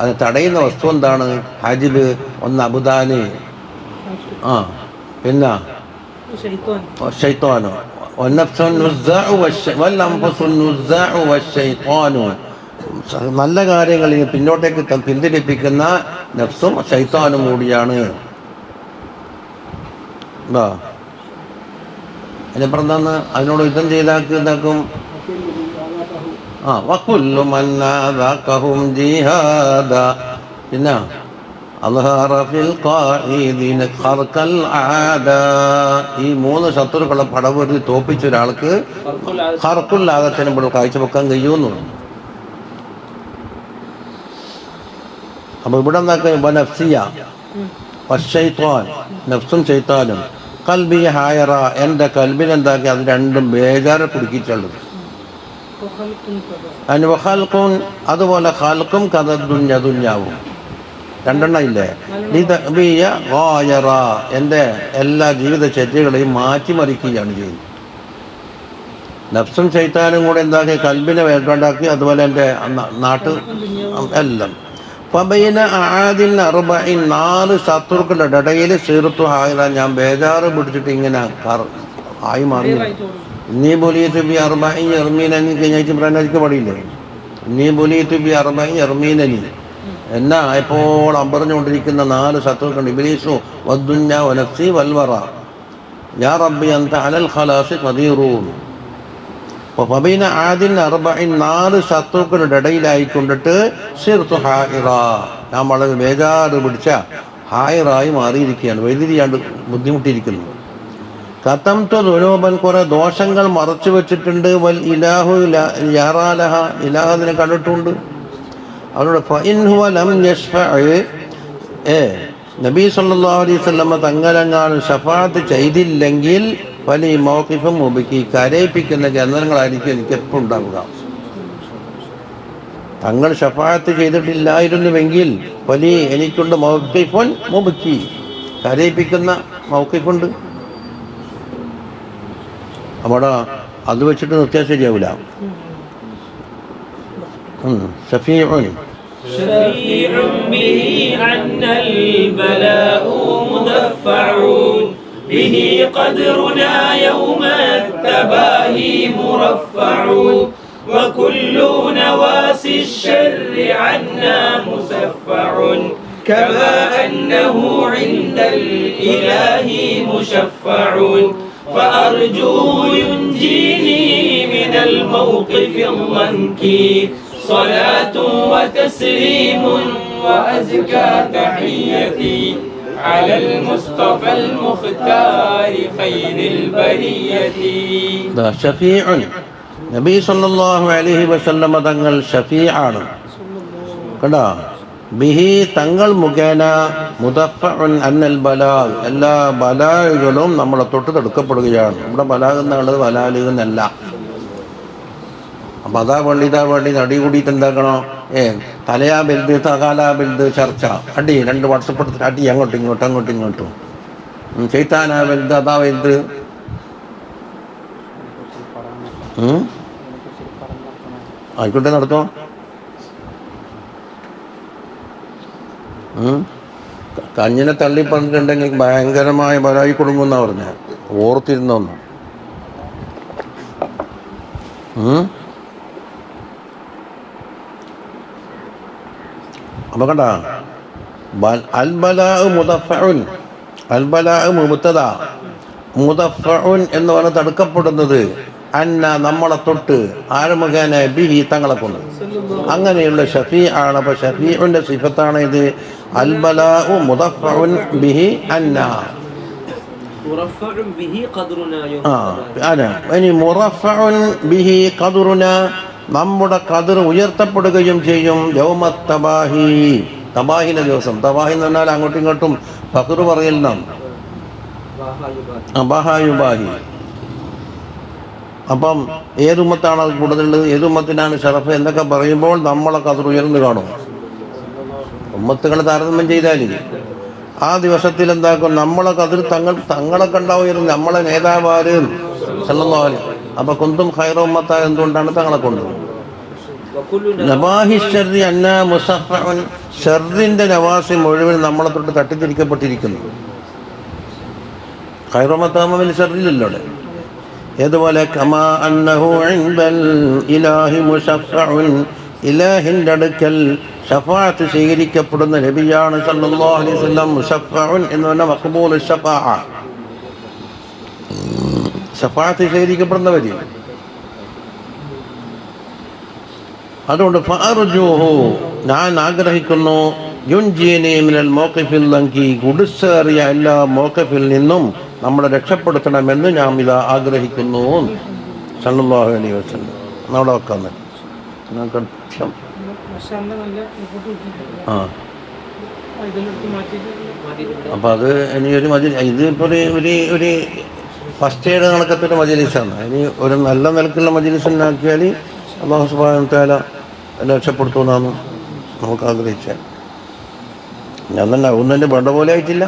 അത് തടയുന്ന വസ്തു എന്താണ്? ഹജിബ് ഒന്ന് അബുദാന്, പിന്നെ ശൈത്വാനു നല്ല കാര്യങ്ങൾ പിന്നോട്ടേക്ക് പിന്തിരിപ്പിക്കുന്ന നഫ്സും ശൈത്താനും കൂടിയാണ്. എന്താ അതിനപ്പുറം എന്താന്ന്, അതിനോട് യുദ്ധം ചെയ്താക്ക് എന്താക്കും? വക്കുല്ലു മന്നാദാകഹും ജിഹാദ, പിന്നെ ഈ 3 ശത്രുക്കളെ പടവൊരു തോപ്പിച്ച ഒരാൾക്ക് ഹർക്കുല്ലാദത്തിന് ഇവിടെ കാഴ്ചവെക്കാൻ കഴിയുമെന്നു. അപ്പോൾ ഇവിടെ എന്താക്കുക നഫ്സിയ വശൈത്വാൻ നഫ്സും ശൈത്താനും കൽബി ഹായറ എൻ്റെ കൽബിനെന്താക്കി അത് രണ്ടും ബേജാറ് കുടുക്കിയിട്ടുള്ളത്. അനുവഹൽക്കും അതുപോലെ ഹൽക്കും കഥ ദുഞ്ഞാവും രണ്ടെണ്ണം ഇല്ലേ. എൻ്റെ എല്ലാ ജീവിത ചര്യകളെയും മാറ്റിമറിക്കുകയാണ് ചെയ്യുന്നത്. നഫ്സും ശൈത്താനും കൂടെ എന്താക്കി കൽബിനെ വേണ്ടാക്കി, അതുപോലെ എൻ്റെ നാട്ട് എല്ലാം. ഫബൈന ആദിൻ അർബഇൻ 4 ശത്രുക്കളുടെ ഇടയിൽ സീറത്തു ഹായിറ ഞാൻ ബേജാറ് പിടിച്ചിട്ട് ഇങ്ങനെ ആയി മാറി. നീ ബൊലിയത്ത് ബി അർബഇൻ യർമീനനി കഴിഞ്ഞാഴ്ച പറയാനൊക്കെ പടിയില്ലേ. നീ ബൊലിയത്ത് ബി അർബഇൻ യർമീനനി എന്നാ എപ്പോൾ അമ്പറഞ്ഞുകൊണ്ടിരിക്കുന്ന 4 ശത്രുക്കൾ ഇബ്ലീസു വദ്ദുന്യ വനഫ്സി വൽവറ യാ റബ്ബി അൻത അലൽ ഖലാസി ഖദീറൂൻ. ഫബൈന ആദിൻ അർബഇൻ 4 ശത്രുക്കളുടെ ഇടയിലായിക്കൊണ്ടിട്ട് സിർതു ഹായിറ ഞാൻ വളരെ ബേജാറ് പിടിച്ച ഹായിറായി മാറിയിരിക്കുകയാണ്, വൈദ്യുതിയാണ്ട് ബുദ്ധിമുട്ടിയിരിക്കുന്നു. കതംതു ദുനൂബൻ കുറെ ദോഷങ്ങൾ മറച്ചു വെച്ചിട്ടുണ്ട്. വൽ ഇലാഹു യറാലഹ ഇലാഹതിനെ കണ്ടിട്ടുണ്ട്. അവരോട് ഫഇൻഹുവ ലം യശ്ഫഅ നബി സല്ലല്ലാഹു അലൈഹി വസല്ലം തങ്ങളെങ്ങാനും ശഫാഅത്ത് ചെയ്തില്ലെങ്കിൽ വലി മൗഖിഫും മുബിക്കി കരയിപ്പിക്കുന്ന ജനങ്ങളായിരിക്കും എനിക്ക് എപ്പോൾ ഉണ്ടാവുക. തങ്ങൾ ശഫാഅത്ത് ചെയ്തിട്ടില്ലായിരുന്നുവെങ്കിൽ വലി എനിക്കുണ്ട് മൗഖിഫുൻ മുബിക്കി കരയിപ്പിക്കുന്ന മൗഖിഫുണ്ട്. അവിടെ അത് വെച്ചിട്ട് നിർത്തിയാൽ ശരിയാവില്ല. ഷഫീഉൻ به عنا البلاء مدفع به قدرنا يوم التباهي مرفع وكل نواسي الشر عنا مسفع كما أنه عند الإله مشفع فأرجوه ينجيني من الموقف الضنكي صلاة وتسليم وأزكى تحيتي على المصطفى المختار خير البرية. شفيع നബി സല്ലല്ലാഹു അലൈഹി വസല്ലമ തങ്ങൾ ഷഫീആണ് കണ്ടോ. ബിഹി തങ്ങൾ മുഖേന മുദഫഉൻ അന്നൽ ബലാ എല്ലാ ബലാകളും നമ്മളെ തൊട്ട് തടുക്കപ്പെടുകയാണ്. നമ്മുടെ ബലാ എന്നുള്ളത് ബലാല് എന്നല്ല. അപ്പം അതാ വേണ്ടി നടി കൂടിയിട്ട് എന്താക്കണോ തലയാ ബെൽത് തകാലാ ബെൽത് ചർച്ച അടി 2 വാട്സപ്പ് എടുത്തിട്ട് അടി അങ്ങോട്ടും ഇങ്ങോട്ടും ചെയ്ത്താനാ ബെൽത് അതാ വലുത്. ആയിക്കോട്ടെ നടത്തോ. കഞ്ഞിനെ തള്ളി പറഞ്ഞിട്ടുണ്ടെങ്കിൽ ഭയങ്കരമായ ബലായി കൊടുങ്ങുന്ന പറഞ്ഞ ഓർത്തിരുന്നൊന്നും. അപ്പൊ കണ്ട അൽബലാഉ മുദഫഉൻ അൽബലാഉ മുബ്തദാ മുദഫഉൻ എന്ന് പറഞ്ഞ് തടുക്കപ്പെടുന്നത് അന്ന നമ്മളെ തൊട്ട് ആര് മുഖേന ബിഹി തങ്ങളെ കൊണ്ട്. അങ്ങനെയുള്ള ഷഫീആണ്. അപ്പൊ ഷഫീഉന്റെ സിഫത്താണ് ഇത്. അൽബലാഉ മുദഫഉൻ ബിഹി അന്ന ഇനി മുറഫഉൻ ബിഹി ഖദ്റുന നമ്മുടെ ഖദർ ഉയർത്തപ്പെടുകയും ചെയ്യും. യൗമത്ത് തബാഹി തബാഹിന്റെ ദിവസം. തബാഹി എന്ന് പറഞ്ഞാൽ അങ്ങോട്ടും ഇങ്ങോട്ടും ഫഖർ പറയലാണ്. ബഹായുബാഹി. അപ്പം ഏതുമ്മത്താണ് അത് കൂടുതലുള്ളത്, ഏതുമ്മത്തിനാണ് ഷറഫ് എന്നൊക്കെ പറയുമ്പോൾ നമ്മളെ ഖദർ ഉയർന്നു കാണും. ഉമ്മത്തുകളെ താരതമ്യം ചെയ്താൽ ആ ദിവസത്തിൽ എന്താക്കും നമ്മളെ ഖദർ തങ്ങളെ കണ്ടാ ഉയർന്നു. നമ്മളെ നേതാവാര് സല്ലല്ലാഹു അലൈഹി. അപ്പൊ കുന്തും ഖൈറ ഉമ്മത്ത എന്തുകൊണ്ടാണ് തങ്ങളെ കൊണ്ട്. നവാഹി ശർരി അന്ന മുസഫഉൻ ഷർറിന്റെ നവാസി മുഴുവൻ നമ്മളെ തൊട്ട് തട്ടിത്തിരിക്കപ്പെട്ടിരിക്കുന്നു. ഖൈറ ഉമ്മത്താമ ഷർറില്ലല്ലോ. ഏതുപോലെ കമാ അന്നഹു ഇൻദൽ ഇലാഹി മുശഫഉൻ ഇലാഹിന്റെ അടുക്കൽ ഷഫാഅത്ത് സ്വീകരിക്കപ്പെടുന്ന നബിയാണ് സല്ലല്ലാഹു അലൈഹി വസല്ലം. മുശഫഉൻ എന്ന് പറഞ്ഞാൽ മഖ്ബൂൽ ഷഫാഅ ഷഫാഅത്ത് സ്വീകരിക്കപ്പെടുന്നവര്. അതുകൊണ്ട് ഫഅർജൂഹു ഞാൻ ആഗ്രഹിക്കുന്നു യുൻജീനി മിനൽ മൗഖിഫിൽ ലങ്കി കുടുസേറിയ എല്ലാ മൗഖിഫിൽ നിന്നും നമ്മളെ രക്ഷപ്പെടുത്തണമെന്ന് ഞാൻ ഇത് ആഗ്രഹിക്കുന്നു സല്ലല്ലാഹു അലൈഹി വസല്ലം. അവിടെ വെക്കാൻ അപ്പം അത് ഇനി ഒരു ഇത് ഇപ്പോൾ ഒരു ഫസ്റ്റ് എയ്ഡ് കണക്കത്തൊരു മജലിസാണ്. ഇനി ഒരു നല്ല നിലക്കുള്ള മജലിസിനാക്കിയാൽ അല്ലാഹു സുബ്ഹാനഹു വ തആല രക്ഷപ്പെടുത്തുമെന്നാണ് നമുക്ക് ആഗ്രഹിച്ചത്. ഞാൻ തന്നെ ഒന്നും എൻ്റെ വേണ്ട പോലെ ആയിട്ടില്ല.